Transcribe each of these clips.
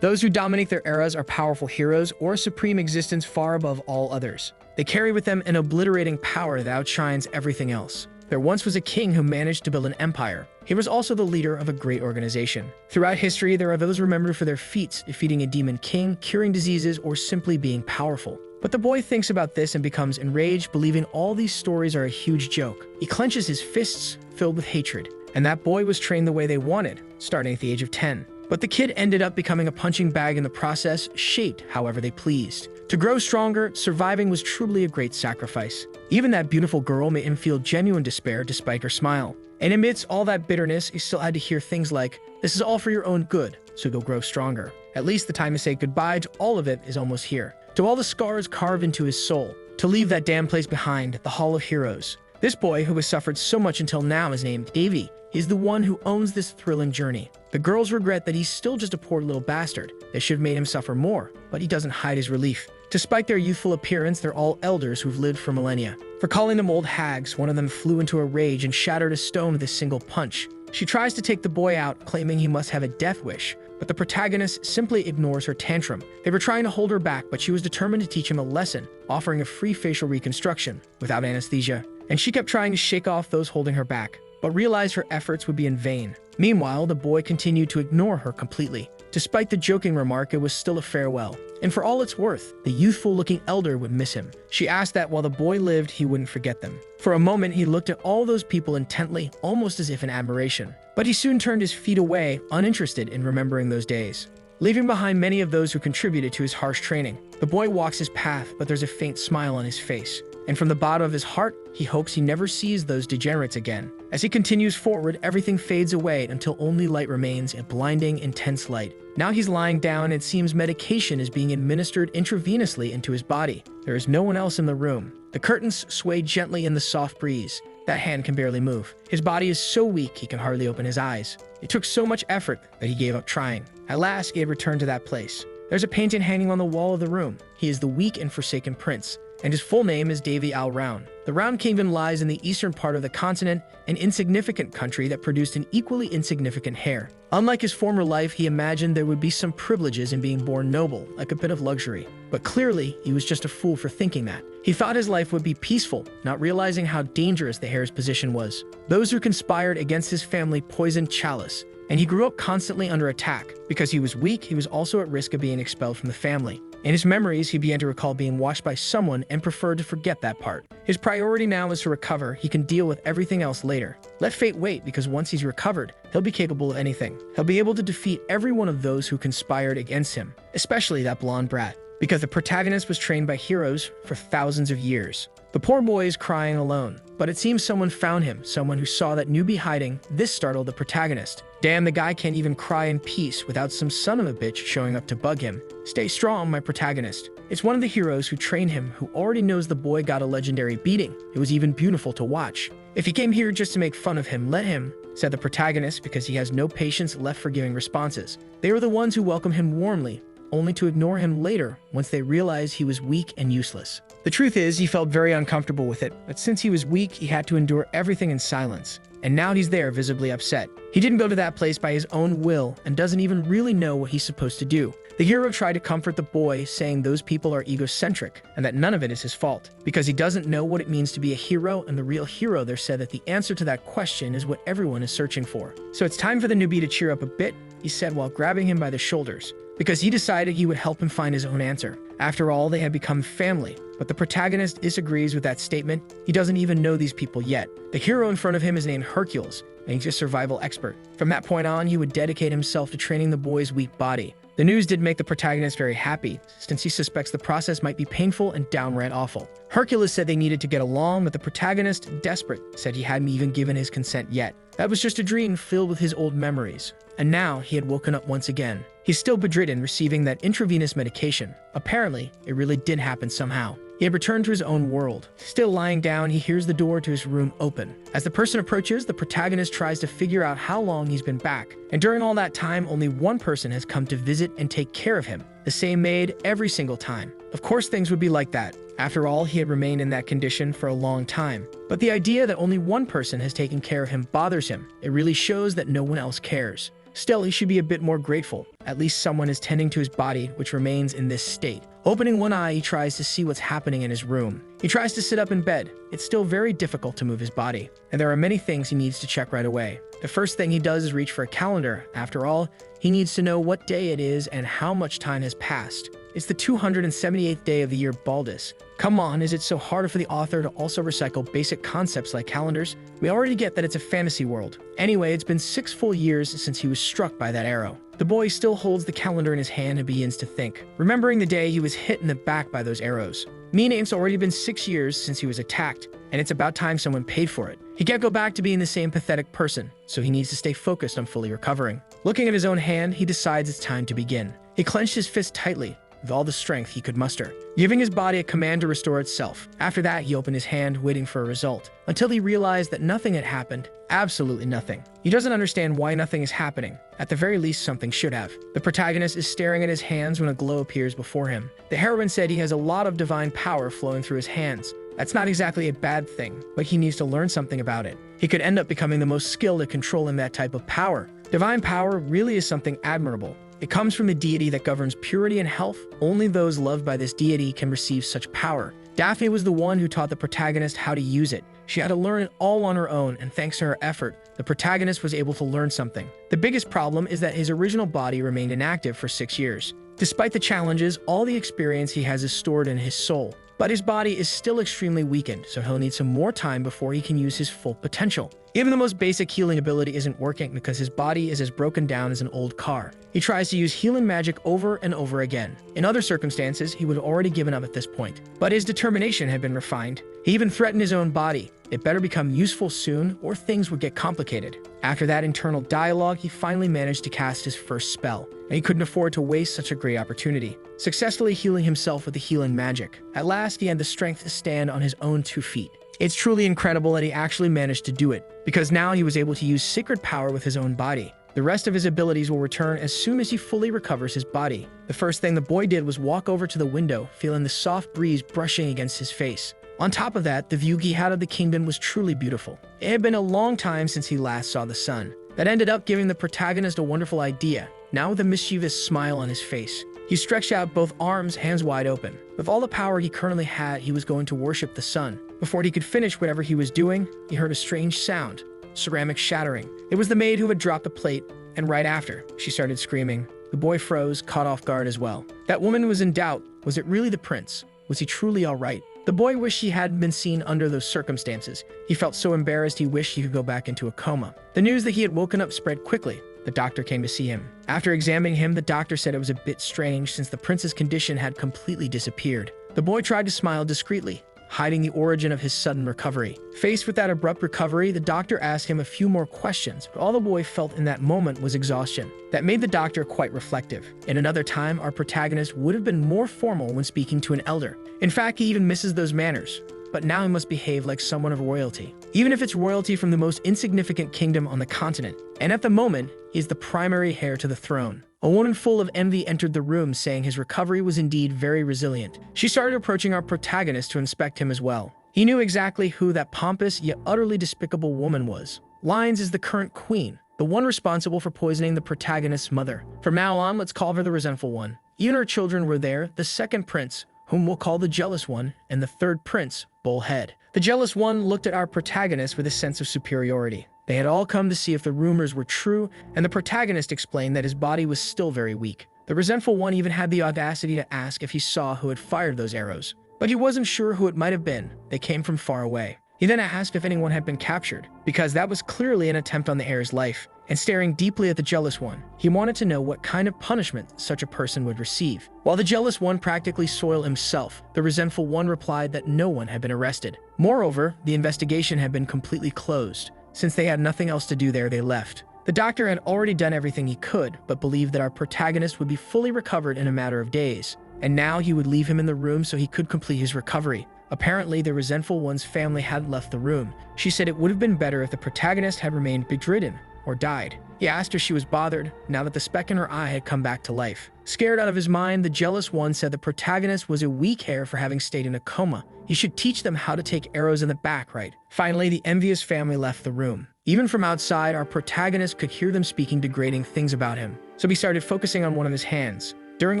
Those who dominate their eras are powerful heroes or a supreme existence far above all others. They carry with them an obliterating power that outshines everything else. There once was a king who managed to build an empire. He was also the leader of a great organization. Throughout history, there are those remembered for their feats, defeating a demon king, curing diseases, or simply being powerful. But the boy thinks about this and becomes enraged, believing all these stories are a huge joke. He clenches his fists, filled with hatred. And that boy was trained the way they wanted, starting at the age of 10. But the kid ended up becoming a punching bag in the process, shaped however they pleased. To grow stronger, surviving was truly a great sacrifice. Even that beautiful girl made him feel genuine despair despite her smile. And amidst all that bitterness, he still had to hear things like, "This is all for your own good, so you'll grow stronger." At least the time to say goodbye to all of it is almost here. To all the scars carved into his soul. To leave that damn place behind, the Hall of Heroes. This boy, who has suffered so much until now, is named Davy. He's the one who owns this thrilling journey. The girls regret that he's still just a poor little bastard. They should have made him suffer more, but he doesn't hide his relief. Despite their youthful appearance, they're all elders who've lived for millennia. For calling them old hags, one of them flew into a rage and shattered a stone with a single punch. She tries to take the boy out, claiming he must have a death wish, but the protagonist simply ignores her tantrum. They were trying to hold her back, but she was determined to teach him a lesson, offering a free facial reconstruction without anesthesia. And she kept trying to shake off those holding her back, but realized her efforts would be in vain. Meanwhile, the boy continued to ignore her completely. Despite the joking remark, it was still a farewell. And for all it's worth, the youthful-looking elder would miss him. She asked that while the boy lived, he wouldn't forget them. For a moment, he looked at all those people intently, almost as if in admiration. But he soon turned his feet away, uninterested in remembering those days. Leaving behind many of those who contributed to his harsh training, the boy walks his path, but there's a faint smile on his face. And from the bottom of his heart, he hopes he never sees those degenerates again. As he continues forward, everything fades away until only light remains, a blinding, intense light. Now he's lying down, and it seems medication is being administered intravenously into his body. There is no one else in the room. The curtains sway gently in the soft breeze. That hand can barely move. His body is so weak he can hardly open his eyes. It took so much effort that he gave up trying. At last, he had returned to that place. There's a painting hanging on the wall of the room. He is the weak and forsaken prince, and his full name is Davy Al Round. The Round Kingdom lies in the eastern part of the continent, an insignificant country that produced an equally insignificant heir. Unlike his former life, he imagined there would be some privileges in being born noble, like a bit of luxury. But clearly, he was just a fool for thinking that. He thought his life would be peaceful, not realizing how dangerous the heir's position was. Those who conspired against his family poisoned Chalice, and he grew up constantly under attack. Because he was weak, he was also at risk of being expelled from the family. In his memories, he began to recall being watched by someone and preferred to forget that part. His priority now is to recover. He can deal with everything else later. Let fate wait, because once he's recovered, he'll be capable of anything. He'll be able to defeat every one of those who conspired against him, especially that blonde brat. Because the protagonist was trained by heroes for thousands of years. The poor boy is crying alone, but it seems someone found him, someone who saw that newbie hiding. This startled the protagonist. Damn, the guy can't even cry in peace without some son of a bitch showing up to bug him. Stay strong, my protagonist. It's one of the heroes who trained him, who already knows the boy got a legendary beating. It was even beautiful to watch. If he came here just to make fun of him, let him, said the protagonist, because he has no patience left for giving responses. They were the ones who welcomed him warmly, only to ignore him later once they realized he was weak and useless. The truth is, he felt very uncomfortable with it, but since he was weak, he had to endure everything in silence. And now he's there, visibly upset. He didn't go to that place by his own will and doesn't even really know what he's supposed to do. The hero tried to comfort the boy, saying those people are egocentric and that none of it is his fault, because he doesn't know what it means to be a hero, and the real hero there said that the answer to that question is what everyone is searching for. So it's time for the newbie to cheer up a bit, he said while grabbing him by the shoulders, because he decided he would help him find his own answer. After all, they had become family. But the protagonist disagrees with that statement. He doesn't even know these people yet. The hero in front of him is named Hercules, and he's a survival expert. From that point on, he would dedicate himself to training the boy's weak body. The news did make the protagonist very happy, since he suspects the process might be painful and downright awful. Hercules said they needed to get along, but the protagonist, desperate, said he hadn't even given his consent yet. That was just a dream filled with his old memories. And now he had woken up once again. He's still bedridden, receiving that intravenous medication. Apparently, it really did happen somehow. He had returned to his own world. Still lying down, he hears the door to his room open. As the person approaches, the protagonist tries to figure out how long he's been back. And during all that time, only one person has come to visit and take care of him. The same maid every single time. Of course things would be like that. After all, he had remained in that condition for a long time. But the idea that only one person has taken care of him bothers him. It really shows that no one else cares. Still, he should be a bit more grateful. At least someone is tending to his body, which remains in this state. Opening one eye, he tries to see what's happening in his room. He tries to sit up in bed. It's still very difficult to move his body, and there are many things he needs to check right away. The first thing he does is reach for a calendar. After all, he needs to know what day it is and how much time has passed. It's the 278th day of the year Baldus. Come on, is it so hard for the author to also recycle basic concepts like calendars? We already get that it's a fantasy world. Anyway, it's been 6 full years since he was struck by that arrow. The boy still holds the calendar in his hand and begins to think, remembering the day he was hit in the back by those arrows. Meaning it's already been 6 years since he was attacked, and it's about time someone paid for it. He can't go back to being the same pathetic person, so he needs to stay focused on fully recovering. Looking at his own hand, he decides it's time to begin. He clenched his fist tightly, with all the strength he could muster, giving his body a command to restore itself. After that, he opened his hand, waiting for a result, until he realized that nothing had happened. Absolutely nothing. He doesn't understand why nothing is happening. At the very least, something should have. The protagonist is staring at his hands when a glow appears before him. The heroine said he has a lot of divine power flowing through his hands. That's not exactly a bad thing, but he needs to learn something about it. He could end up becoming the most skilled at controlling that type of power. Divine power really is something admirable. It comes from the deity that governs purity and health. Only those loved by this deity can receive such power. Daphne was the one who taught the protagonist how to use it. She had to learn it all on her own, and thanks to her effort, the protagonist was able to learn something. The biggest problem is that his original body remained inactive for 6 years. Despite the challenges, all the experience he has is stored in his soul. But his body is still extremely weakened, so he'll need some more time before he can use his full potential. Even the most basic healing ability isn't working because his body is as broken down as an old car. He tries to use healing magic over and over again. In other circumstances, he would have already given up at this point. But his determination had been refined. He even threatened his own body. It better become useful soon, or things would get complicated. After that internal dialogue, he finally managed to cast his first spell, and he couldn't afford to waste such a great opportunity, successfully healing himself with the healing magic. At last, he had the strength to stand on his own 2 feet. It's truly incredible that he actually managed to do it, because now he was able to use sacred power with his own body. The rest of his abilities will return as soon as he fully recovers his body. The first thing the boy did was walk over to the window, feeling the soft breeze brushing against his face. On top of that, the view he had of the kingdom was truly beautiful. It had been a long time since he last saw the sun. That ended up giving the protagonist a wonderful idea, now with a mischievous smile on his face. He stretched out both arms, hands wide open. With all the power he currently had, he was going to worship the sun. Before he could finish whatever he was doing, he heard a strange sound, ceramic shattering. It was the maid who had dropped the plate, and right after, she started screaming. The boy froze, caught off guard as well. That woman was in doubt. Was it really the prince? Was he truly all right? The boy wished he hadn't been seen under those circumstances. He felt so embarrassed he wished he could go back into a coma. The news that he had woken up spread quickly. The doctor came to see him. After examining him, the doctor said it was a bit strange since the prince's condition had completely disappeared. The boy tried to smile discreetly, hiding the origin of his sudden recovery. Faced with that abrupt recovery, the doctor asked him a few more questions, but all the boy felt in that moment was exhaustion. That made the doctor quite reflective. In another time, our protagonist would have been more formal when speaking to an elder. In fact, he even misses those manners. But now he must behave like someone of royalty, even if it's royalty from the most insignificant kingdom on the continent. And at the moment, he is the primary heir to the throne. A woman full of envy entered the room, saying his recovery was indeed very resilient. She started approaching our protagonist to inspect him as well. He knew exactly who that pompous yet utterly despicable woman was. Lyons is the current queen, the one responsible for poisoning the protagonist's mother. From now on, let's call her the resentful one. Even her children were there, the second prince, whom we'll call the jealous one, and the third prince, Bullhead. The jealous one looked at our protagonist with a sense of superiority. They had all come to see if the rumors were true, and the protagonist explained that his body was still very weak. The resentful one even had the audacity to ask if he saw who had fired those arrows. But he wasn't sure who it might have been. They came from far away. He then asked if anyone had been captured, because that was clearly an attempt on the heir's life. And staring deeply at the jealous one, he wanted to know what kind of punishment such a person would receive. While the jealous one practically soiled himself, the resentful one replied that no one had been arrested. Moreover, the investigation had been completely closed. Since they had nothing else to do there, they left. The doctor had already done everything he could, but believed that our protagonist would be fully recovered in a matter of days. And now he would leave him in the room so he could complete his recovery. Apparently, the resentful one's family had left the room. She said it would have been better if the protagonist had remained bedridden or died. He asked her if she was bothered, now that the speck in her eye had come back to life. Scared out of his mind, the jealous one said the protagonist was a weak heir for having stayed in a coma. He should teach them how to take arrows in the back, right? Finally, the envious family left the room. Even from outside, our protagonist could hear them speaking degrading things about him. So he started focusing on one of his hands. During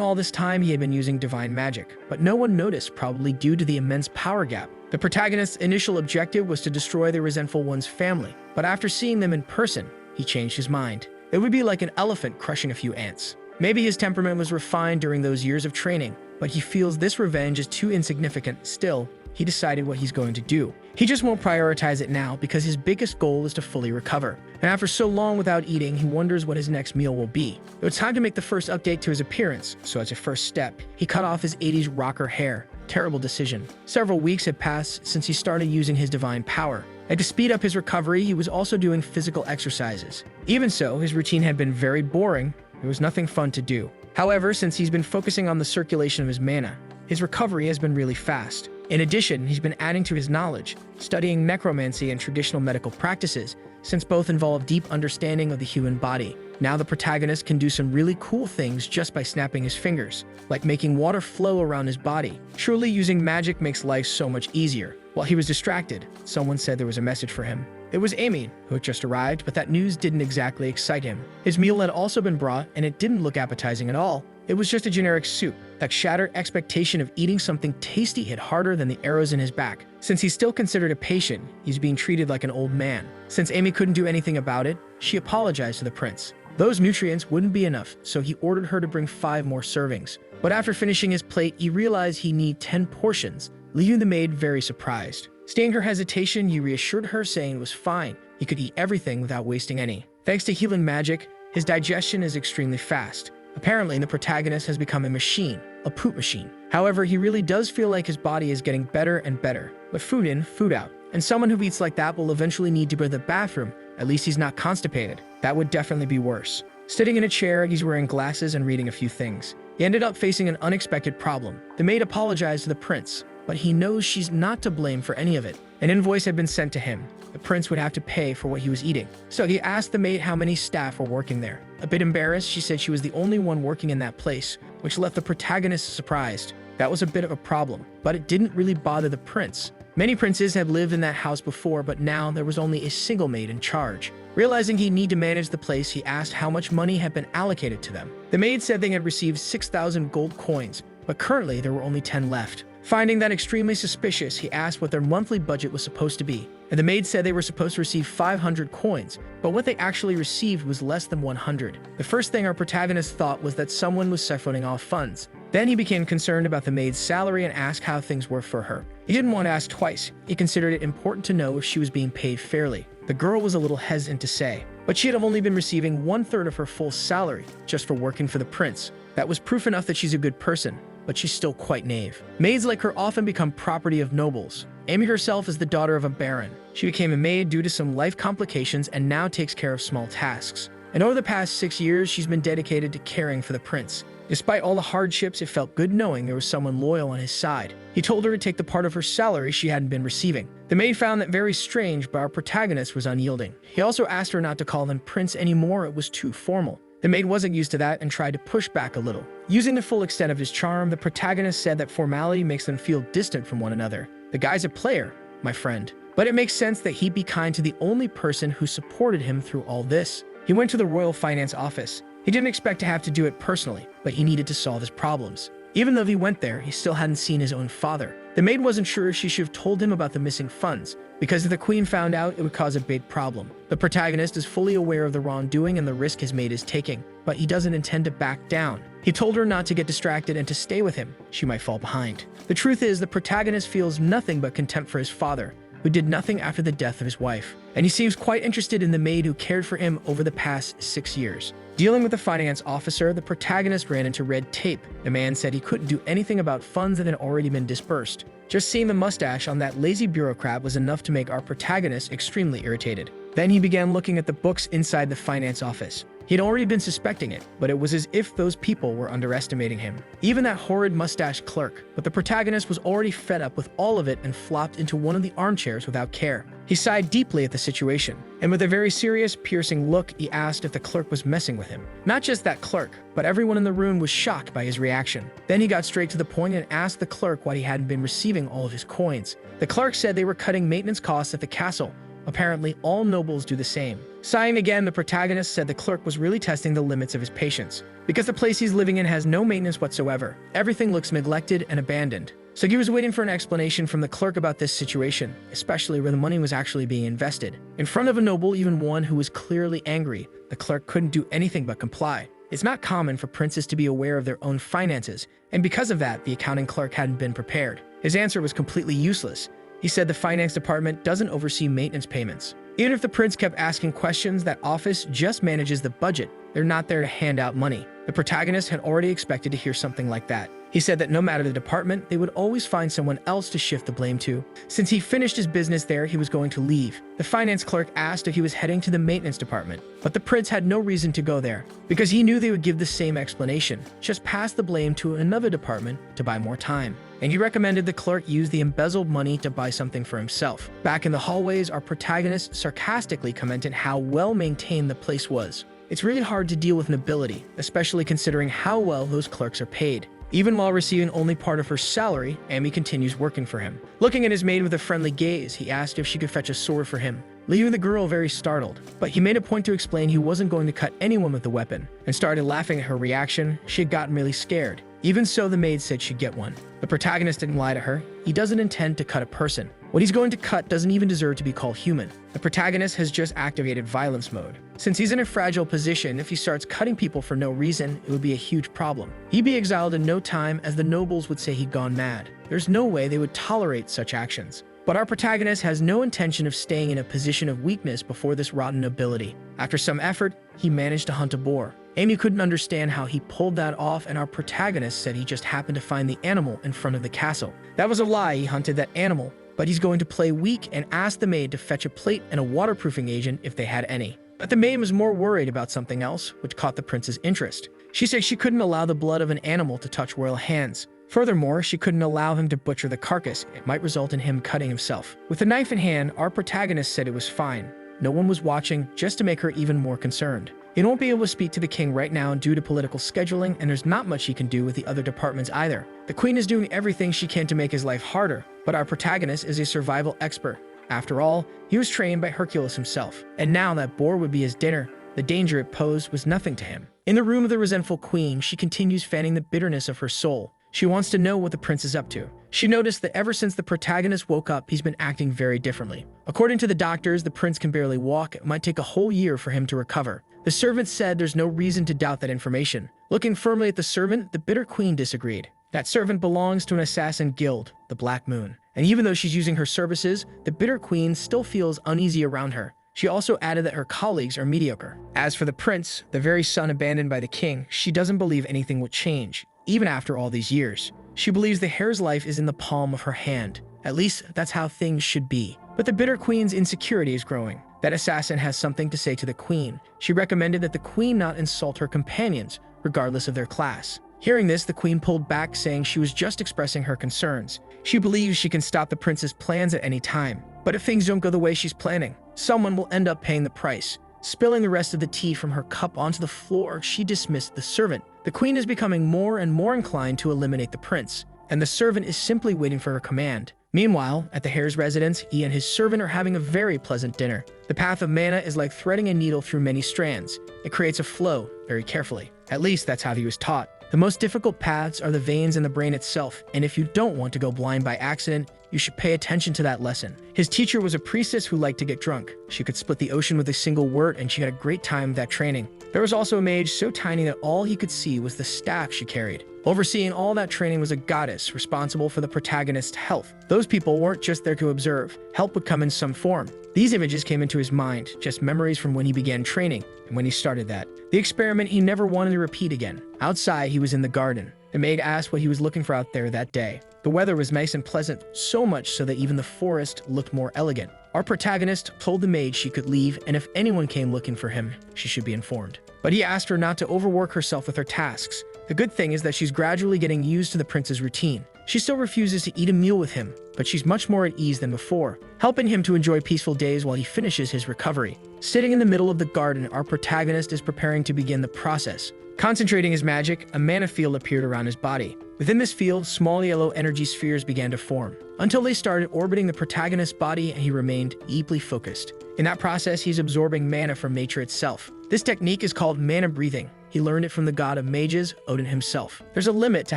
all this time, he had been using divine magic, but no one noticed, probably due to the immense power gap. The protagonist's initial objective was to destroy the resentful one's family, but after seeing them in person, he changed his mind. It would be like an elephant crushing a few ants. Maybe his temperament was refined during those years of training, but he feels this revenge is too insignificant. Still, he decided what he's going to do. He just won't prioritize it now because his biggest goal is to fully recover. And after so long without eating, he wonders what his next meal will be. It was time to make the first update to his appearance, so as a first step, he cut off his 80s rocker hair. Terrible decision. Several weeks had passed since he started using his divine power. And to speed up his recovery, he was also doing physical exercises. Even so, his routine had been very boring. There was nothing fun to do. However, since he's been focusing on the circulation of his mana, his recovery has been really fast. In addition, he's been adding to his knowledge, studying necromancy and traditional medical practices, since both involve deep understanding of the human body. Now the protagonist can do some really cool things just by snapping his fingers, like making water flow around his body. Truly, using magic makes life so much easier. While he was distracted, someone said there was a message for him. It was Amy, who had just arrived, but that news didn't exactly excite him. His meal had also been brought, and it didn't look appetizing at all. It was just a generic soup. That shattered expectation of eating something tasty hit harder than the arrows in his back. Since he's still considered a patient, he's being treated like an old man. Since Amy couldn't do anything about it, she apologized to the prince. Those nutrients wouldn't be enough, so he ordered her to bring 5 more servings. But after finishing his plate, he realized he needed 10 portions, leaving the maid very surprised. Seeing her hesitation, he reassured her, saying it was fine. He could eat everything without wasting any. Thanks to healing magic, his digestion is extremely fast. Apparently, the protagonist has become a machine, a poop machine. However, he really does feel like his body is getting better and better. But food in, food out. And someone who eats like that will eventually need to go to the bathroom. At least he's not constipated. That would definitely be worse. Sitting in a chair, he's wearing glasses and reading a few things. He ended up facing an unexpected problem. The maid apologized to the prince, but he knows she's not to blame for any of it. An invoice had been sent to him. The prince would have to pay for what he was eating. So he asked the maid how many staff were working there. A bit embarrassed, she said she was the only one working in that place, which left the protagonist surprised. That was a bit of a problem, but it didn't really bother the prince. Many princes had lived in that house before, but now there was only a single maid in charge. Realizing he'd need to manage the place, he asked how much money had been allocated to them. The maid said they had received 6,000 gold coins, but currently there were only 10 left. Finding that extremely suspicious, he asked what their monthly budget was supposed to be, and the maid said they were supposed to receive 500 coins, but what they actually received was less than 100. The first thing our protagonist thought was that someone was siphoning off funds. Then he became concerned about the maid's salary and asked how things were for her. He didn't want to ask twice. He considered it important to know if she was being paid fairly. The girl was a little hesitant to say, but she had only been receiving 1/3 of her full salary just for working for the prince. That was proof enough that she's a good person, but she's still quite naive. Maids like her often become property of nobles. Amy herself is the daughter of a baron. She became a maid due to some life complications and now takes care of small tasks. And over the past 6 years, she's been dedicated to caring for the prince. Despite all the hardships, it felt good knowing there was someone loyal on his side. He told her to take the part of her salary she hadn't been receiving. The maid found that very strange, but our protagonist was unyielding. He also asked her not to call him prince anymore, it was too formal. The maid wasn't used to that and tried to push back a little. Using the full extent of his charm, the protagonist said that formality makes them feel distant from one another. The guy's a player, my friend. But it makes sense that he'd be kind to the only person who supported him through all this. He went to the royal finance office. He didn't expect to have to do it personally, but he needed to solve his problems. Even though he went there, he still hadn't seen his own father. The maid wasn't sure if she should have told him about the missing funds, because if the queen found out, it would cause a big problem. The protagonist is fully aware of the wrongdoing and the risk his maid is taking, but he doesn't intend to back down. He told her not to get distracted and to stay with him. She might fall behind. The truth is, the protagonist feels nothing but contempt for his father, who did nothing after the death of his wife. And he seems quite interested in the maid who cared for him over the past 6 years. Dealing with the finance officer, the protagonist ran into red tape. The man said he couldn't do anything about funds that had already been dispersed. Just seeing the mustache on that lazy bureaucrat was enough to make our protagonist extremely irritated. Then he began looking at the books inside the finance office. He had already been suspecting it, but it was as if those people were underestimating him. Even that horrid mustache clerk. But the protagonist was already fed up with all of it and flopped into one of the armchairs without care. He sighed deeply at the situation, and with a very serious, piercing look, he asked if the clerk was messing with him. Not just that clerk, but everyone in the room was shocked by his reaction. Then he got straight to the point and asked the clerk why he hadn't been receiving all of his coins. The clerk said they were cutting maintenance costs at the castle, Apparently, all nobles do the same. Sighing again, the protagonist said the clerk was really testing the limits of his patience. Because the place he's living in has no maintenance whatsoever, everything looks neglected and abandoned. So he was waiting for an explanation from the clerk about this situation, especially where the money was actually being invested. In front of a noble, even one who was clearly angry, the clerk couldn't do anything but comply. It's not common for princes to be aware of their own finances, and because of that, the accounting clerk hadn't been prepared. His answer was completely useless. He said the finance department doesn't oversee maintenance payments. Even if the prince kept asking questions, that office just manages the budget. They're not there to hand out money. The protagonist had already expected to hear something like that. He said that no matter the department, they would always find someone else to shift the blame to. Since he finished his business there, he was going to leave. The finance clerk asked if he was heading to the maintenance department, but the prince had no reason to go there, because he knew they would give the same explanation, just pass the blame to another department to buy more time. And he recommended the clerk use the embezzled money to buy something for himself. Back in the hallways, our protagonist sarcastically commented how well maintained the place was. It's really hard to deal with nobility, especially considering how well those clerks are paid. Even while receiving only part of her salary, Amy continues working for him. Looking at his maid with a friendly gaze, he asked if she could fetch a sword for him, leaving the girl very startled. But he made a point to explain he wasn't going to cut anyone with the weapon, and started laughing at her reaction. She had gotten really scared. Even so, the maid said she'd get one. The protagonist didn't lie to her. He doesn't intend to cut a person. What he's going to cut doesn't even deserve to be called human. The protagonist has just activated violence mode. Since he's in a fragile position, if he starts cutting people for no reason, it would be a huge problem. He'd be exiled in no time, as the nobles would say he'd gone mad. There's no way they would tolerate such actions. But our protagonist has no intention of staying in a position of weakness before this rotten ability. After some effort, he managed to hunt a boar. Amy couldn't understand how he pulled that off, and our protagonist said he just happened to find the animal in front of the castle. That was a lie, he hunted that animal, but he's going to play weak and ask the maid to fetch a plate and a waterproofing agent if they had any. But the maid was more worried about something else, which caught the prince's interest. She said she couldn't allow the blood of an animal to touch royal hands. Furthermore, she couldn't allow him to butcher the carcass. It might result in him cutting himself. With the knife in hand, our protagonist said it was fine. No one was watching, just to make her even more concerned. He won't be able to speak to the king right now due to political scheduling, and there's not much he can do with the other departments either. The queen is doing everything she can to make his life harder, but our protagonist is a survival expert. After all, he was trained by Hercules himself, and now that boar would be his dinner. The danger it posed was nothing to him. In the room of the resentful queen, she continues fanning the bitterness of her soul. She wants to know what the prince is up to. She noticed that ever since the protagonist woke up, he's been acting very differently. According to the doctors, the prince can barely walk. It might take a whole year for him to recover. The servant said there's no reason to doubt that information. Looking firmly at the servant, the bitter queen disagreed. That servant belongs to an assassin guild, the Black Moon. And even though she's using her services, the bitter queen still feels uneasy around her. She also added that her colleagues are mediocre. As for the prince, the very son abandoned by the king, she doesn't believe anything will change, even after all these years. She believes the heir's life is in the palm of her hand. At least, that's how things should be. But the bitter queen's insecurity is growing. That assassin has something to say to the queen. She recommended that the queen not insult her companions, regardless of their class. Hearing this, the queen pulled back, saying she was just expressing her concerns. She believes she can stop the prince's plans at any time. But if things don't go the way she's planning, someone will end up paying the price. Spilling the rest of the tea from her cup onto the floor, she dismissed the servant. The queen is becoming more and more inclined to eliminate the prince, and the servant is simply waiting for her command. Meanwhile, at the heir's residence, he and his servant are having a very pleasant dinner. The path of mana is like threading a needle through many strands. It creates a flow very carefully. At least that's how he was taught. The most difficult paths are the veins in the brain itself, and if you don't want to go blind by accident, you should pay attention to that lesson. His teacher was a priestess who liked to get drunk. She could split the ocean with a single word, and she had a great time with that training. There was also a mage so tiny that all he could see was the staff she carried. Overseeing all that training was a goddess responsible for the protagonist's health. Those people weren't just there to observe. Help would come in some form. These images came into his mind, just memories from when he began training and when he started that. The experiment he never wanted to repeat again. Outside, he was in the garden. The maid asked what he was looking for out there that day. The weather was nice and pleasant, so much so that even the forest looked more elegant. Our protagonist told the maid she could leave, and if anyone came looking for him, she should be informed. But he asked her not to overwork herself with her tasks. The good thing is that she's gradually getting used to the prince's routine. She still refuses to eat a meal with him, but she's much more at ease than before, helping him to enjoy peaceful days while he finishes his recovery. Sitting in the middle of the garden, our protagonist is preparing to begin the process. Concentrating his magic, a mana field appeared around his body. Within this field, small yellow energy spheres began to form, until they started orbiting the protagonist's body and he remained deeply focused. In that process, he's absorbing mana from nature itself. This technique is called mana breathing. He learned it from the god of mages, Odin himself. There's a limit to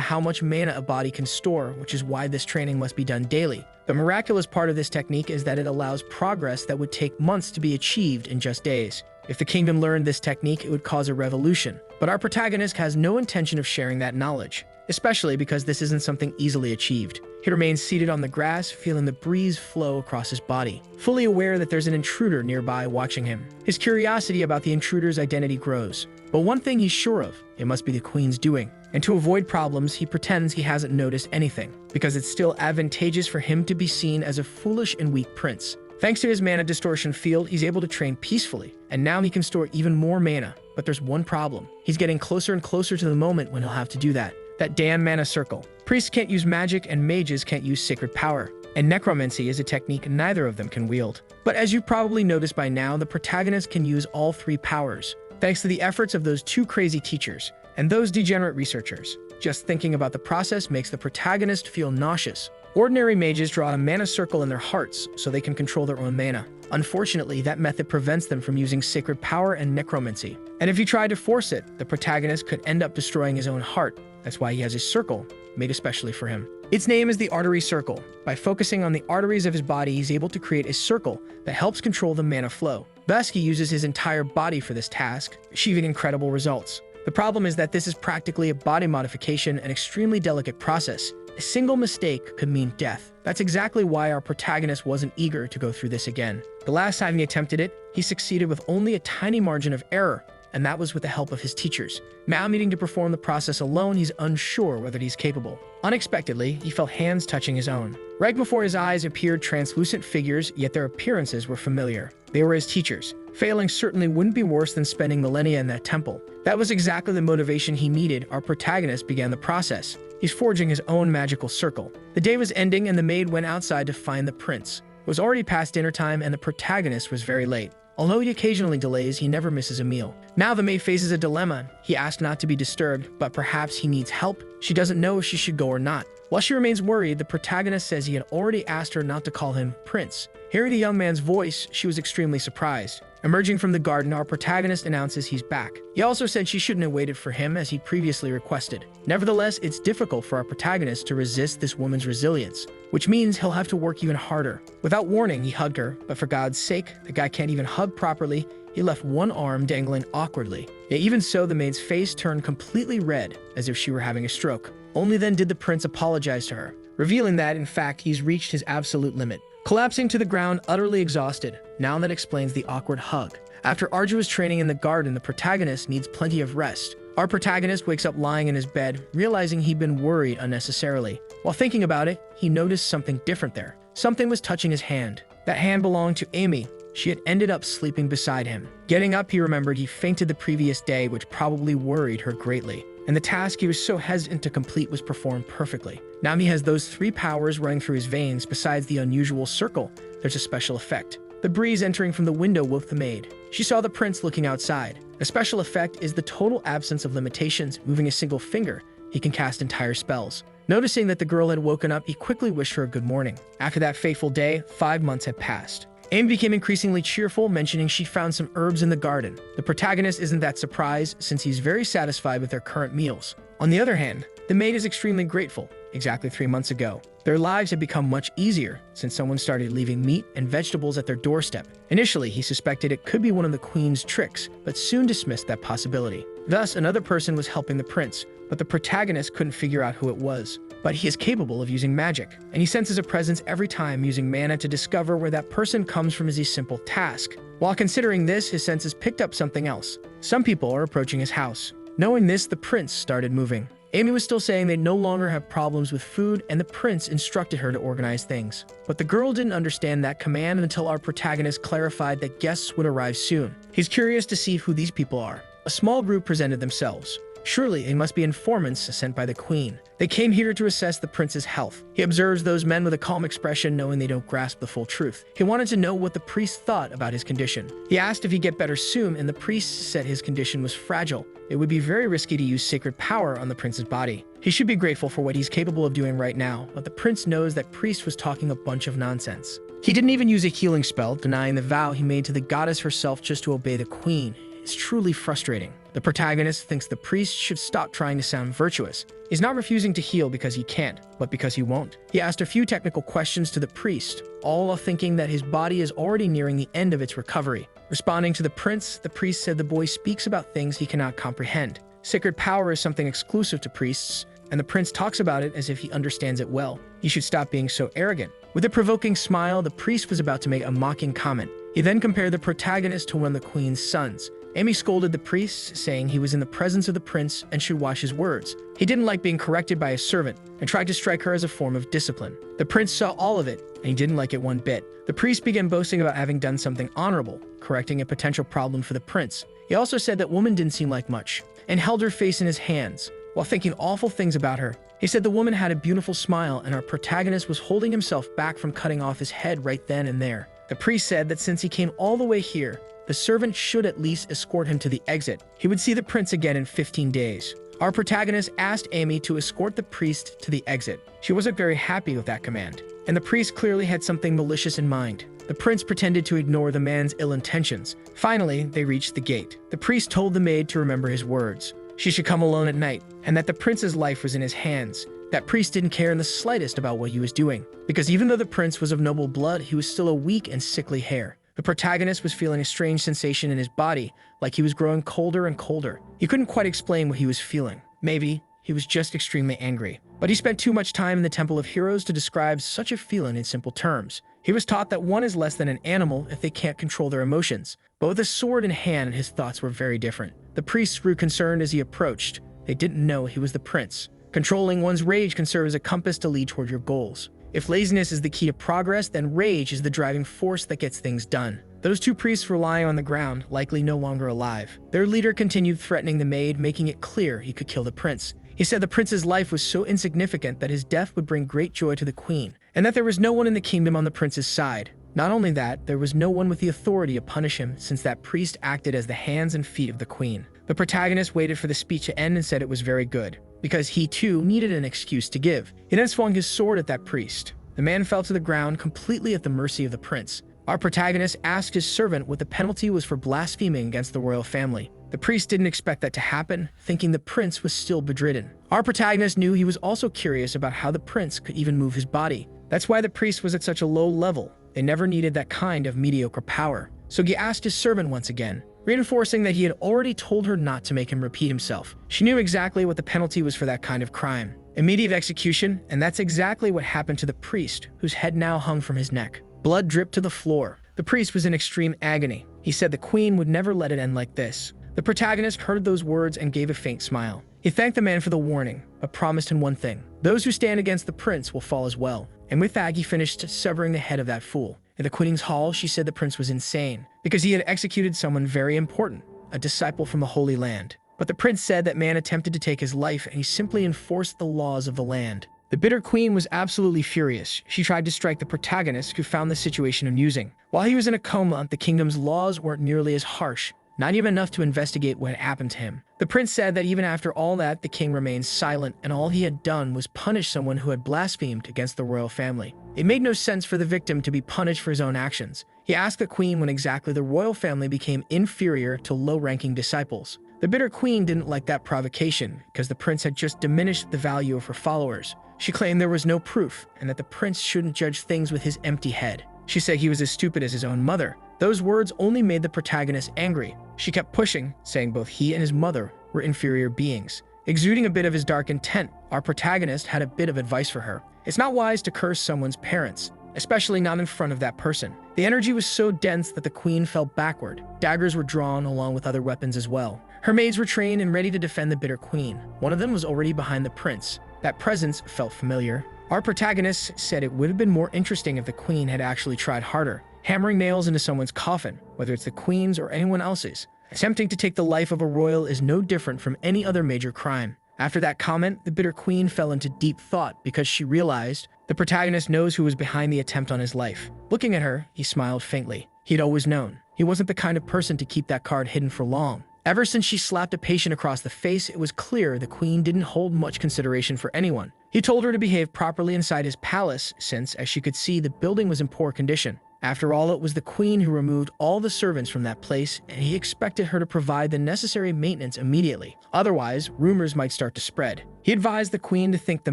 how much mana a body can store, which is why this training must be done daily. The miraculous part of this technique is that it allows progress that would take months to be achieved in just days. If the kingdom learned this technique, it would cause a revolution. But our protagonist has no intention of sharing that knowledge, especially because this isn't something easily achieved. He remains seated on the grass, feeling the breeze flow across his body, fully aware that there's an intruder nearby watching him. His curiosity about the intruder's identity grows. But one thing he's sure of, it must be the queen's doing. And to avoid problems, he pretends he hasn't noticed anything, because it's still advantageous for him to be seen as a foolish and weak prince. Thanks to his mana distortion field, he's able to train peacefully, and now he can store even more mana. But there's one problem. He's getting closer and closer to the moment when he'll have to do that. That damn mana circle. Priests can't use magic and mages can't use sacred power. And necromancy is a technique neither of them can wield. But as you've probably noticed by now, the protagonist can use all three powers, thanks to the efforts of those two crazy teachers and those degenerate researchers. Just thinking about the process makes the protagonist feel nauseous. Ordinary mages draw a mana circle in their hearts so they can control their own mana. Unfortunately, that method prevents them from using sacred power and necromancy. And if he tried to force it, the protagonist could end up destroying his own heart. That's why he has a circle made especially for him. Its name is the artery circle. By focusing on the arteries of his body, he's able to create a circle that helps control the mana flow. Thus, he uses his entire body for this task, achieving incredible results. The problem is that this is practically a body modification, an extremely delicate process. A single mistake could mean death. That's exactly why our protagonist wasn't eager to go through this again. The last time he attempted it, he succeeded with only a tiny margin of error, and that was with the help of his teachers. Now needing to perform the process alone, he's unsure whether he's capable. Unexpectedly, he felt hands touching his own. Right before his eyes appeared translucent figures, yet their appearances were familiar. They were his teachers. Failing certainly wouldn't be worse than spending millennia in that temple. That was exactly the motivation he needed. Our protagonist began the process. He's forging his own magical circle. The day was ending and the maid went outside to find the prince. It was already past dinner time and the protagonist was very late. Although he occasionally delays, he never misses a meal. Now the maid faces a dilemma. He asked not to be disturbed, but perhaps he needs help. She doesn't know if she should go or not. While she remains worried, the protagonist says he had already asked her not to call him prince. Hearing the young man's voice, she was extremely surprised. Emerging from the garden, our protagonist announces he's back. He also said she shouldn't have waited for him as he previously requested. Nevertheless, it's difficult for our protagonist to resist this woman's resilience, which means he'll have to work even harder. Without warning, he hugged her, but for God's sake, the guy can't even hug properly. He left one arm dangling awkwardly. Yet even so, the maid's face turned completely red, as if she were having a stroke. Only then did the prince apologize to her, revealing that, in fact, he's reached his absolute limit. Collapsing to the ground, utterly exhausted. Now that explains the awkward hug. After arduous training in the garden, the protagonist needs plenty of rest. Our protagonist wakes up lying in his bed, realizing he'd been worried unnecessarily. While thinking about it, he noticed something different there. Something was touching his hand. That hand belonged to Amy. She had ended up sleeping beside him. Getting up, he remembered he fainted the previous day, which probably worried her greatly. And the task he was so hesitant to complete was performed perfectly. Now he has those three powers running through his veins. Besides the unusual circle, there's a special effect. The breeze entering from the window woke the maid. She saw the prince looking outside. A special effect is the total absence of limitations. Moving a single finger, he can cast entire spells. Noticing that the girl had woken up, he quickly wished her a good morning. After that fateful day, 5 months had passed. Amy became increasingly cheerful, mentioning she found some herbs in the garden. The protagonist isn't that surprised, since he's very satisfied with their current meals. On the other hand, the maid is extremely grateful. Exactly 3 months ago, their lives had become much easier since someone started leaving meat and vegetables at their doorstep. Initially, he suspected it could be one of the queen's tricks, but soon dismissed that possibility. Thus, another person was helping the prince, but the protagonist couldn't figure out who it was. But he is capable of using magic, and he senses a presence every time, using mana to discover where that person comes from is a simple task. While considering this, his senses picked up something else. Some people are approaching his house. Knowing this, the prince started moving. Amy was still saying they no longer have problems with food, and the prince instructed her to organize things. But the girl didn't understand that command until our protagonist clarified that guests would arrive soon. He's curious to see who these people are. A small group presented themselves. Surely they must be informants sent by the queen. They came here to assess the prince's health. He observes those men with a calm expression, knowing they don't grasp the full truth. He wanted to know what the priest thought about his condition. He asked if he'd get better soon, and the priest said his condition was fragile. It would be very risky to use sacred power on the prince's body. He should be grateful for what he's capable of doing right now, but the prince knows that priest was talking a bunch of nonsense. He didn't even use a healing spell, denying the vow he made to the goddess herself just to obey the queen. It's truly frustrating. The protagonist thinks the priest should stop trying to sound virtuous. He's not refusing to heal because he can't, but because he won't. He asked a few technical questions to the priest, all while thinking that his body is already nearing the end of its recovery. Responding to the priest said the boy speaks about things he cannot comprehend. Sacred power is something exclusive to priests, and the prince talks about it as if he understands it well. He should stop being so arrogant. With a provoking smile, the priest was about to make a mocking comment. He then compared the protagonist to one of the queen's sons. Amy scolded the priest, saying he was in the presence of the prince and should watch his words. He didn't like being corrected by a servant and tried to strike her as a form of discipline. The prince saw all of it, and he didn't like it one bit. The priest began boasting about having done something honorable, correcting a potential problem for the prince. He also said that woman didn't seem like much, and held her face in his hands, while thinking awful things about her. He said the woman had a beautiful smile, and our protagonist was holding himself back from cutting off his head right then and there. The priest said that since he came all the way here, the servant should at least escort him to the exit. He would see the prince again in 15 days. Our protagonist asked Amy to escort the priest to the exit. She wasn't very happy with that command, and the priest clearly had something malicious in mind. The prince pretended to ignore the man's ill intentions. Finally, they reached the gate. The priest told the maid to remember his words. She should come alone at night, and that the prince's life was in his hands. That priest didn't care in the slightest about what he was doing, because even though the prince was of noble blood, he was still a weak and sickly hair. The protagonist was feeling a strange sensation in his body, like he was growing colder and colder. He couldn't quite explain what he was feeling. Maybe he was just extremely angry. But he spent too much time in the Temple of Heroes to describe such a feeling in simple terms. He was taught that one is less than an animal if they can't control their emotions. But with a sword in hand, his thoughts were very different. The priests grew concerned as he approached. They didn't know he was the prince. Controlling one's rage can serve as a compass to lead toward your goals. If laziness is the key to progress, then rage is the driving force that gets things done. Those two priests were lying on the ground, likely no longer alive. Their leader continued threatening the maid, making it clear he could kill the prince. He said the prince's life was so insignificant that his death would bring great joy to the queen, and that there was no one in the kingdom on the prince's side. Not only that, there was no one with the authority to punish him, since that priest acted as the hands and feet of the queen. The protagonist waited for the speech to end and said it was very good, because he too needed an excuse to give. He then swung his sword at that priest. The man fell to the ground, completely at the mercy of the prince. Our protagonist asked his servant what the penalty was for blaspheming against the royal family. The priest didn't expect that to happen, thinking the prince was still bedridden. Our protagonist knew he was also curious about how the prince could even move his body. That's why the priest was at such a low level. They never needed that kind of mediocre power. So he asked his servant once again, reinforcing that he had already told her not to make him repeat himself. She knew exactly what the penalty was for that kind of crime. Immediate execution, and that's exactly what happened to the priest, whose head now hung from his neck. Blood dripped to the floor. The priest was in extreme agony. He said the queen would never let it end like this. The protagonist heard those words and gave a faint smile. He thanked the man for the warning, but promised him one thing. Those who stand against the prince will fall as well. And with that, he finished severing the head of that fool. In the queen's hall, she said the prince was insane, because he had executed someone very important, a disciple from the Holy Land. But the prince said that man attempted to take his life, and he simply enforced the laws of the land. The bitter queen was absolutely furious. She tried to strike the protagonist, who found the situation amusing. While he was in a coma, the kingdom's laws weren't nearly as harsh, not even enough to investigate what had happened to him. The prince said that even after all that, the king remained silent, and all he had done was punish someone who had blasphemed against the royal family. It made no sense for the victim to be punished for his own actions. He asked the queen when exactly the royal family became inferior to low-ranking disciples. The bitter queen didn't like that provocation, because the prince had just diminished the value of her followers. She claimed there was no proof, and that the prince shouldn't judge things with his empty head. She said he was as stupid as his own mother. Those words only made the protagonist angry. She kept pushing, saying both he and his mother were inferior beings. Exuding a bit of his dark intent, our protagonist had a bit of advice for her. It's not wise to curse someone's parents, especially not in front of that person. The energy was so dense that the queen fell backward. Daggers were drawn along with other weapons as well. Her maids were trained and ready to defend the bitter queen. One of them was already behind the prince. That presence felt familiar. Our protagonist said it would have been more interesting if the queen had actually tried harder, hammering nails into someone's coffin, whether it's the queen's or anyone else's. Attempting to take the life of a royal is no different from any other major crime. After that comment, the bitter queen fell into deep thought because she realized the protagonist knows who was behind the attempt on his life. Looking at her, he smiled faintly. He'd always known. He wasn't the kind of person to keep that card hidden for long. Ever since she slapped a patient across the face, it was clear the queen didn't hold much consideration for anyone. He told her to behave properly inside his palace since, as she could see, the building was in poor condition. After all, it was the queen who removed all the servants from that place, and he expected her to provide the necessary maintenance immediately. Otherwise, rumors might start to spread. He advised the queen to think the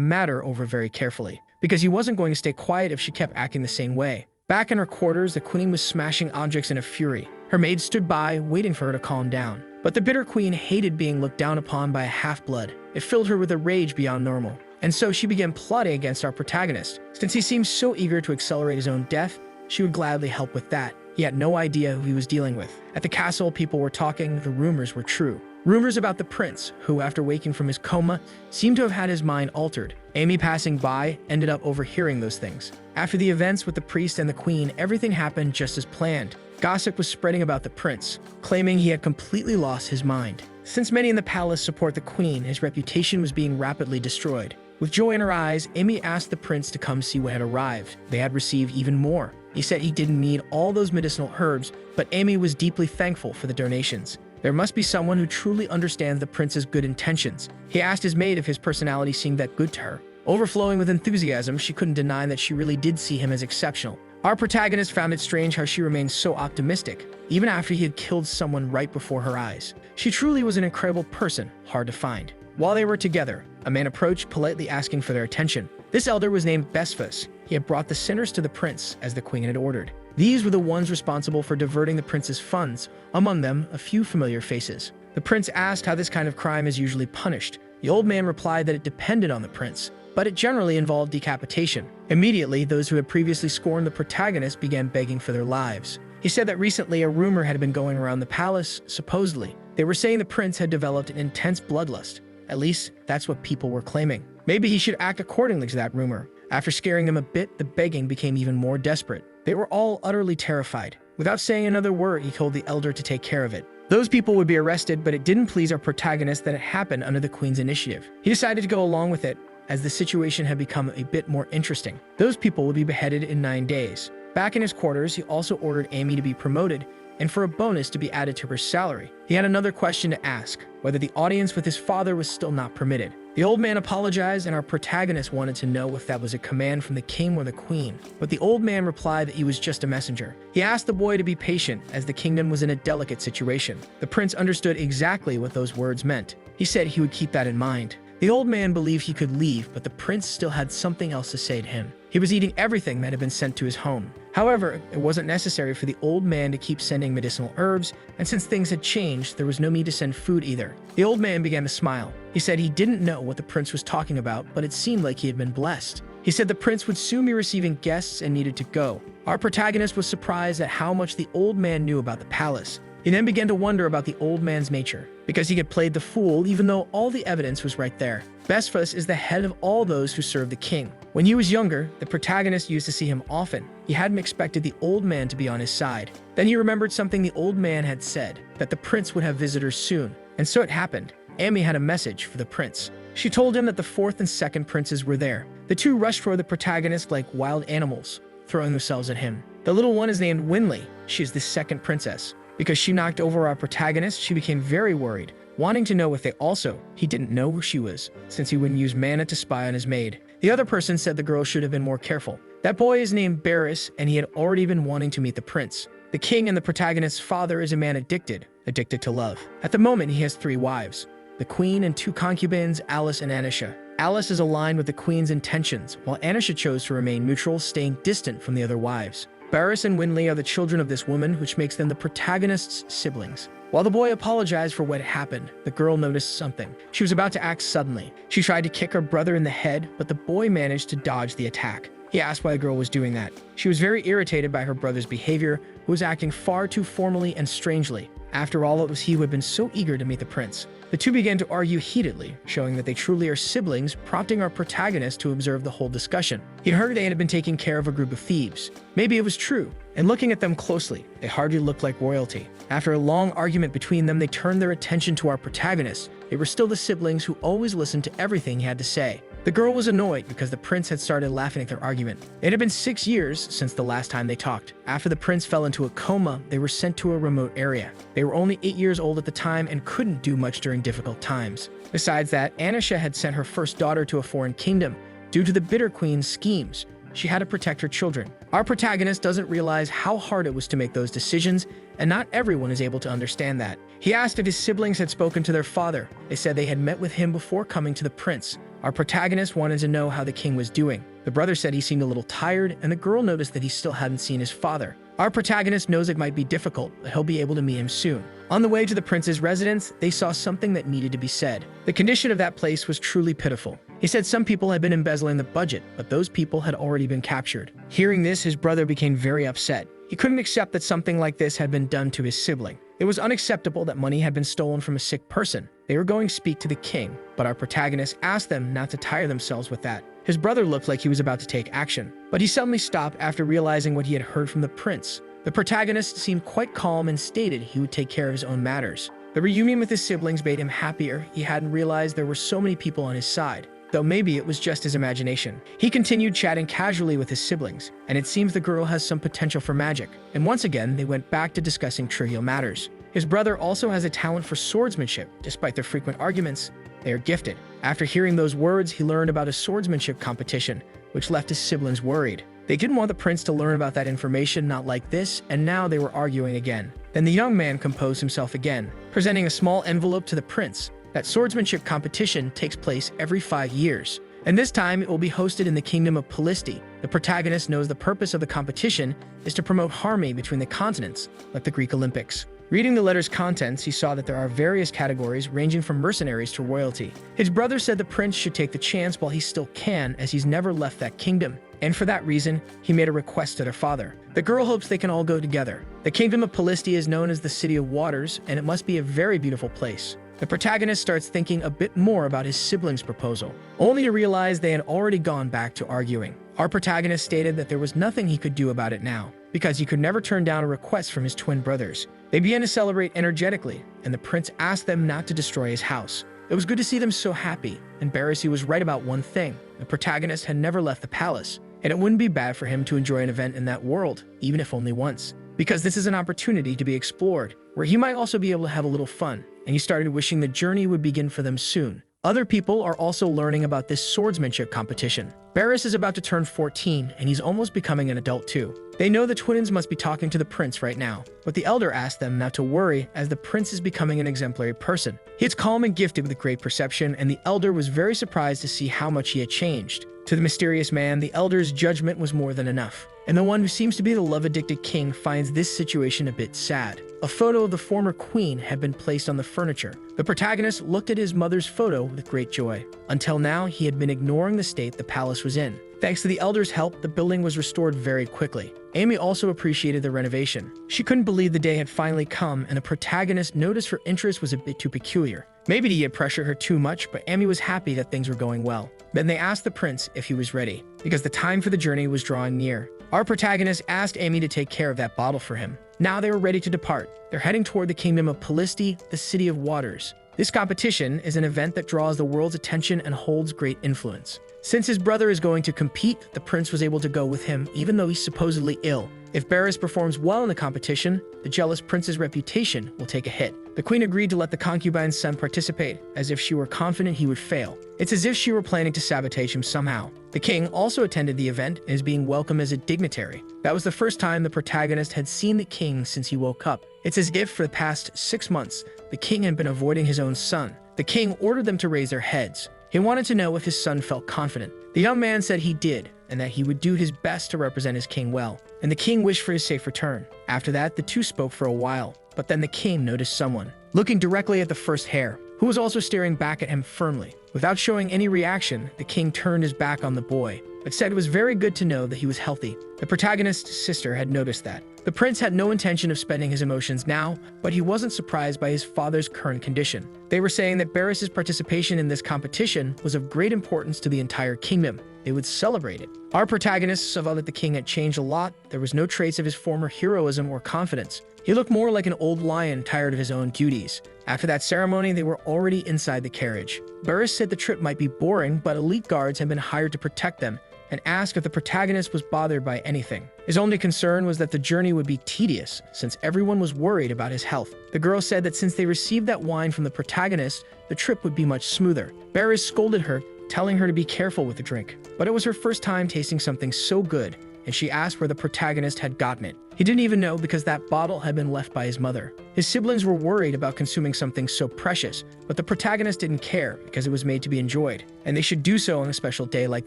matter over very carefully, because he wasn't going to stay quiet if she kept acting the same way. Back in her quarters, the queen was smashing objects in a fury. Her maid stood by, waiting for her to calm down. But the bitter queen hated being looked down upon by a half-blood. It filled her with a rage beyond normal. And so she began plotting against our protagonist. Since he seemed so eager to accelerate his own death, she would gladly help with that. He had no idea who he was dealing with. At the castle, people were talking. The rumors were true. Rumors about the prince, who, after waking from his coma, seemed to have had his mind altered. Amy, passing by, ended up overhearing those things. After the events with the priest and the queen, everything happened just as planned. Gossip was spreading about the prince, claiming he had completely lost his mind. Since many in the palace support the queen, his reputation was being rapidly destroyed. With joy in her eyes, Amy asked the prince to come see what had arrived. They had received even more. He said he didn't need all those medicinal herbs, but Amy was deeply thankful for the donations. There must be someone who truly understands the prince's good intentions. He asked his maid if his personality seemed that good to her. Overflowing with enthusiasm, she couldn't deny that she really did see him as exceptional. Our protagonist found it strange how she remained so optimistic, even after he had killed someone right before her eyes. She truly was an incredible person, hard to find. While they were together, a man approached, politely asking for their attention. This elder was named Besphus. He had brought the sinners to the prince, as the queen had ordered. These were the ones responsible for diverting the prince's funds, among them a few familiar faces. The prince asked how this kind of crime is usually punished. The old man replied that it depended on the prince, but it generally involved decapitation. Immediately, those who had previously scorned the protagonist began begging for their lives. He said that recently a rumor had been going around the palace, supposedly. They were saying the prince had developed an intense bloodlust. At least, that's what people were claiming. Maybe he should act accordingly to that rumor. After scaring them a bit, the begging became even more desperate. They were all utterly terrified. Without saying another word, he told the elder to take care of it. Those people would be arrested, but it didn't please our protagonist that it happened under the queen's initiative. He decided to go along with it, as the situation had become a bit more interesting. Those people would be beheaded in 9 days. Back in his quarters, he also ordered Amy to be promoted and for a bonus to be added to her salary. He had another question to ask, whether the audience with his father was still not permitted. The old man apologized, and our protagonist wanted to know if that was a command from the king or the queen, but the old man replied that he was just a messenger. He asked the boy to be patient, as the kingdom was in a delicate situation. The prince understood exactly what those words meant. He said he would keep that in mind. The old man believed he could leave, but the prince still had something else to say to him. He was eating everything that had been sent to his home. However, it wasn't necessary for the old man to keep sending medicinal herbs, and since things had changed, there was no need to send food either. The old man began to smile. He said he didn't know what the prince was talking about, but it seemed like he had been blessed. He said the prince would soon be receiving guests and needed to go. Our protagonist was surprised at how much the old man knew about the palace. He then began to wonder about the old man's nature, because he had played the fool even though all the evidence was right there. Besphus is the head of all those who serve the king. When he was younger, the protagonist used to see him often. He hadn't expected the old man to be on his side. Then he remembered something the old man had said, that the prince would have visitors soon. And so it happened. Amy had a message for the prince. She told him that the fourth and second princes were there. The two rushed for the protagonist like wild animals, throwing themselves at him. The little one is named Winley. She is the second princess. Because she knocked over our protagonist, she became very worried, wanting to know if he didn't know who she was, since he wouldn't use mana to spy on his maid. The other person said the girl should have been more careful. That boy is named Barris, and he had already been wanting to meet the prince. The king and the protagonist's father is a man addicted to love. At the moment, he has 3 wives, the queen and 2 concubines, Alice and Anisha. Alice is aligned with the queen's intentions, while Anisha chose to remain neutral, staying distant from the other wives. Barris and Winley are the children of this woman, which makes them the protagonist's siblings. While the boy apologized for what happened, the girl noticed something. She was about to act suddenly. She tried to kick her brother in the head, but the boy managed to dodge the attack. He asked why the girl was doing that. She was very irritated by her brother's behavior, who was acting far too formally and strangely. After all, it was he who had been so eager to meet the prince. The two began to argue heatedly, showing that they truly are siblings, prompting our protagonist to observe the whole discussion. He'd heard they had been taking care of a group of thieves. Maybe it was true, and looking at them closely, they hardly looked like royalty. After a long argument between them, they turned their attention to our protagonist. They were still the siblings who always listened to everything he had to say. The girl was annoyed because the prince had started laughing at their argument. It had been 6 years since the last time they talked. After the prince fell into a coma, they were sent to a remote area. They were only 8 years old at the time and couldn't do much during difficult times. Besides that, Anisha had sent her first daughter to a foreign kingdom. Due to the Bitter Queen's schemes, she had to protect her children. Our protagonist doesn't realize how hard it was to make those decisions, and not everyone is able to understand that. He asked if his siblings had spoken to their father. They said they had met with him before coming to the prince. Our protagonist wanted to know how the king was doing. The brother said he seemed a little tired, and the girl noticed that he still hadn't seen his father. Our protagonist knows it might be difficult, but he'll be able to meet him soon. On the way to the prince's residence, they saw something that needed to be said. The condition of that place was truly pitiful. He said some people had been embezzling the budget, but those people had already been captured. Hearing this, his brother became very upset. He couldn't accept that something like this had been done to his sibling. It was unacceptable that money had been stolen from a sick person. They were going to speak to the king, but our protagonist asked them not to tire themselves with that. His brother looked like he was about to take action, but he suddenly stopped after realizing what he had heard from the prince. The protagonist seemed quite calm and stated he would take care of his own matters. The reunion with his siblings made him happier. He hadn't realized there were so many people on his side, though maybe it was just his imagination. He continued chatting casually with his siblings, and it seems the girl has some potential for magic. And once again, they went back to discussing trivial matters. His brother also has a talent for swordsmanship. Despite their frequent arguments, they are gifted. After hearing those words, he learned about a swordsmanship competition, which left his siblings worried. They didn't want the prince to learn about that information, not like this, and now they were arguing again. Then the young man composed himself again, presenting a small envelope to the prince. That swordsmanship competition takes place every 5 years, and this time it will be hosted in the kingdom of Polisti. The protagonist knows the purpose of the competition is to promote harmony between the continents, like the Greek Olympics. Reading the letter's contents, he saw that there are various categories ranging from mercenaries to royalty. His brother said the prince should take the chance while he still can, as he's never left that kingdom. And for that reason, he made a request to their father. The girl hopes they can all go together. The kingdom of Polisti is known as the City of Waters, and it must be a very beautiful place. The protagonist starts thinking a bit more about his siblings' proposal, only to realize they had already gone back to arguing. Our protagonist stated that there was nothing he could do about it now, because he could never turn down a request from his twin brothers. They began to celebrate energetically, and the prince asked them not to destroy his house. It was good to see them so happy, and Barassi was right about one thing. The protagonist had never left the palace, and it wouldn't be bad for him to enjoy an event in that world, even if only once. Because this is an opportunity to be explored, where he might also be able to have a little fun, and he started wishing the journey would begin for them soon. Other people are also learning about this swordsmanship competition. Barris is about to turn 14, and he's almost becoming an adult too. They know the twins must be talking to the prince right now, but the elder asked them not to worry as the prince is becoming an exemplary person. He's calm and gifted with great perception, and the elder was very surprised to see how much he had changed. To the mysterious man, the elder's judgment was more than enough, and the one who seems to be the love-addicted king finds this situation a bit sad. A photo of the former queen had been placed on the furniture. The protagonist looked at his mother's photo with great joy. Until now, he had been ignoring the state the palace was in. Thanks to the elder's help, the building was restored very quickly. Amy also appreciated the renovation. She couldn't believe the day had finally come, and the protagonist noticed her interest was a bit too peculiar. Maybe he had pressured her too much, but Amy was happy that things were going well. Then they asked the prince if he was ready, because the time for the journey was drawing near. Our protagonist asked Amy to take care of that bottle for him. Now they were ready to depart. They're heading toward the kingdom of Polisti, the City of Waters. This competition is an event that draws the world's attention and holds great influence. Since his brother is going to compete, the prince was able to go with him, even though he's supposedly ill. If Barris performs well in the competition, the jealous prince's reputation will take a hit. The queen agreed to let the concubine's son participate, as if she were confident he would fail. It's as if she were planning to sabotage him somehow. The king also attended the event and is being welcomed as a dignitary. That was the first time the protagonist had seen the king since he woke up. It's as if for the past 6 months, the king had been avoiding his own son. The king ordered them to raise their heads. He wanted to know if his son felt confident. The young man said he did, and that he would do his best to represent his king well. And the king wished for his safe return. After that, the two spoke for a while, but then the king noticed someone. Looking directly at the first hair, who was also staring back at him firmly. Without showing any reaction, the king turned his back on the boy, but said it was very good to know that he was healthy. The protagonist's sister had noticed that. The prince had no intention of spending his emotions now, but he wasn't surprised by his father's current condition. They were saying that Barris's participation in this competition was of great importance to the entire kingdom. They would celebrate it. Our protagonist saw that the king had changed a lot. There was no trace of his former heroism or confidence. He looked more like an old lion tired of his own duties. After that ceremony, they were already inside the carriage. Barris said the trip might be boring, but elite guards had been hired to protect them, and asked if the protagonist was bothered by anything. His only concern was that the journey would be tedious, since everyone was worried about his health. The girl said that since they received that wine from the protagonist, the trip would be much smoother. Barris scolded her, telling her to be careful with the drink. But it was her first time tasting something so good, and she asked where the protagonist had gotten it. He didn't even know because that bottle had been left by his mother. His siblings were worried about consuming something so precious, but the protagonist didn't care because it was made to be enjoyed, and they should do so on a special day like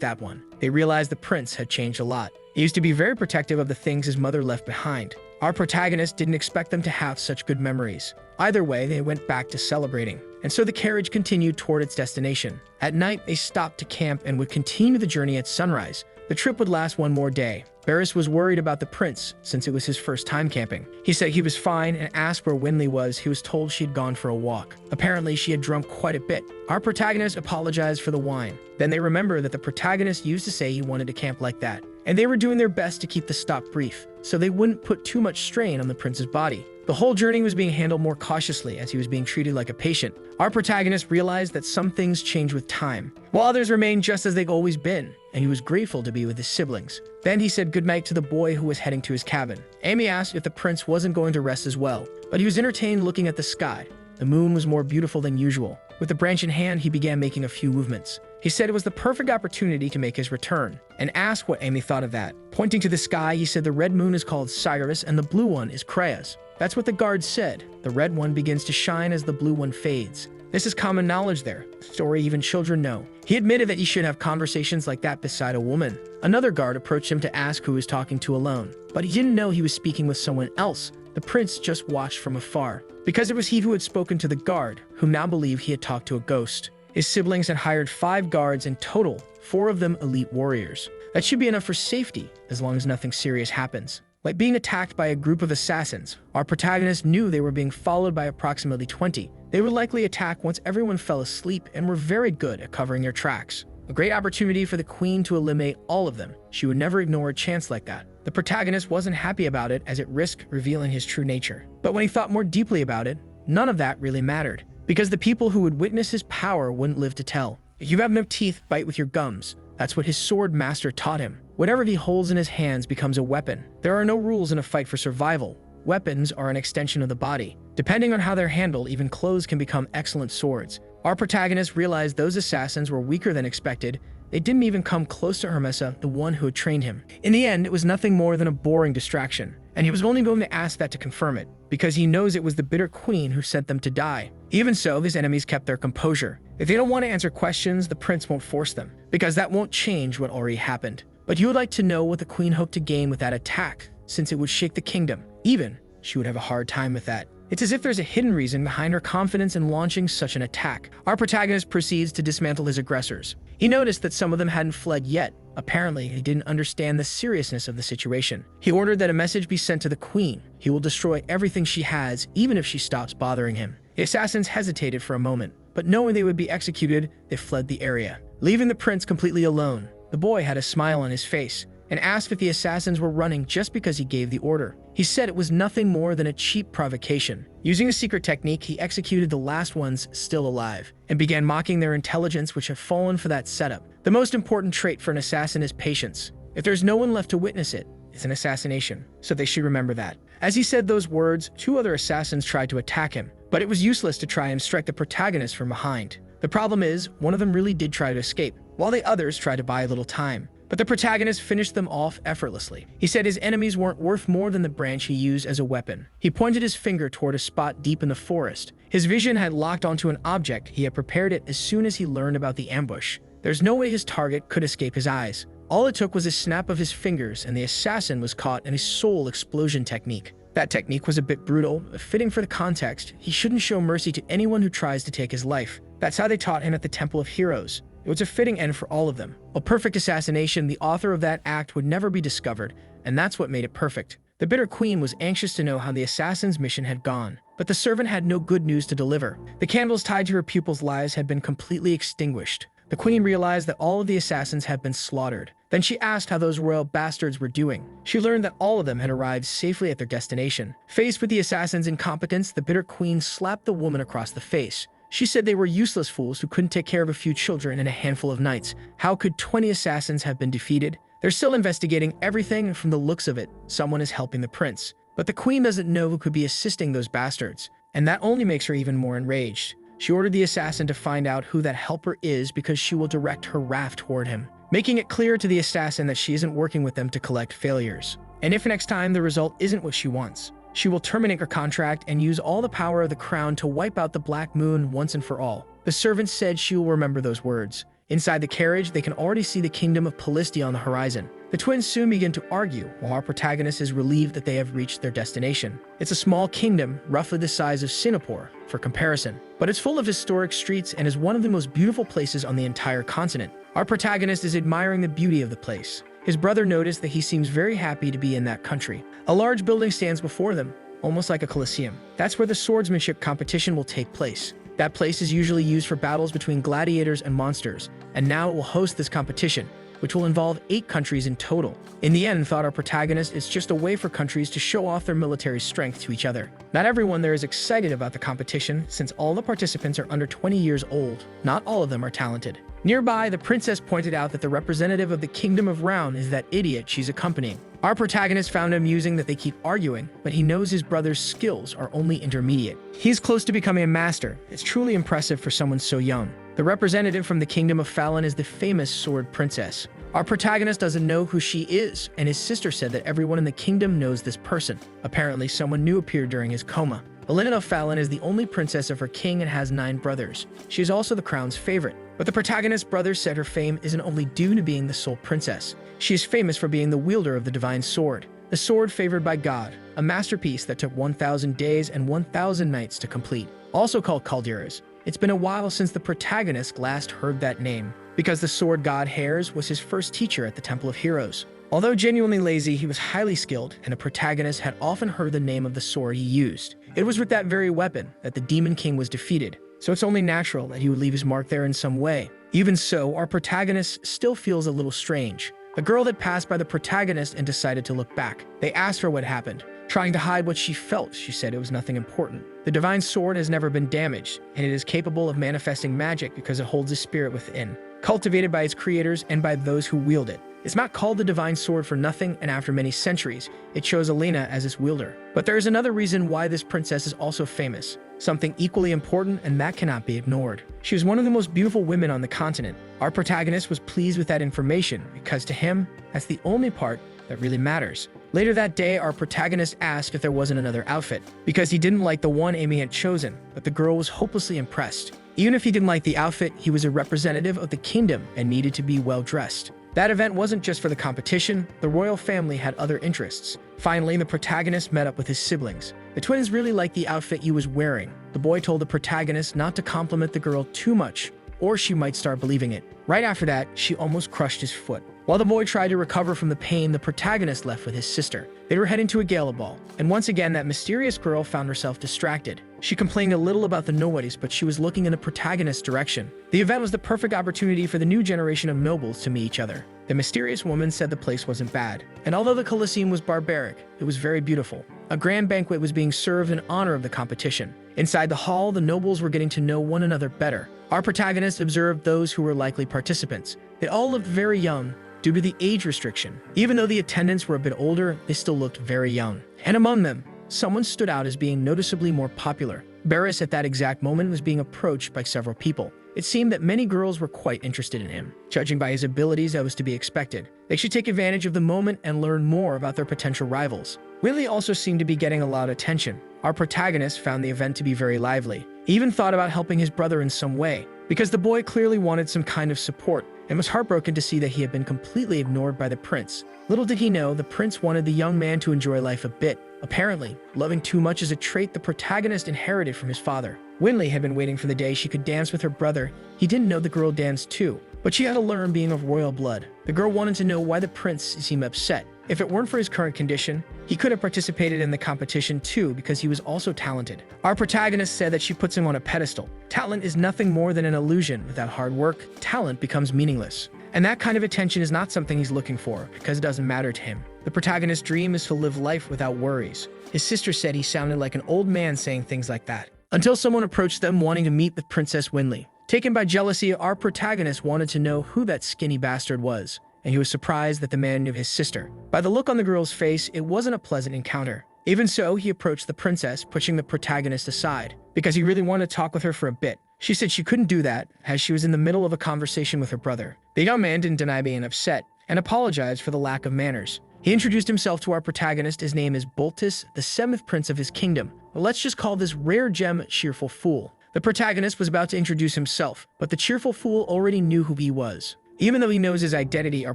that one. They realized the prince had changed a lot. He used to be very protective of the things his mother left behind. Our protagonist didn't expect them to have such good memories. Either way, they went back to celebrating, and so the carriage continued toward its destination. At night, they stopped to camp and would continue the journey at sunrise. The trip would last one more day. Barris was worried about the prince, since it was his first time camping. He said he was fine and asked where Winley was. He was told she'd gone for a walk. Apparently, she had drunk quite a bit. Our protagonist apologized for the wine. Then they remember that the protagonist used to say he wanted to camp like that, and they were doing their best to keep the stop brief, so they wouldn't put too much strain on the prince's body. The whole journey was being handled more cautiously as he was being treated like a patient. Our protagonist realized that some things change with time, while others remained just as they've always been, and he was grateful to be with his siblings. Then he said goodnight to the boy who was heading to his cabin. Amy asked if the prince wasn't going to rest as well, but he was entertained looking at the sky. The moon was more beautiful than usual. With the branch in hand, he began making a few movements. He said it was the perfect opportunity to make his return, and asked what Amy thought of that. Pointing to the sky, he said the red moon is called Cyrus and the blue one is Creas. That's what the guard said. The red one begins to shine as the blue one fades. This is common knowledge there. Story even children know. He admitted that he should have conversations like that beside a woman. Another guard approached him to ask who he was talking to alone, but he didn't know he was speaking with someone else. The prince just watched from afar, because it was he who had spoken to the guard, who now believed he had talked to a ghost. His siblings had hired 5 guards in total, 4 of them elite warriors. That should be enough for safety, as long as nothing serious happens. Like being attacked by a group of assassins, our protagonist knew they were being followed by approximately 20. They would likely attack once everyone fell asleep and were very good at covering their tracks. A great opportunity for the queen to eliminate all of them. She would never ignore a chance like that. The protagonist wasn't happy about it as it risked revealing his true nature. But when he thought more deeply about it, none of that really mattered, because the people who would witness his power wouldn't live to tell. If you have no teeth, bite with your gums. That's what his sword master taught him. Whatever he holds in his hands becomes a weapon. There are no rules in a fight for survival. Weapons are an extension of the body. Depending on how they're handled, even clothes can become excellent swords. Our protagonist realized those assassins were weaker than expected. They didn't even come close to Hermesa, the one who had trained him. In the end, it was nothing more than a boring distraction, and he was only going to ask that to confirm it, because he knows it was the bitter queen who sent them to die. Even so, his enemies kept their composure. If they don't want to answer questions, the prince won't force them, because that won't change what already happened. But he would like to know what the queen hoped to gain with that attack, since it would shake the kingdom. Even, she would have a hard time with that. It's as if there's a hidden reason behind her confidence in launching such an attack. Our protagonist proceeds to dismantle his aggressors. He noticed that some of them hadn't fled yet. Apparently, he didn't understand the seriousness of the situation. He ordered that a message be sent to the queen. He will destroy everything she has, even if she stops bothering him. The assassins hesitated for a moment, but knowing they would be executed, they fled the area, leaving the prince completely alone. The boy had a smile on his face and asked if the assassins were running just because he gave the order. He said it was nothing more than a cheap provocation. Using a secret technique, he executed the last ones still alive and began mocking their intelligence, which had fallen for that setup. The most important trait for an assassin is patience. If there's no one left to witness it, it's an assassination, so they should remember that. As he said those words, 2 other assassins tried to attack him, but it was useless to try and strike the protagonist from behind. The problem is, one of them really did try to escape, while the others tried to buy a little time. But the protagonist finished them off effortlessly. He said his enemies weren't worth more than the branch he used as a weapon. He pointed his finger toward a spot deep in the forest. His vision had locked onto an object. He had prepared it as soon as he learned about the ambush. There's no way his target could escape his eyes. All it took was a snap of his fingers, and the assassin was caught in a soul explosion technique. That technique was a bit brutal, but fitting for the context. He shouldn't show mercy to anyone who tries to take his life. That's how they taught him at the Temple of Heroes. It was a fitting end for all of them. A perfect assassination, the author of that act would never be discovered, and that's what made it perfect. The bitter queen was anxious to know how the assassin's mission had gone, but the servant had no good news to deliver. The candles tied to her pupils' lives had been completely extinguished. The queen realized that all of the assassins had been slaughtered. Then she asked how those royal bastards were doing. She learned that all of them had arrived safely at their destination. Faced with the assassin's incompetence, the bitter queen slapped the woman across the face. She said they were useless fools who couldn't take care of a few children and a handful of knights. How could 20 assassins have been defeated? They're still investigating everything, and from the looks of it, someone is helping the prince. But the queen doesn't know who could be assisting those bastards, and that only makes her even more enraged. She ordered the assassin to find out who that helper is because she will direct her wrath toward him, making it clear to the assassin that she isn't working with them to collect failures. And if next time the result isn't what she wants, she will terminate her contract and use all the power of the crown to wipe out the Black Moon once and for all. The servant said she will remember those words. Inside the carriage, they can already see the kingdom of Pallistia on the horizon. The twins soon begin to argue, while our protagonist is relieved that they have reached their destination. It's a small kingdom, roughly the size of Singapore, for comparison, but it's full of historic streets and is one of the most beautiful places on the entire continent. Our protagonist is admiring the beauty of the place. His brother noticed that he seems very happy to be in that country. A large building stands before them, almost like a coliseum. That's where the swordsmanship competition will take place. That place is usually used for battles between gladiators and monsters, and now it will host this competition, which will involve 8 countries in total. In the end, thought our protagonist, it's just a way for countries to show off their military strength to each other. Not everyone there is excited about the competition, since all the participants are under 20 years old. Not all of them are talented. Nearby, the princess pointed out that the representative of the Kingdom of Round is that idiot she's accompanying. Our protagonist found it amusing that they keep arguing, but he knows his brother's skills are only intermediate. He's close to becoming a master. It's truly impressive for someone so young. The representative from the Kingdom of Fallon is the famous Sword Princess. Our protagonist doesn't know who she is, and his sister said that everyone in the kingdom knows this person. Apparently, someone new appeared during his coma. Elena of Fallon is the only princess of her king and has 9 brothers. She is also the crown's favorite. But the protagonist's brother said her fame isn't only due to being the sole princess. She is famous for being the wielder of the divine sword, the sword favored by God, a masterpiece that took 1,000 days and 1,000 nights to complete. Also called Calderas. It's been a while since the protagonist last heard that name, because the sword god Hares was his first teacher at the Temple of Heroes. Although genuinely lazy, he was highly skilled, and the protagonist had often heard the name of the sword he used. It was with that very weapon that the Demon King was defeated, so it's only natural that he would leave his mark there in some way. Even so, our protagonist still feels a little strange. A girl had passed by the protagonist and decided to look back. They asked her what happened. Trying to hide what she felt, she said it was nothing important. The divine sword has never been damaged, and it is capable of manifesting magic because it holds a spirit within, cultivated by its creators and by those who wield it. It's not called the divine sword for nothing, and after many centuries, it chose Elena as its wielder. But there is another reason why this princess is also famous. Something equally important, and that cannot be ignored. She was one of the most beautiful women on the continent. Our protagonist was pleased with that information, because to him, that's the only part that really matters. Later that day, our protagonist asked if there wasn't another outfit, because he didn't like the one Amy had chosen, but the girl was hopelessly impressed. Even if he didn't like the outfit, he was a representative of the kingdom and needed to be well dressed. That event wasn't just for the competition, the royal family had other interests. Finally, the protagonist met up with his siblings. The twins really liked the outfit he was wearing. The boy told the protagonist not to compliment the girl too much, or she might start believing it. Right after that, she almost crushed his foot. While the boy tried to recover from the pain, the protagonist left with his sister. They were heading to a gala ball, and once again that mysterious girl found herself distracted. She complained a little about the nobodies, but she was looking in the protagonist's direction. The event was the perfect opportunity for the new generation of nobles to meet each other. The mysterious woman said the place wasn't bad, and although the Colosseum was barbaric, it was very beautiful. A grand banquet was being served in honor of the competition. Inside the hall, the nobles were getting to know one another better. Our protagonist observed those who were likely participants. They all looked very young, due to the age restriction. Even though the attendants were a bit older, they still looked very young. And among them, someone stood out as being noticeably more popular. Barris at that exact moment was being approached by several people. It seemed that many girls were quite interested in him. Judging by his abilities, that was to be expected. They should take advantage of the moment and learn more about their potential rivals. Willie also seemed to be getting a lot of attention. Our protagonist found the event to be very lively. He even thought about helping his brother in some way, because the boy clearly wanted some kind of support, and was heartbroken to see that he had been completely ignored by the prince. Little did he know, the prince wanted the young man to enjoy life a bit. Apparently, loving too much is a trait the protagonist inherited from his father. Winley had been waiting for the day she could dance with her brother. He didn't know the girl danced too, but she had to learn being of royal blood. The girl wanted to know why the prince seemed upset. If it weren't for his current condition, he could have participated in the competition too because he was also talented. Our protagonist said that she puts him on a pedestal. Talent is nothing more than an illusion. Without hard work, talent becomes meaningless. And that kind of attention is not something he's looking for because it doesn't matter to him. The protagonist's dream is to live life without worries. His sister said he sounded like an old man saying things like that, until someone approached them wanting to meet the Princess Winley. Taken by jealousy, our protagonist wanted to know who that skinny bastard was, and he was surprised that the man knew his sister. By the look on the girl's face, it wasn't a pleasant encounter. Even so, he approached the princess, pushing the protagonist aside, because he really wanted to talk with her for a bit. She said she couldn't do that, as she was in the middle of a conversation with her brother. The young man didn't deny being upset, and apologized for the lack of manners. He introduced himself to our protagonist. His name is Boltus, the 7th prince of his kingdom. Well, let's just call this rare gem Cheerful Fool. The protagonist was about to introduce himself, but the Cheerful Fool already knew who he was. Even though he knows his identity, our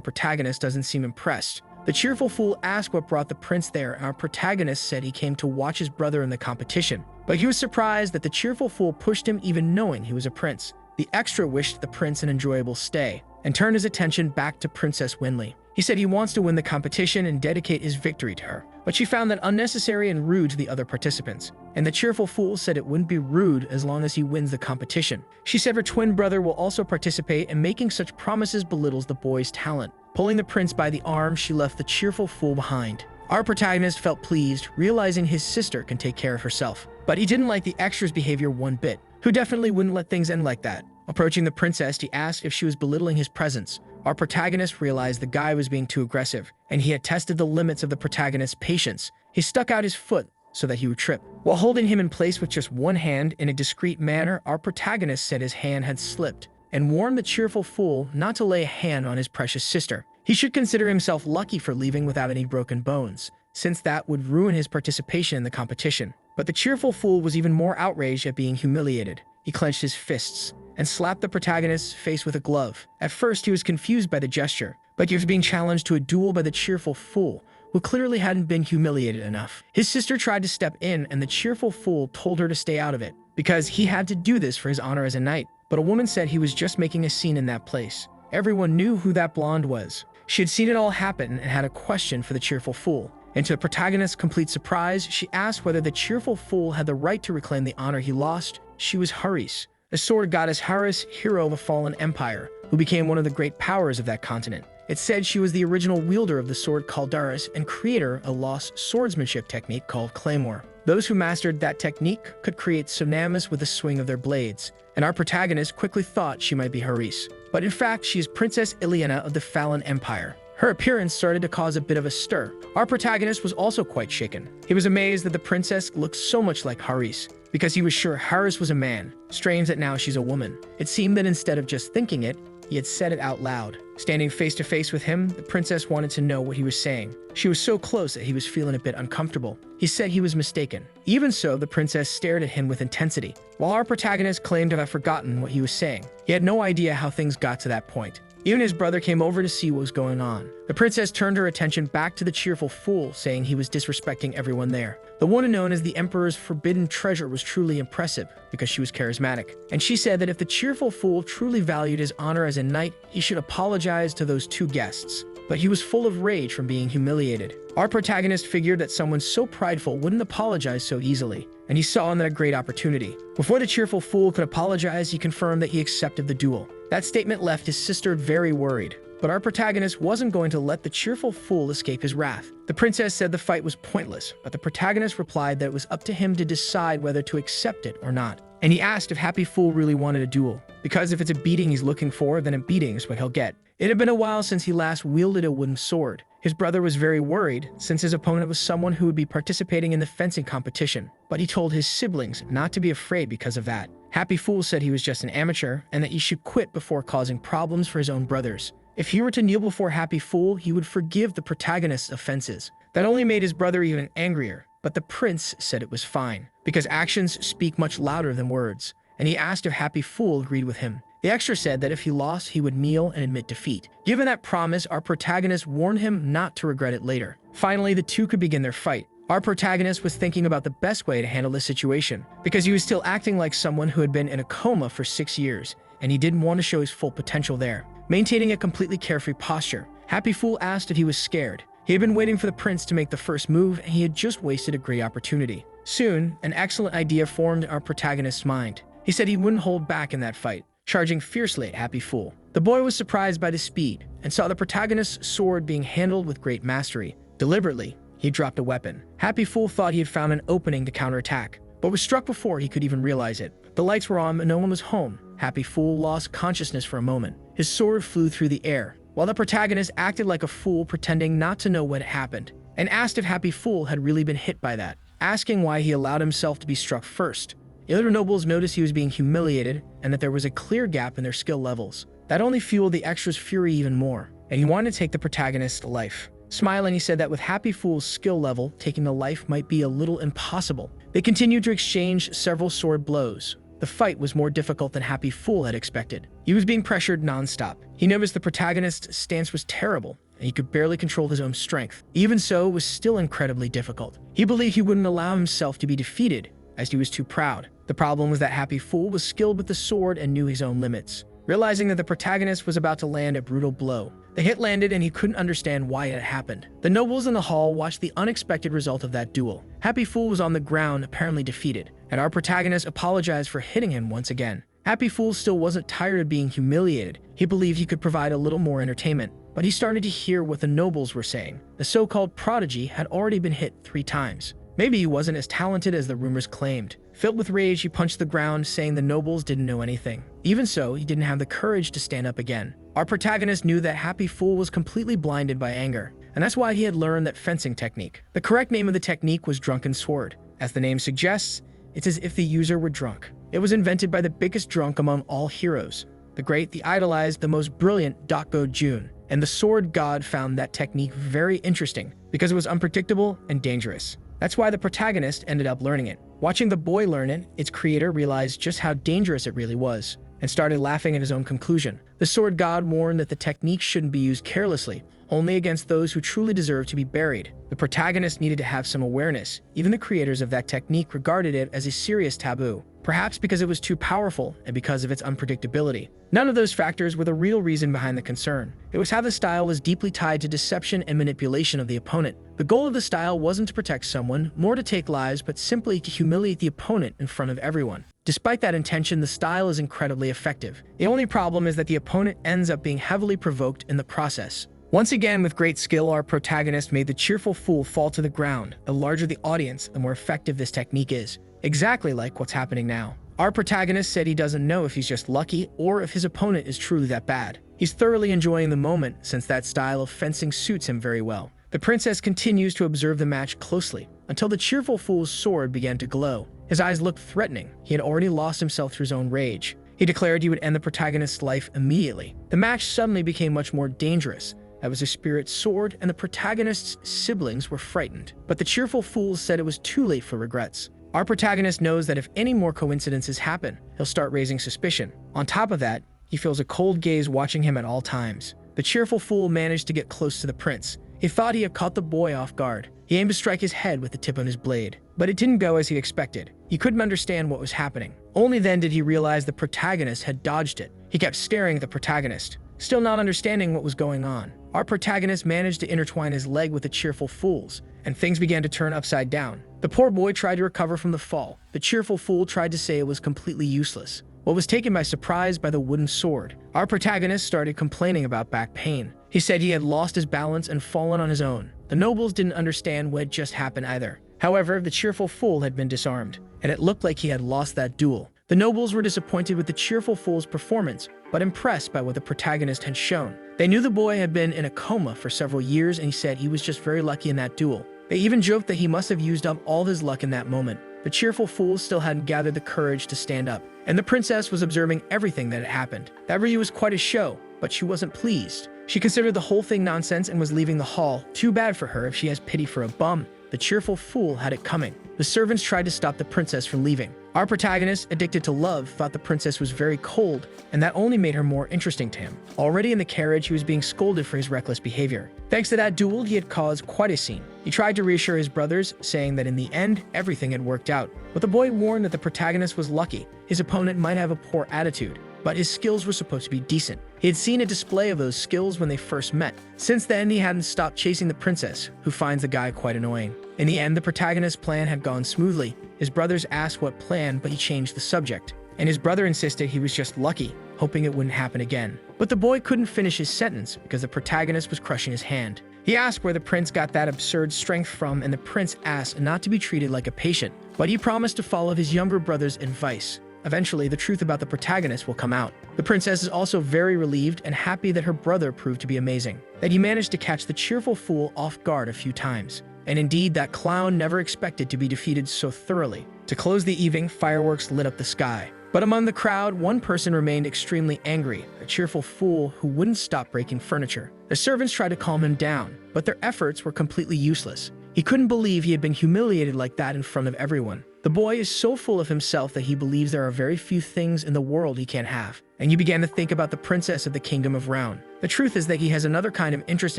protagonist doesn't seem impressed. The Cheerful Fool asked what brought the prince there, and our protagonist said he came to watch his brother in the competition. But he was surprised that the Cheerful Fool pushed him even knowing he was a prince. The extra wished the prince an enjoyable stay, and turned his attention back to Princess Winley. He said he wants to win the competition and dedicate his victory to her, but she found that unnecessary and rude to the other participants. And the Cheerful Fool said it wouldn't be rude as long as he wins the competition. She said her twin brother will also participate, and making such promises belittles the boy's talent. Pulling the prince by the arm, she left the Cheerful Fool behind. Our protagonist felt pleased, realizing his sister can take care of herself. But he didn't like the extra's behavior one bit, who definitely wouldn't let things end like that. Approaching the princess, he asked if she was belittling his presence. Our protagonist realized the guy was being too aggressive, and he had tested the limits of the protagonist's patience. He stuck out his foot so that he would trip. While holding him in place with just one hand in a discreet manner, our protagonist said his hand had slipped, and warned the Cheerful Fool not to lay a hand on his precious sister. He should consider himself lucky for leaving without any broken bones, since that would ruin his participation in the competition. But the Cheerful Fool was even more outraged at being humiliated. He clenched his fists and slapped the protagonist's face with a glove. At first, he was confused by the gesture, but he was being challenged to a duel by the Cheerful Fool, who clearly hadn't been humiliated enough. His sister tried to step in, and the Cheerful Fool told her to stay out of it, because he had to do this for his honor as a knight. But a woman said he was just making a scene in that place. Everyone knew who that blonde was. She had seen it all happen and had a question for the Cheerful Fool. And to the protagonist's complete surprise, she asked whether the Cheerful Fool had the right to reclaim the honor he lost. She was Haris, the sword goddess Haris, hero of a fallen empire, who became one of the great powers of that continent. It said she was the original wielder of the sword Caldaris and creator of a lost swordsmanship technique called Claymore. Those who mastered that technique could create tsunamis with the swing of their blades, and our protagonist quickly thought she might be Haris. But in fact, she is Princess Ileana of the Fallen Empire. Her appearance started to cause a bit of a stir. Our protagonist was also quite shaken. He was amazed that the princess looked so much like Haris, because he was sure Haris was a man. Strange that now she's a woman. It seemed that instead of just thinking it, he had said it out loud. Standing face to face with him, the princess wanted to know what he was saying. She was so close that he was feeling a bit uncomfortable. He said he was mistaken. Even so, the princess stared at him with intensity, while our protagonist claimed to have forgotten what he was saying. He had no idea how things got to that point. Even his brother came over to see what was going on. The princess turned her attention back to the Cheerful Fool, saying he was disrespecting everyone there. The one known as the Emperor's Forbidden Treasure was truly impressive because she was charismatic. And she said that if the Cheerful Fool truly valued his honor as a knight, he should apologize to those two guests. But he was full of rage from being humiliated. Our protagonist figured that someone so prideful wouldn't apologize so easily, and he saw in that a great opportunity. Before the Cheerful Fool could apologize, he confirmed that he accepted the duel. That statement left his sister very worried, but our protagonist wasn't going to let the Cheerful Fool escape his wrath. The princess said the fight was pointless, but the protagonist replied that it was up to him to decide whether to accept it or not. And he asked if Happy Fool really wanted a duel, because if it's a beating he's looking for, then a beating is what he'll get. It had been a while since he last wielded a wooden sword. His brother was very worried, since his opponent was someone who would be participating in the fencing competition, but he told his siblings not to be afraid because of that. Happy Fool said he was just an amateur, and that he should quit before causing problems for his own brothers. If he were to kneel before Happy Fool, he would forgive the protagonist's offenses. That only made his brother even angrier, but the prince said it was fine, because actions speak much louder than words, and he asked if Happy Fool agreed with him. The extra said that if he lost, he would kneel and admit defeat. Given that promise, our protagonist warned him not to regret it later. Finally, the two could begin their fight. Our protagonist was thinking about the best way to handle this situation, because he was still acting like someone who had been in a coma for 6 years, and he didn't want to show his full potential there. Maintaining a completely carefree posture, Happy Fool asked if he was scared. He had been waiting for the prince to make the first move, and he had just wasted a great opportunity. Soon, an excellent idea formed in our protagonist's mind. He said he wouldn't hold back in that fight, charging fiercely at Happy Fool. The boy was surprised by the speed, and saw the protagonist's sword being handled with great mastery. Deliberately, he dropped a weapon. Happy Fool thought he had found an opening to counterattack, but was struck before he could even realize it. The lights were on, and no one was home. Happy Fool lost consciousness for a moment. His sword flew through the air, while the protagonist acted like a fool, pretending not to know what happened, and asked if Happy Fool had really been hit by that, asking why he allowed himself to be struck first. The other nobles noticed he was being humiliated, and that there was a clear gap in their skill levels. That only fueled the extra's fury even more, and he wanted to take the protagonist's life. Smiling, he said that with Happy Fool's skill level, taking the life might be a little impossible. They continued to exchange several sword blows. The fight was more difficult than Happy Fool had expected. He was being pressured non-stop. He noticed the protagonist's stance was terrible, and he could barely control his own strength. Even so, it was still incredibly difficult. He believed he wouldn't allow himself to be defeated, as he was too proud. The problem was that Happy Fool was skilled with the sword and knew his own limits. Realizing that the protagonist was about to land a brutal blow, the hit landed and he couldn't understand why it had happened. The nobles in the hall watched the unexpected result of that duel. Happy Fool was on the ground, apparently defeated, and our protagonist apologized for hitting him once again. Happy Fool still wasn't tired of being humiliated. He believed he could provide a little more entertainment, but he started to hear what the nobles were saying. The so-called prodigy had already been hit 3 times. Maybe he wasn't as talented as the rumors claimed. Filled with rage, he punched the ground, saying the nobles didn't know anything. Even so, he didn't have the courage to stand up again. Our protagonist knew that Happy Fool was completely blinded by anger, and that's why he had learned that fencing technique. The correct name of the technique was Drunken Sword. As the name suggests, it's as if the user were drunk. It was invented by the biggest drunk among all heroes, the great, the idolized, the most brilliant Dokgo Jun. And the sword god found that technique very interesting because it was unpredictable and dangerous. That's why the protagonist ended up learning it. Watching the boy learn it, its creator realized just how dangerous it really was, and started laughing at his own conclusion. The sword god warned that the technique shouldn't be used carelessly, only against those who truly deserve to be buried. The protagonist needed to have some awareness. Even the creators of that technique regarded it as a serious taboo, perhaps because it was too powerful and because of its unpredictability. None of those factors were the real reason behind the concern. It was how the style was deeply tied to deception and manipulation of the opponent. The goal of the style wasn't to protect someone, nor to take lives, but simply to humiliate the opponent in front of everyone. Despite that intention, the style is incredibly effective. The only problem is that the opponent ends up being heavily provoked in the process. Once again, with great skill, our protagonist made the cheerful fool fall to the ground. The larger the audience, the more effective this technique is. Exactly like what's happening now. Our protagonist said he doesn't know if he's just lucky or if his opponent is truly that bad. He's thoroughly enjoying the moment since that style of fencing suits him very well. The princess continues to observe the match closely until the cheerful fool's sword began to glow. His eyes looked threatening. He had already lost himself through his own rage. He declared he would end the protagonist's life immediately. The match suddenly became much more dangerous. That was a spirit sword, and the protagonist's siblings were frightened. But the cheerful fool said it was too late for regrets. Our protagonist knows that if any more coincidences happen, he'll start raising suspicion. On top of that, he feels a cold gaze watching him at all times. The cheerful fool managed to get close to the prince. He thought he had caught the boy off guard. He aimed to strike his head with the tip of his blade, but it didn't go as he expected. He couldn't understand what was happening. Only then did he realize the protagonist had dodged it. He kept staring at the protagonist, still not understanding what was going on. Our protagonist managed to intertwine his leg with the cheerful fool's, and things began to turn upside down. The poor boy tried to recover from the fall. The cheerful fool tried to say it was completely useless, but was taken by surprise by the wooden sword. Our protagonist started complaining about back pain. He said he had lost his balance and fallen on his own. The nobles didn't understand what had just happened either. However, the cheerful fool had been disarmed, and it looked like he had lost that duel. The nobles were disappointed with the cheerful fool's performance, but impressed by what the protagonist had shown. They knew the boy had been in a coma for several years, and he said he was just very lucky in that duel. They even joked that he must have used up all his luck in that moment. The cheerful fool still hadn't gathered the courage to stand up, and the princess was observing everything that had happened. That really was quite a show, but she wasn't pleased. She considered the whole thing nonsense and was leaving the hall. Too bad for her if she has pity for a bum. The cheerful fool had it coming. The servants tried to stop the princess from leaving. Our protagonist, addicted to love, thought the princess was very cold, and that only made her more interesting to him. Already in the carriage, he was being scolded for his reckless behavior. Thanks to that duel, he had caused quite a scene. He tried to reassure his brothers, saying that in the end, everything had worked out. But the boy warned that the protagonist was lucky. His opponent might have a poor attitude, but his skills were supposed to be decent. He had seen a display of those skills when they first met. Since then, he hadn't stopped chasing the princess, who finds the guy quite annoying. In the end, the protagonist's plan had gone smoothly. His brothers asked what plan, but he changed the subject. And his brother insisted he was just lucky, hoping it wouldn't happen again. But the boy couldn't finish his sentence because the protagonist was crushing his hand. He asked where the prince got that absurd strength from, and the prince asked not to be treated like a patient, but he promised to follow his younger brother's advice. Eventually, the truth about the protagonist will come out. The princess is also very relieved and happy that her brother proved to be amazing, that he managed to catch the cheerful fool off guard a few times. And indeed, that clown never expected to be defeated so thoroughly. To close the evening, fireworks lit up the sky. But among the crowd, one person remained extremely angry, a cheerful fool who wouldn't stop breaking furniture. The servants tried to calm him down, but their efforts were completely useless. He couldn't believe he had been humiliated like that in front of everyone. The boy is so full of himself that he believes there are very few things in the world he can't have. And you began to think about the princess of the kingdom of Round. The truth is that he has another kind of interest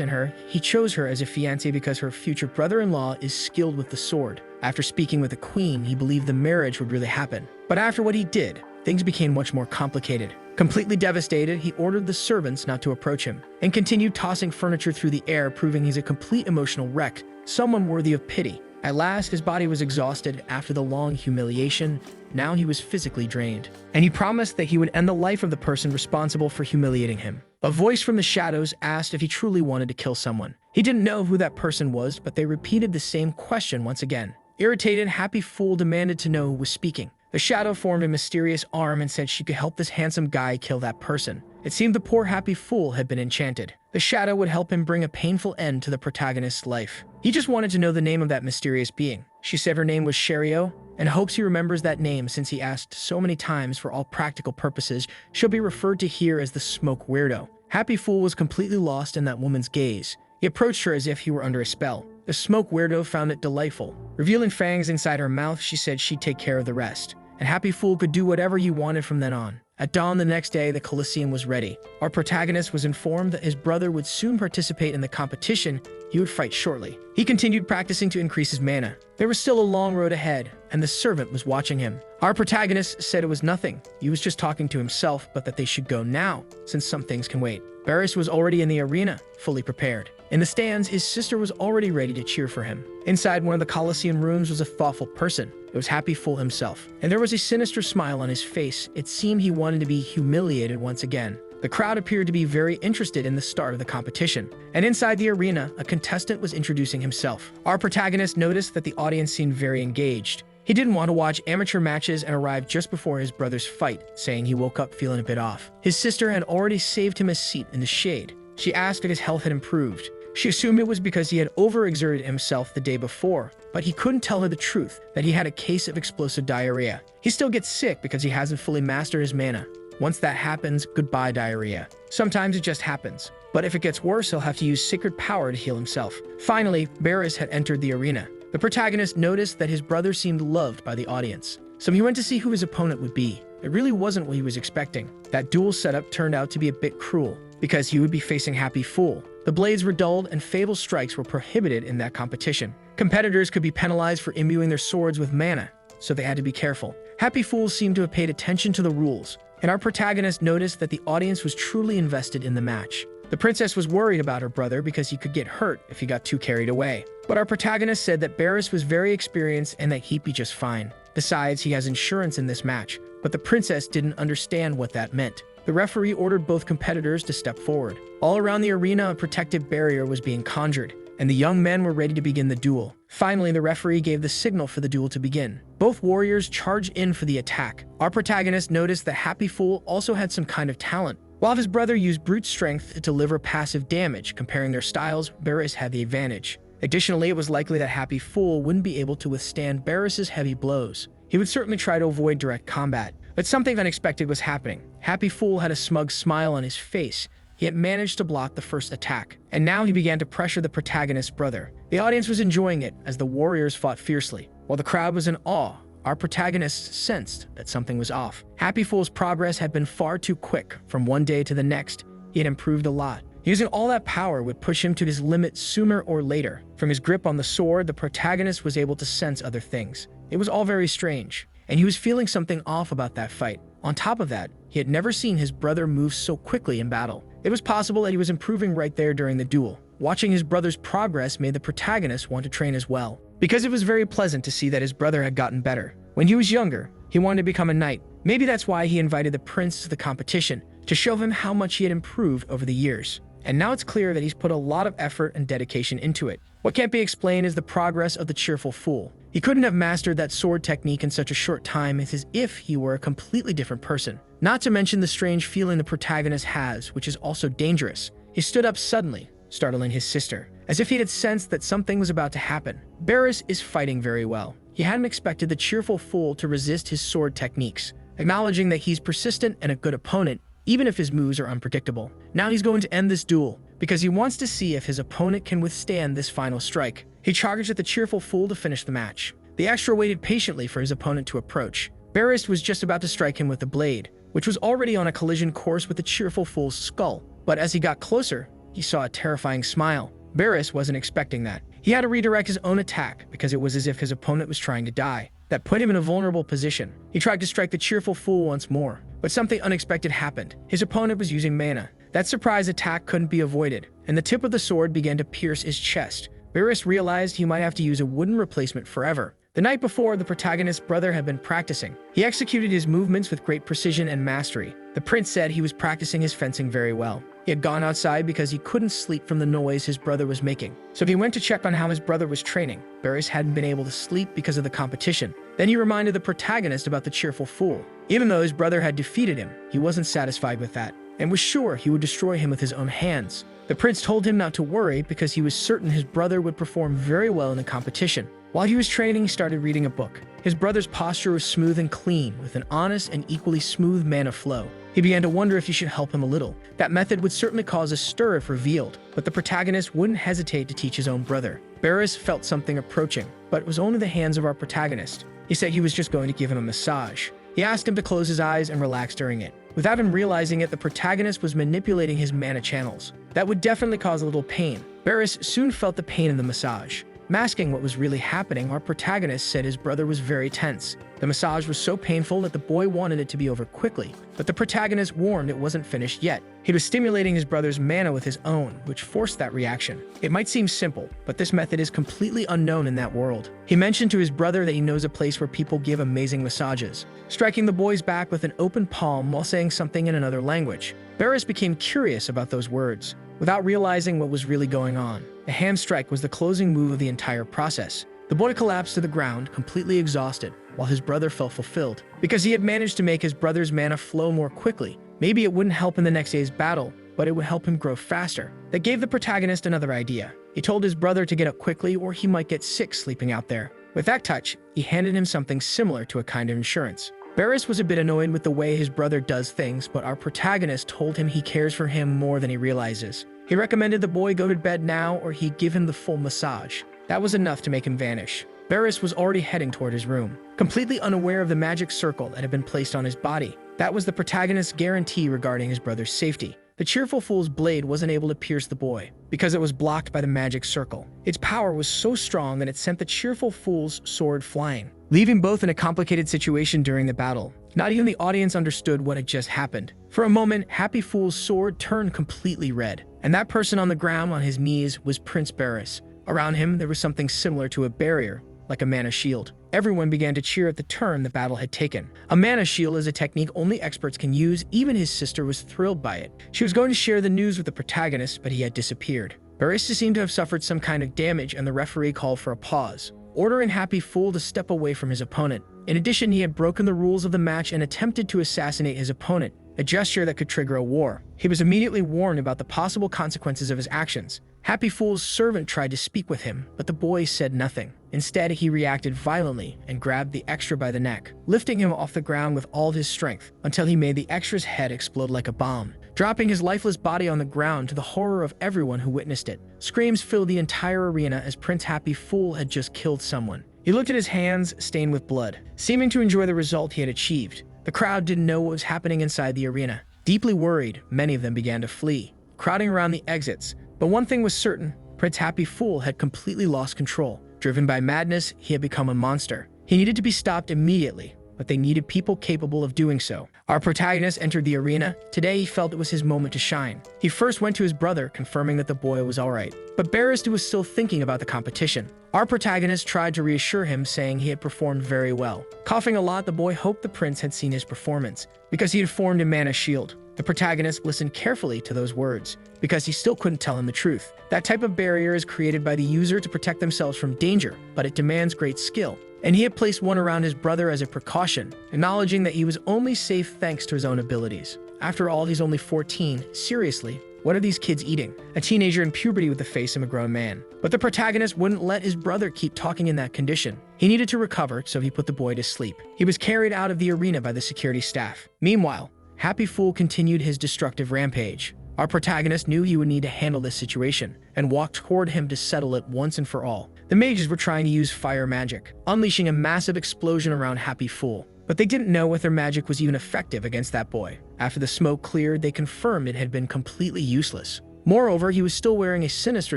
in her. He chose her as a fiancé because her future brother-in-law is skilled with the sword. After speaking with the queen, he believed the marriage would really happen. But after what he did, things became much more complicated. Completely devastated, he ordered the servants not to approach him, and continued tossing furniture through the air, proving he's a complete emotional wreck, someone worthy of pity. At last, his body was exhausted after the long humiliation. Now he was physically drained, and he promised that he would end the life of the person responsible for humiliating him. A voice from the shadows asked if he truly wanted to kill someone. He didn't know who that person was, but they repeated the same question once again. Irritated, Happy Fool demanded to know who was speaking. The shadow formed a mysterious arm and said she could help this handsome guy kill that person. It seemed the poor Happy Fool had been enchanted. The shadow would help him bring a painful end to the protagonist's life. He just wanted to know the name of that mysterious being. She said her name was Sherio, and hopes he remembers that name since he asked so many times. For all practical purposes, she'll be referred to here as the Smoke Weirdo. Happy Fool was completely lost in that woman's gaze. He approached her as if he were under a spell. The Smoke Weirdo found it delightful. Revealing fangs inside her mouth, she said she'd take care of the rest. And Happy Fool could do whatever you wanted from then on. At dawn the next day, the Colosseum was ready. Our protagonist was informed that his brother would soon participate in the competition. He would fight shortly. He continued practicing to increase his mana. There was still a long road ahead, and the servant was watching him. Our protagonist said it was nothing. He was just talking to himself, but that they should go now, since some things can wait. Barris was already in the arena, fully prepared. In the stands, his sister was already ready to cheer for him. Inside one of the Colosseum rooms was a thoughtful person. It was Happy Fool himself, and there was a sinister smile on his face. It seemed he wanted to be humiliated once again. The crowd appeared to be very interested in the start of the competition, and inside the arena, a contestant was introducing himself. Our protagonist noticed that the audience seemed very engaged. He didn't want to watch amateur matches and arrived just before his brother's fight, saying he woke up feeling a bit off. His sister had already saved him a seat in the shade. She asked if his health had improved. She assumed it was because he had overexerted himself the day before, but he couldn't tell her the truth, that he had a case of explosive diarrhea. He still gets sick because he hasn't fully mastered his mana. Once that happens, goodbye diarrhea. Sometimes it just happens, but if it gets worse, he'll have to use sacred power to heal himself. Finally, Barris had entered the arena. The protagonist noticed that his brother seemed loved by the audience, so he went to see who his opponent would be. It really wasn't what he was expecting. That duel setup turned out to be a bit cruel, because he would be facing Happy Fool. The blades were dulled and fatal strikes were prohibited in that competition. Competitors could be penalized for imbuing their swords with mana, so they had to be careful. Happy Fool seemed to have paid attention to the rules, and our protagonist noticed that the audience was truly invested in the match. The princess was worried about her brother because he could get hurt if he got too carried away. But our protagonist said that Barris was very experienced and that he'd be just fine. Besides, he has insurance in this match, but the princess didn't understand what that meant. The referee ordered both competitors to step forward. All around the arena, a protective barrier was being conjured, and the young men were ready to begin the duel. Finally, the referee gave the signal for the duel to begin. Both warriors charged in for the attack. Our protagonist noticed that Happy Fool also had some kind of talent. While his brother used brute strength to deliver passive damage, comparing their styles, Barris had the advantage. Additionally, it was likely that Happy Fool wouldn't be able to withstand Barris's heavy blows. He would certainly try to avoid direct combat, but something unexpected was happening. Happy Fool had a smug smile on his face. He had managed to block the first attack, and now he began to pressure the protagonist's brother. The audience was enjoying it as the warriors fought fiercely. While the crowd was in awe, our protagonists sensed that something was off. Happy Fool's progress had been far too quick. From one day to the next, he had improved a lot. Using all that power would push him to his limit sooner or later. From his grip on the sword, the protagonist was able to sense other things. It was all very strange, and he was feeling something off about that fight. On top of that, he had never seen his brother move so quickly in battle. It was possible that he was improving right there during the duel. Watching his brother's progress made the protagonist want to train as well, because it was very pleasant to see that his brother had gotten better. When he was younger, he wanted to become a knight. Maybe that's why he invited the prince to the competition, to show him how much he had improved over the years. And now it's clear that he's put a lot of effort and dedication into it. What can't be explained is the progress of the cheerful fool. He couldn't have mastered that sword technique in such a short time as if he were a completely different person. Not to mention the strange feeling the protagonist has, which is also dangerous. He stood up suddenly, startling his sister, as if he had sensed that something was about to happen. Barris is fighting very well. He hadn't expected the cheerful fool to resist his sword techniques, acknowledging that he's persistent and a good opponent, even if his moves are unpredictable. Now he's going to end this duel, because he wants to see if his opponent can withstand this final strike. He charged at the cheerful fool to finish the match. The extra waited patiently for his opponent to approach. Barris was just about to strike him with the blade, which was already on a collision course with the cheerful fool's skull. But as he got closer, he saw a terrifying smile. Barris wasn't expecting that. He had to redirect his own attack because it was as if his opponent was trying to die. That put him in a vulnerable position. He tried to strike the cheerful fool once more, but something unexpected happened. His opponent was using mana. That surprise attack couldn't be avoided, and the tip of the sword began to pierce his chest. Barris realized he might have to use a wooden replacement forever. The night before, the protagonist's brother had been practicing. He executed his movements with great precision and mastery. The prince said he was practicing his fencing very well. He had gone outside because he couldn't sleep from the noise his brother was making. So he went to check on how his brother was training. Barris hadn't been able to sleep because of the competition. Then he reminded the protagonist about the cheerful fool. Even though his brother had defeated him, he wasn't satisfied with that, and was sure he would destroy him with his own hands. The prince told him not to worry because he was certain his brother would perform very well in the competition. While he was training, he started reading a book. His brother's posture was smooth and clean, with an honest and equally smooth mana flow. He began to wonder if he should help him a little. That method would certainly cause a stir if revealed, but the protagonist wouldn't hesitate to teach his own brother. Barris felt something approaching, but it was only the hands of our protagonist. He said he was just going to give him a massage. He asked him to close his eyes and relax during it. Without him realizing it, the protagonist was manipulating his mana channels. That would definitely cause a little pain. Barris soon felt the pain in the massage. Masking what was really happening, our protagonist said his brother was very tense. The massage was so painful that the boy wanted it to be over quickly, but the protagonist warned it wasn't finished yet. He was stimulating his brother's mana with his own, which forced that reaction. It might seem simple, but this method is completely unknown in that world. He mentioned to his brother that he knows a place where people give amazing massages, striking the boy's back with an open palm while saying something in another language. Barris became curious about those words, without realizing what was really going on. A ham strike was the closing move of the entire process. The boy collapsed to the ground, completely exhausted, while his brother felt fulfilled. Because he had managed to make his brother's mana flow more quickly. Maybe it wouldn't help in the next day's battle, but it would help him grow faster. That gave the protagonist another idea. He told his brother to get up quickly or he might get sick sleeping out there. With that touch, he handed him something similar to a kind of insurance. Barris was a bit annoyed with the way his brother does things, but our protagonist told him he cares for him more than he realizes. He recommended the boy go to bed now or he'd give him the full massage. That was enough to make him vanish. Barris was already heading toward his room, completely unaware of the magic circle that had been placed on his body. That was the protagonist's guarantee regarding his brother's safety. The cheerful fool's blade wasn't able to pierce the boy, because it was blocked by the magic circle. Its power was so strong that it sent the cheerful fool's sword flying, leaving both in a complicated situation during the battle. Not even the audience understood what had just happened. For a moment, Happy Fool's sword turned completely red, and that person on the ground on his knees was Prince Barris. Around him, there was something similar to a barrier, like a mana shield. Everyone began to cheer at the turn the battle had taken. A mana shield is a technique only experts can use. Even his sister was thrilled by it. She was going to share the news with the protagonist, but he had disappeared. Barris seemed to have suffered some kind of damage, and the referee called for a pause, ordering Happy Fool to step away from his opponent. In addition, he had broken the rules of the match and attempted to assassinate his opponent, a gesture that could trigger a war. He was immediately warned about the possible consequences of his actions. Happy Fool's servant tried to speak with him, but the boy said nothing. Instead, he reacted violently and grabbed the extra by the neck, lifting him off the ground with all of his strength until he made the extra's head explode like a bomb, dropping his lifeless body on the ground to the horror of everyone who witnessed it. Screams filled the entire arena as Prince Happy Fool had just killed someone. He looked at his hands stained with blood, seeming to enjoy the result he had achieved. The crowd didn't know what was happening inside the arena. Deeply worried, many of them began to flee, crowding around the exits. But one thing was certain, Prince Happy Fool had completely lost control. Driven by madness, he had become a monster. He needed to be stopped immediately, but they needed people capable of doing so. Our protagonist entered the arena. Today, he felt it was his moment to shine. He first went to his brother, confirming that the boy was alright. But Barrister was still thinking about the competition. Our protagonist tried to reassure him, saying he had performed very well. Coughing a lot, the boy hoped the prince had seen his performance, because he had formed a mana shield. The protagonist listened carefully to those words, because he still couldn't tell him the truth. That type of barrier is created by the user to protect themselves from danger, but it demands great skill. And he had placed one around his brother as a precaution, acknowledging that he was only safe thanks to his own abilities. After all, he's only 14. Seriously, what are these kids eating? A teenager in puberty with the face of a grown man. But the protagonist wouldn't let his brother keep talking in that condition. He needed to recover, so he put the boy to sleep. He was carried out of the arena by the security staff. Meanwhile, Happy Fool continued his destructive rampage. Our protagonist knew he would need to handle this situation, and walked toward him to settle it once and for all. The mages were trying to use fire magic, unleashing a massive explosion around Happy Fool. But they didn't know if their magic was even effective against that boy. After the smoke cleared, they confirmed it had been completely useless. Moreover, he was still wearing a sinister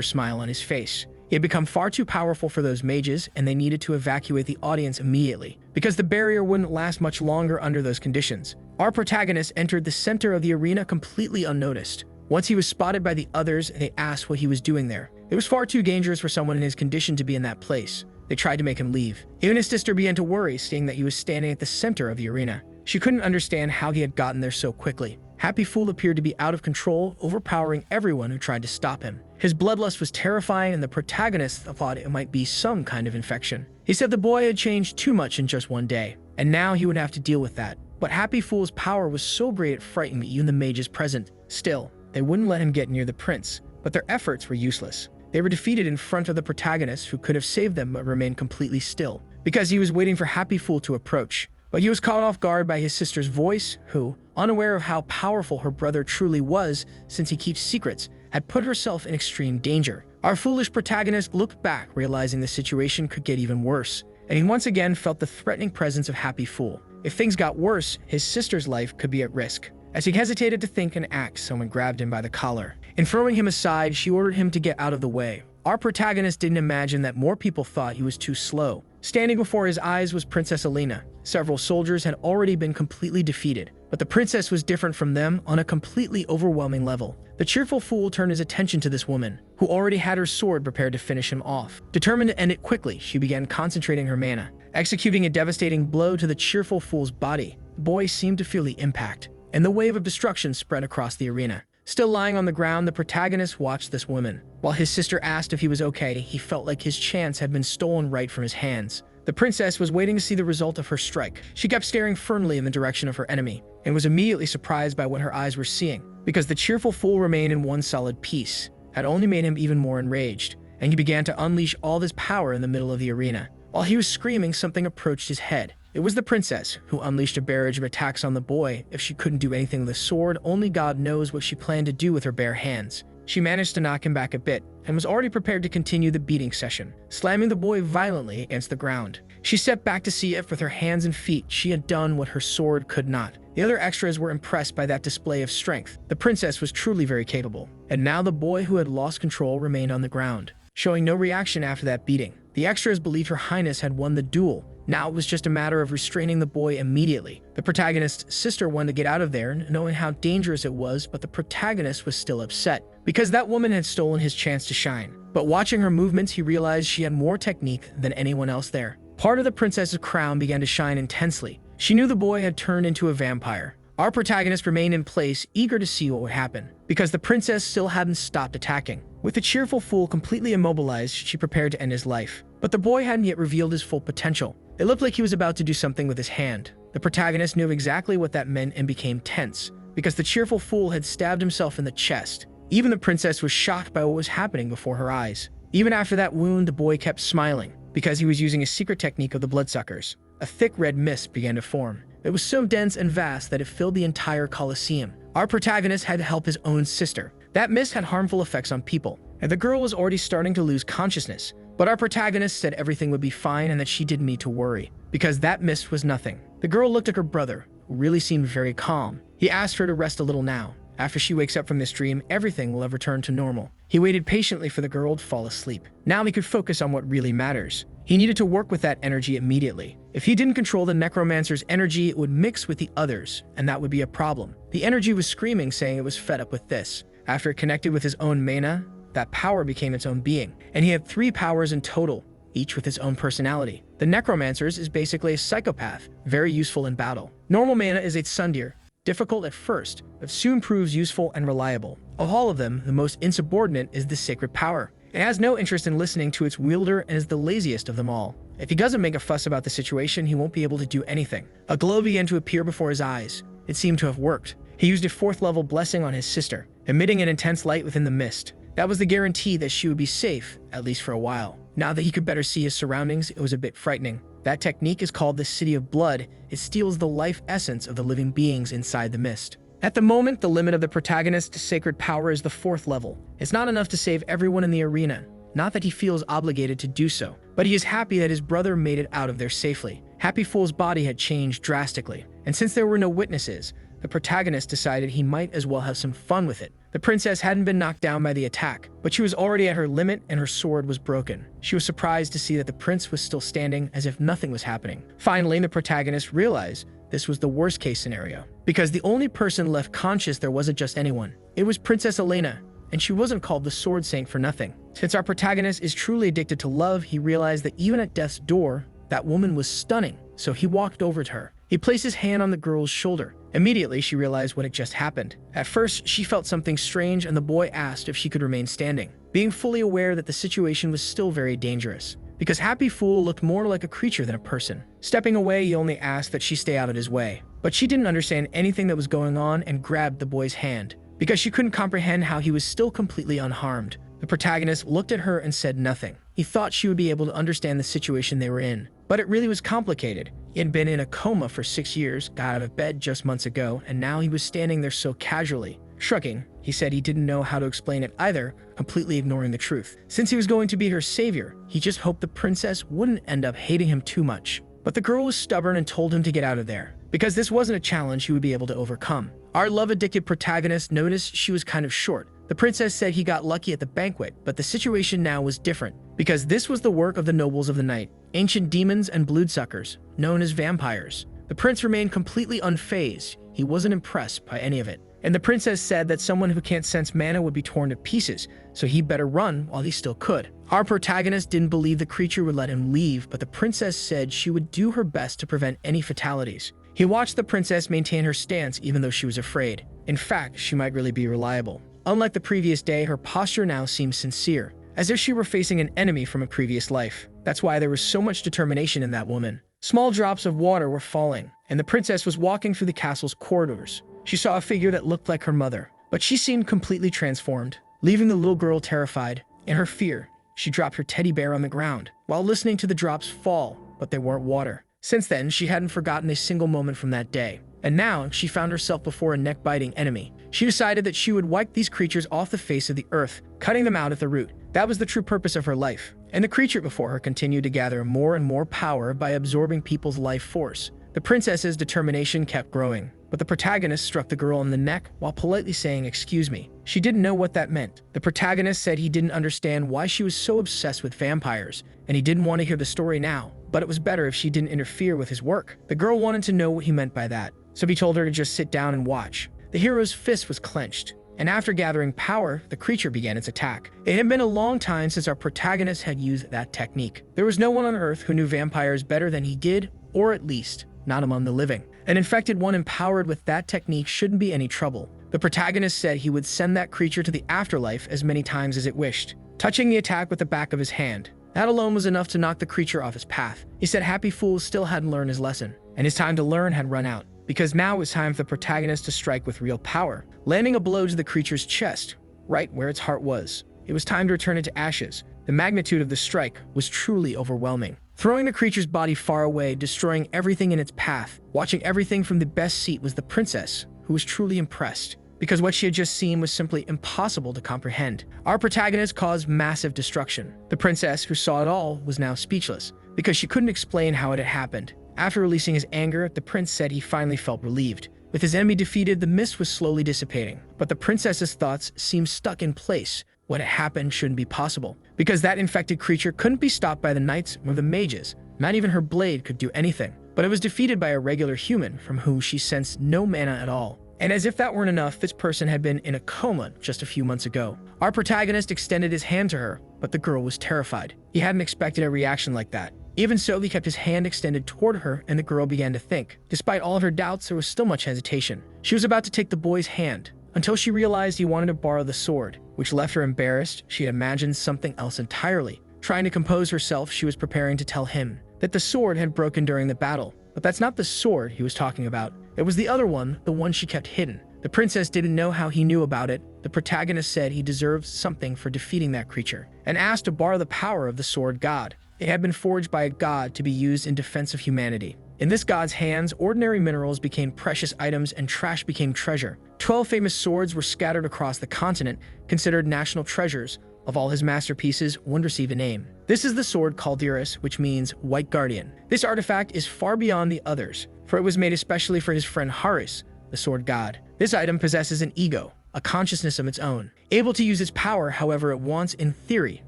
smile on his face. He had become far too powerful for those mages, and they needed to evacuate the audience immediately, because the barrier wouldn't last much longer under those conditions. Our protagonist entered the center of the arena completely unnoticed. Once he was spotted by the others, they asked what he was doing there. It was far too dangerous for someone in his condition to be in that place. They tried to make him leave. Even his sister began to worry, seeing that he was standing at the center of the arena. She couldn't understand how he had gotten there so quickly. Happy Fool appeared to be out of control, overpowering everyone who tried to stop him. His bloodlust was terrifying, and the protagonist thought it might be some kind of infection. He said the boy had changed too much in just one day, and now he would have to deal with that. But Happy Fool's power was so great it frightened even the mages present. Still, they wouldn't let him get near the prince, but their efforts were useless. They were defeated in front of the protagonist, who could have saved them but remained completely still, because he was waiting for Happy Fool to approach. But he was caught off guard by his sister's voice, who, unaware of how powerful her brother truly was since he keeps secrets, had put herself in extreme danger. Our foolish protagonist looked back, realizing the situation could get even worse, and he once again felt the threatening presence of Happy Fool. If things got worse, his sister's life could be at risk. As he hesitated to think and act, someone grabbed him by the collar. In throwing him aside, she ordered him to get out of the way. Our protagonist didn't imagine that more people thought he was too slow. Standing before his eyes was Princess Elena. Several soldiers had already been completely defeated, but the princess was different from them on a completely overwhelming level. The cheerful fool turned his attention to this woman, who already had her sword prepared to finish him off. Determined to end it quickly, she began concentrating her mana, executing a devastating blow to the cheerful fool's body. The boy seemed to feel the impact, and the wave of destruction spread across the arena. Still lying on the ground, the protagonist watched this woman. While his sister asked if he was okay, he felt like his chance had been stolen right from his hands. The princess was waiting to see the result of her strike. She kept staring firmly in the direction of her enemy, and was immediately surprised by what her eyes were seeing, because the cheerful fool remained in one solid piece, had only made him even more enraged, and he began to unleash all his power in the middle of the arena. While he was screaming, something approached his head. It was the princess, who unleashed a barrage of attacks on the boy. If she couldn't do anything with the sword, only God knows what she planned to do with her bare hands. She managed to knock him back a bit, and was already prepared to continue the beating session, slamming the boy violently against the ground. She stepped back to see if with her hands and feet she had done what her sword could not. The other extras were impressed by that display of strength. The princess was truly very capable, and now the boy who had lost control remained on the ground, showing no reaction after that beating. The extras believed Her Highness had won the duel. Now it was just a matter of restraining the boy immediately. The protagonist's sister wanted to get out of there, knowing how dangerous it was, but the protagonist was still upset, because that woman had stolen his chance to shine. But watching her movements, he realized she had more technique than anyone else there. Part of the princess's crown began to shine intensely. She knew the boy had turned into a vampire. Our protagonist remained in place, eager to see what would happen, because the princess still hadn't stopped attacking. With the cheerful fool completely immobilized, she prepared to end his life. But the boy hadn't yet revealed his full potential. It looked like he was about to do something with his hand. The protagonist knew exactly what that meant and became tense, because the cheerful fool had stabbed himself in the chest. Even the princess was shocked by what was happening before her eyes. Even after that wound, the boy kept smiling, because he was using a secret technique of the bloodsuckers. A thick red mist began to form. It was so dense and vast that it filled the entire Colosseum. Our protagonist had to help his own sister. That mist had harmful effects on people, and the girl was already starting to lose consciousness. But our protagonist said everything would be fine and that she didn't need to worry, because that mist was nothing. The girl looked at her brother, who really seemed very calm. He asked her to rest a little now. After she wakes up from this dream, everything will have returned to normal. He waited patiently for the girl to fall asleep. Now he could focus on what really matters. He needed to work with that energy immediately. If he didn't control the necromancer's energy, it would mix with the others, and that would be a problem. The energy was screaming, saying it was fed up with this. After it connected with his own mana, that power became its own being, and he had 3 powers in total, each with his own personality. The necromancer's is basically a psychopath, very useful in battle. Normal mana is a tsundere, difficult at first, but soon proves useful and reliable. Of all of them, the most insubordinate is the sacred power. It has no interest in listening to its wielder and is the laziest of them all. If he doesn't make a fuss about the situation, he won't be able to do anything. A glow began to appear before his eyes. It seemed to have worked. He used a 4th level blessing on his sister, emitting an intense light within the mist. That was the guarantee that she would be safe, at least for a while. Now that he could better see his surroundings, it was a bit frightening. That technique is called the City of Blood. It steals the life essence of the living beings inside the mist. At the moment, the limit of the protagonist's sacred power is the 4th level. It's not enough to save everyone in the arena. Not that he feels obligated to do so, but he is happy that his brother made it out of there safely. Happy Fool's body had changed drastically, and since there were no witnesses, the protagonist decided he might as well have some fun with it. The princess hadn't been knocked down by the attack, but she was already at her limit and her sword was broken. She was surprised to see that the prince was still standing as if nothing was happening. Finally, the protagonist realized this was the worst case scenario, because the only person left conscious there wasn't just anyone. It was Princess Elena, and she wasn't called the Sword Saint for nothing. Since our protagonist is truly addicted to love, he realized that even at death's door, that woman was stunning, so he walked over to her. He placed his hand on the girl's shoulder. Immediately, she realized what had just happened. At first, she felt something strange and the boy asked if she could remain standing, being fully aware that the situation was still very dangerous, because Happy Fool looked more like a creature than a person. Stepping away, he only asked that she stay out of his way. But she didn't understand anything that was going on and grabbed the boy's hand, because she couldn't comprehend how he was still completely unharmed. The protagonist looked at her and said nothing. He thought she would be able to understand the situation they were in, but it really was complicated. He had been in a coma for 6 years, got out of bed just months ago, and now he was standing there so casually. Shrugging, he said he didn't know how to explain it either, completely ignoring the truth. Since he was going to be her savior, he just hoped the princess wouldn't end up hating him too much. But the girl was stubborn and told him to get out of there, because this wasn't a challenge he would be able to overcome. Our love-addicted protagonist noticed she was kind of short. The princess said he got lucky at the banquet, but the situation now was different, because this was the work of the nobles of the night, ancient demons and bloodsuckers, known as vampires. The prince remained completely unfazed. He wasn't impressed by any of it. And the princess said that someone who can't sense mana would be torn to pieces, so he better run while he still could. Our protagonist didn't believe the creature would let him leave, but the princess said she would do her best to prevent any fatalities. He watched the princess maintain her stance even though she was afraid. In fact, she might really be reliable. Unlike the previous day, her posture now seemed sincere, as if she were facing an enemy from a previous life. That's why there was so much determination in that woman. Small drops of water were falling, and the princess was walking through the castle's corridors. She saw a figure that looked like her mother, but she seemed completely transformed, leaving the little girl terrified. In her fear, she dropped her teddy bear on the ground, while listening to the drops fall, but they weren't water. Since then, she hadn't forgotten a single moment from that day, and now she found herself before a neck-biting enemy. She decided that she would wipe these creatures off the face of the earth, cutting them out at the root. That was the true purpose of her life, and the creature before her continued to gather more and more power by absorbing people's life force. The princess's determination kept growing, but the protagonist struck the girl on the neck while politely saying, "Excuse me." She didn't know what that meant. The protagonist said he didn't understand why she was so obsessed with vampires, and he didn't want to hear the story now, but it was better if she didn't interfere with his work. The girl wanted to know what he meant by that, so he told her to just sit down and watch. The hero's fist was clenched, and after gathering power, the creature began its attack. It had been a long time since our protagonist had used that technique. There was no one on Earth who knew vampires better than he did, or at least, not among the living. An infected one empowered with that technique shouldn't be any trouble. The protagonist said he would send that creature to the afterlife as many times as it wished, touching the attack with the back of his hand. That alone was enough to knock the creature off his path. He said Happy Fool still hadn't learned his lesson, and his time to learn had run out, because now it was time for the protagonist to strike with real power, landing a blow to the creature's chest, right where its heart was. It was time to return it to ashes. The magnitude of the strike was truly overwhelming, throwing the creature's body far away, destroying everything in its path. Watching everything from the best seat was the princess, who was truly impressed, because what she had just seen was simply impossible to comprehend. Our protagonist caused massive destruction. The princess, who saw it all, was now speechless, because she couldn't explain how it had happened. After releasing his anger, the prince said he finally felt relieved. With his enemy defeated, the mist was slowly dissipating, but the princess's thoughts seemed stuck in place. What had happened shouldn't be possible, because that infected creature couldn't be stopped by the knights or the mages. Not even her blade could do anything, but it was defeated by a regular human from whom she sensed no mana at all. And as if that weren't enough, this person had been in a coma just a few months ago. Our protagonist extended his hand to her, but the girl was terrified. He hadn't expected a reaction like that. Even so, he kept his hand extended toward her, and the girl began to think. Despite all of her doubts, there was still much hesitation. She was about to take the boy's hand, until she realized he wanted to borrow the sword, which left her embarrassed. She had imagined something else entirely. Trying to compose herself, she was preparing to tell him that the sword had broken during the battle. But that's not the sword he was talking about. It was the other one, the one she kept hidden. The princess didn't know how he knew about it. The protagonist said he deserved something for defeating that creature, and asked to borrow the power of the sword god. It had been forged by a god to be used in defense of humanity. In this god's hands, ordinary minerals became precious items and trash became treasure. 12 famous swords were scattered across the continent, considered national treasures. Of all his masterpieces, one received a name. This is the sword called Calderas, which means White Guardian. This artifact is far beyond the others, for it was made especially for his friend Haris, the sword god. This item possesses an ego, a consciousness of its own, able to use its power however it wants. In theory,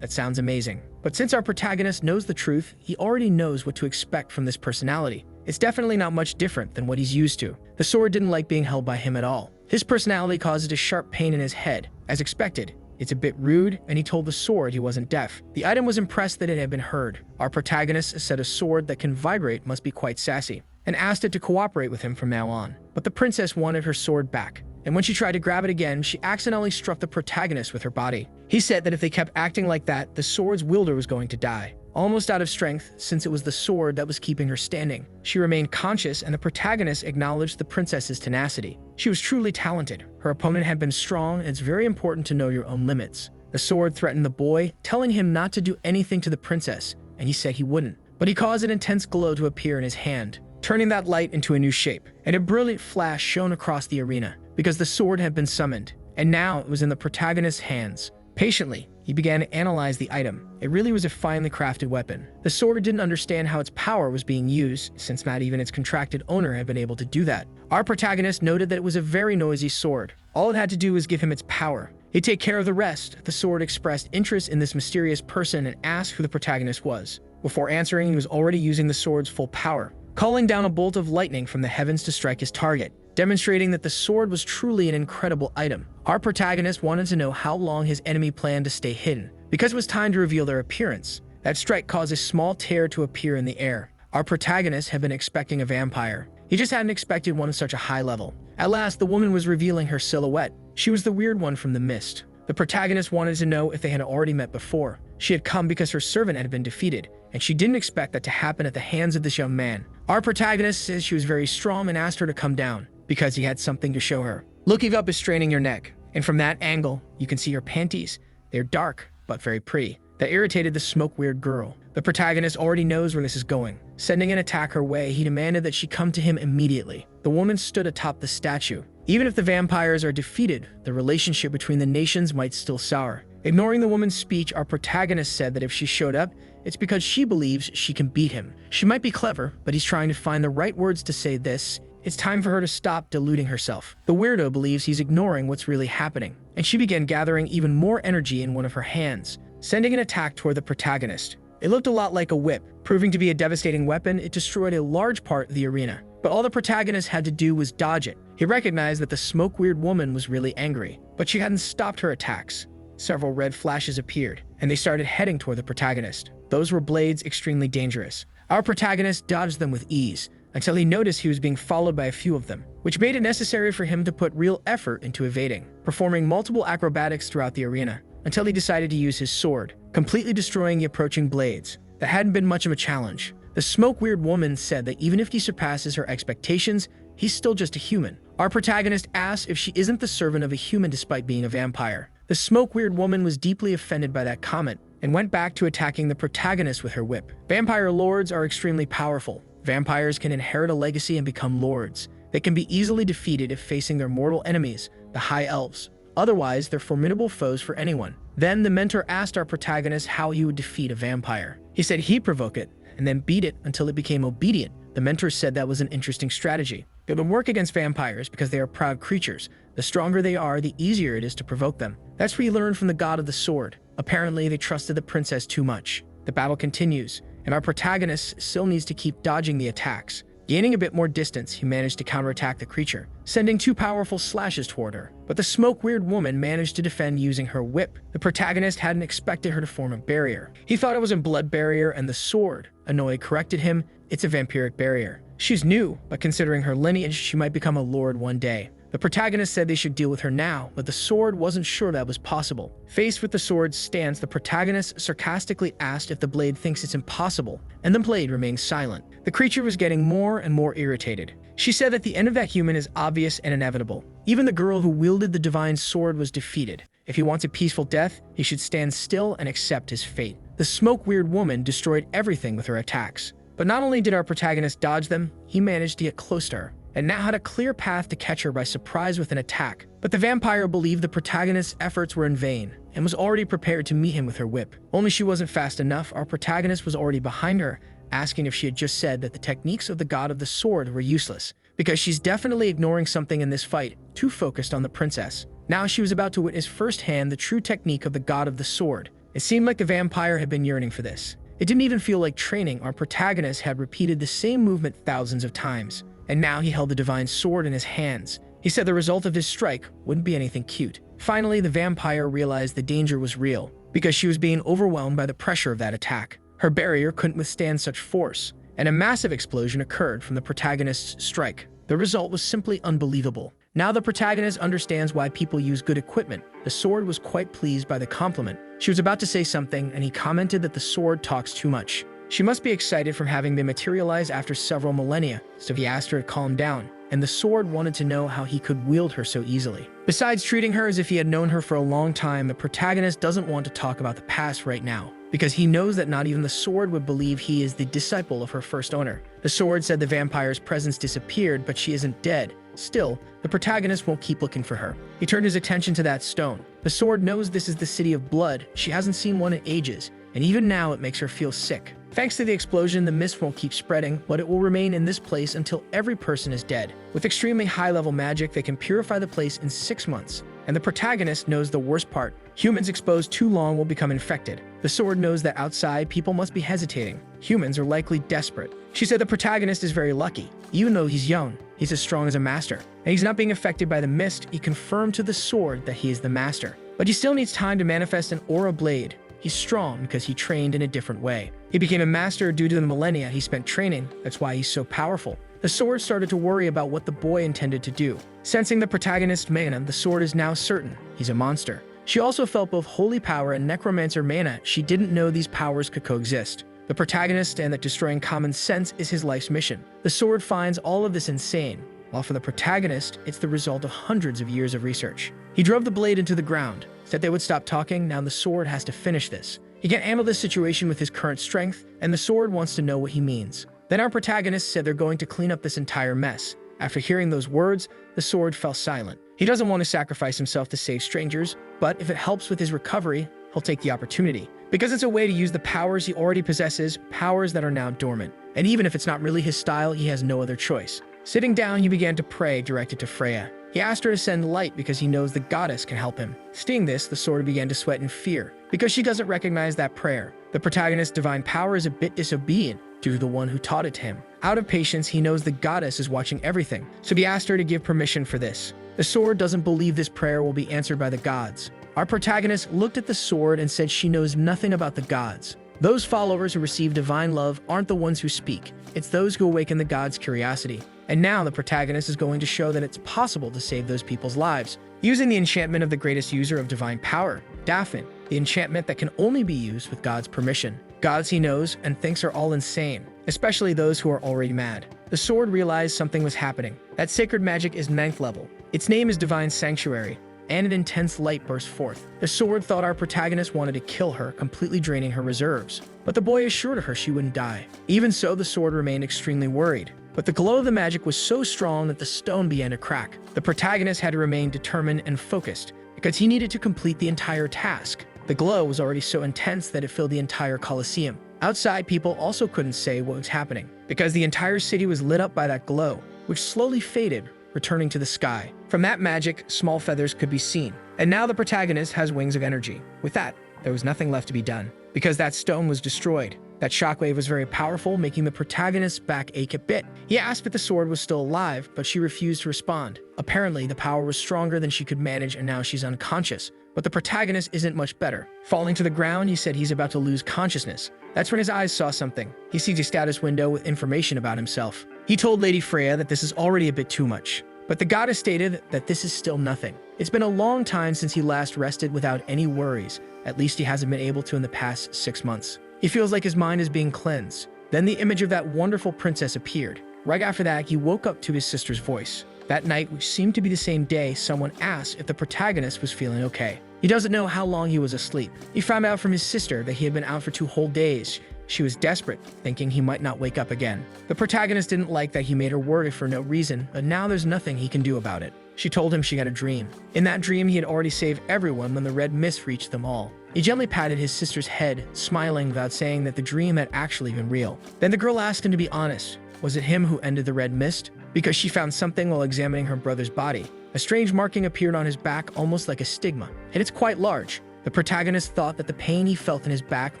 that sounds amazing. But since our protagonist knows the truth, he already knows what to expect from this personality. It's definitely not much different than what he's used to. The sword didn't like being held by him at all. His personality caused a sharp pain in his head. As expected, it's a bit rude, and he told the sword he wasn't deaf. The item was impressed that it had been heard. Our protagonist said a sword that can vibrate must be quite sassy, and asked it to cooperate with him from now on. But the princess wanted her sword back, and when she tried to grab it again, she accidentally struck the protagonist with her body. He said that if they kept acting like that, the sword's wielder was going to die. Almost out of strength, since it was the sword that was keeping her standing. She remained conscious, and the protagonist acknowledged the princess's tenacity. She was truly talented. Her opponent had been strong, and it's very important to know your own limits. The sword threatened the boy, telling him not to do anything to the princess, and he said he wouldn't. But he caused an intense glow to appear in his hand, turning that light into a new shape, and a brilliant flash shone across the arena, because the sword had been summoned, and now it was in the protagonist's hands. Patiently, he began to analyze the item. It really was a finely crafted weapon. The sword didn't understand how its power was being used, since not even its contracted owner had been able to do that. Our protagonist noted that it was a very noisy sword. All it had to do was give him its power. He'd take care of the rest. The sword expressed interest in this mysterious person and asked who the protagonist was. Before answering, he was already using the sword's full power, calling down a bolt of lightning from the heavens to strike his target, demonstrating that the sword was truly an incredible item. Our protagonist wanted to know how long his enemy planned to stay hidden, because it was time to reveal their appearance. That strike caused a small tear to appear in the air. Our protagonist had been expecting a vampire. He just hadn't expected one at such a high level. At last, the woman was revealing her silhouette. She was the weird one from the mist. The protagonist wanted to know if they had already met before. She had come because her servant had been defeated, and she didn't expect that to happen at the hands of this young man. Our protagonist says she was very strong and asked her to come down, because he had something to show her. Looking up is straining your neck, and from that angle, you can see her panties. They're dark, but very pretty. That irritated the smoke-weird girl. The protagonist already knows where this is going. Sending an attack her way, he demanded that she come to him immediately. The woman stood atop the statue. Even if the vampires are defeated, the relationship between the nations might still sour. Ignoring the woman's speech, our protagonist said that if she showed up, it's because she believes she can beat him. She might be clever, but he's trying to find the right words to say this. It's time for her to stop deluding herself. The weirdo believes he's ignoring what's really happening, and she began gathering even more energy in one of her hands, sending an attack toward the protagonist. It looked a lot like a whip. Proving to be a devastating weapon, it destroyed a large part of the arena. But all the protagonist had to do was dodge it. He recognized that the smoke-weird woman was really angry, but she hadn't stopped her attacks. Several red flashes appeared, and they started heading toward the protagonist. Those were blades extremely dangerous. Our protagonist dodged them with ease, until he noticed he was being followed by a few of them, which made it necessary for him to put real effort into evading, performing multiple acrobatics throughout the arena, until he decided to use his sword, completely destroying the approaching blades. That hadn't been much of a challenge. The smoke-weird woman said that even if he surpasses her expectations, he's still just a human. Our protagonist asks if she isn't the servant of a human despite being a vampire. The smoke-weird woman was deeply offended by that comment, and went back to attacking the protagonist with her whip. Vampire lords are extremely powerful. Vampires can inherit a legacy and become lords. They can be easily defeated if facing their mortal enemies, the High Elves. Otherwise, they're formidable foes for anyone. Then the mentor asked our protagonist how he would defeat a vampire. He said he'd provoke it, and then beat it until it became obedient. The mentor said that was an interesting strategy. It would work against vampires because they are proud creatures. The stronger they are, the easier it is to provoke them. That's what he learned from the god of the sword. Apparently, they trusted the princess too much. The battle continues, and our protagonist still needs to keep dodging the attacks. Gaining a bit more distance, he managed to counterattack the creature, sending 2 powerful slashes toward her. But the smoke-weird woman managed to defend using her whip. The protagonist hadn't expected her to form a barrier. He thought it was a blood barrier, and the sword, annoyed, corrected him. It's a vampiric barrier. She's new, but considering her lineage, she might become a lord one day. The protagonist said they should deal with her now, but the sword wasn't sure that was possible. Faced with the sword's stance, the protagonist sarcastically asked if the blade thinks it's impossible, and the blade remained silent. The creature was getting more and more irritated. She said that the end of that human is obvious and inevitable. Even the girl who wielded the divine sword was defeated. If he wants a peaceful death, he should stand still and accept his fate. The smoke-weird woman destroyed everything with her attacks. But not only did our protagonist dodge them, he managed to get close to her, and now had a clear path to catch her by surprise with an attack. But the vampire believed the protagonist's efforts were in vain, and was already prepared to meet him with her whip. Only she wasn't fast enough. Our protagonist was already behind her, asking if she had just said that the techniques of the god of the sword were useless, because she's definitely ignoring something in this fight, too focused on the princess. Now she was about to witness firsthand the true technique of the god of the sword. It seemed like the vampire had been yearning for this. It didn't even feel like training. Our protagonist had repeated the same movement thousands of times, and now he held the divine sword in his hands. He said the result of his strike wouldn't be anything cute. Finally, the vampire realized the danger was real, because she was being overwhelmed by the pressure of that attack. Her barrier couldn't withstand such force, and a massive explosion occurred from the protagonist's strike. The result was simply unbelievable. Now the protagonist understands why people use good equipment. The sword was quite pleased by the compliment. She was about to say something, and he commented that the sword talks too much. She must be excited from having been materialized after several millennia, so he asked her to calm down, and the sword wanted to know how he could wield her so easily. Besides treating her as if he had known her for a long time, the protagonist doesn't want to talk about the past right now, because he knows that not even the sword would believe he is the disciple of her first owner. The sword said the vampire's presence disappeared, but she isn't dead. Still, the protagonist won't keep looking for her. He turned his attention to that stone. The sword knows this is the city of blood. She hasn't seen one in ages, and even now it makes her feel sick. Thanks to the explosion, the mist won't keep spreading, but it will remain in this place until every person is dead. With extremely high-level magic, they can purify the place in 6 months. And the protagonist knows the worst part. Humans exposed too long will become infected. The sword knows that outside, people must be hesitating. Humans are likely desperate. She said the protagonist is very lucky. Even though he's young, he's as strong as a master. And he's not being affected by the mist. He confirmed to the sword that he is the master. But he still needs time to manifest an aura blade. He's strong because he trained in a different way. He became a master due to the millennia he spent training. That's why he's so powerful. The sword started to worry about what the boy intended to do. Sensing the protagonist's mana, the sword is now certain he's a monster. She also felt both holy power and necromancer mana. She didn't know these powers could coexist. The protagonist and that destroying common sense is his life's mission. The sword finds all of this insane, while for the protagonist, it's the result of hundreds of years of research. He drove the blade into the ground, said they would stop talking. Now the sword has to finish this. He can't handle this situation with his current strength, and the sword wants to know what he means. Then our protagonist said they're going to clean up this entire mess. After hearing those words, the sword fell silent. He doesn't want to sacrifice himself to save strangers, but if it helps with his recovery, he'll take the opportunity. Because it's a way to use the powers he already possesses, powers that are now dormant. And even if it's not really his style, he has no other choice. Sitting down, he began to pray, directed to Freya. He asked her to send light because he knows the goddess can help him. Seeing this, the sword began to sweat in fear, because she doesn't recognize that prayer. The protagonist's divine power is a bit disobedient due to the one who taught it to him. Out of patience, he knows the goddess is watching everything, so he asked her to give permission for this. The sword doesn't believe this prayer will be answered by the gods. Our protagonist looked at the sword and said she knows nothing about the gods. Those followers who receive divine love aren't the ones who speak. It's those who awaken the gods' curiosity. And now the protagonist is going to show that it's possible to save those people's lives, using the enchantment of the greatest user of divine power, Daphne, the enchantment that can only be used with God's permission. Gods he knows and thinks are all insane, especially those who are already mad. The sword realized something was happening. That sacred magic is 9th level. Its name is Divine Sanctuary, and an intense light burst forth. The sword thought our protagonist wanted to kill her, completely draining her reserves. But the boy assured her she wouldn't die. Even so, the sword remained extremely worried. but the glow of the magic was so strong that the stone began to crack. The protagonist had to remain determined and focused because he needed to complete the entire task. The glow was already so intense that it filled the entire Colosseum. Outside, people also couldn't say what was happening because the entire city was lit up by that glow, which slowly faded, returning to the sky. From that magic, small feathers could be seen. And now the protagonist has wings of energy. With that, there was nothing left to be done because that stone was destroyed. That shockwave was very powerful, making the protagonist's back ache a bit. He asked if the sword was still alive, but she refused to respond. Apparently, the power was stronger than she could manage, and now she's unconscious. But the protagonist isn't much better. Falling to the ground, he said he's about to lose consciousness. That's when his eyes saw something. He sees a status window with information about himself. He told Lady Freya that this is already a bit too much. But the goddess stated that this is still nothing. It's been a long time since he last rested without any worries. At least he hasn't been able to in the past 6 months. He feels like his mind is being cleansed. Then the image of that wonderful princess appeared. Right after that, he woke up to his sister's voice. That night, which seemed to be the same day, someone asked if the protagonist was feeling okay. He doesn't know how long he was asleep. He found out from his sister that he had been out for 2 whole days. She was desperate, thinking he might not wake up again. The protagonist didn't like that he made her worry for no reason, but now there's nothing he can do about it. She told him she had a dream. In that dream, he had already saved everyone when the red mist reached them all. He gently patted his sister's head, smiling without saying that the dream had actually been real. Then the girl asked him to be honest. Was it him who ended the red mist? Because she found something while examining her brother's body. A strange marking appeared on his back, almost like a stigma, and it's quite large. The protagonist thought that the pain he felt in his back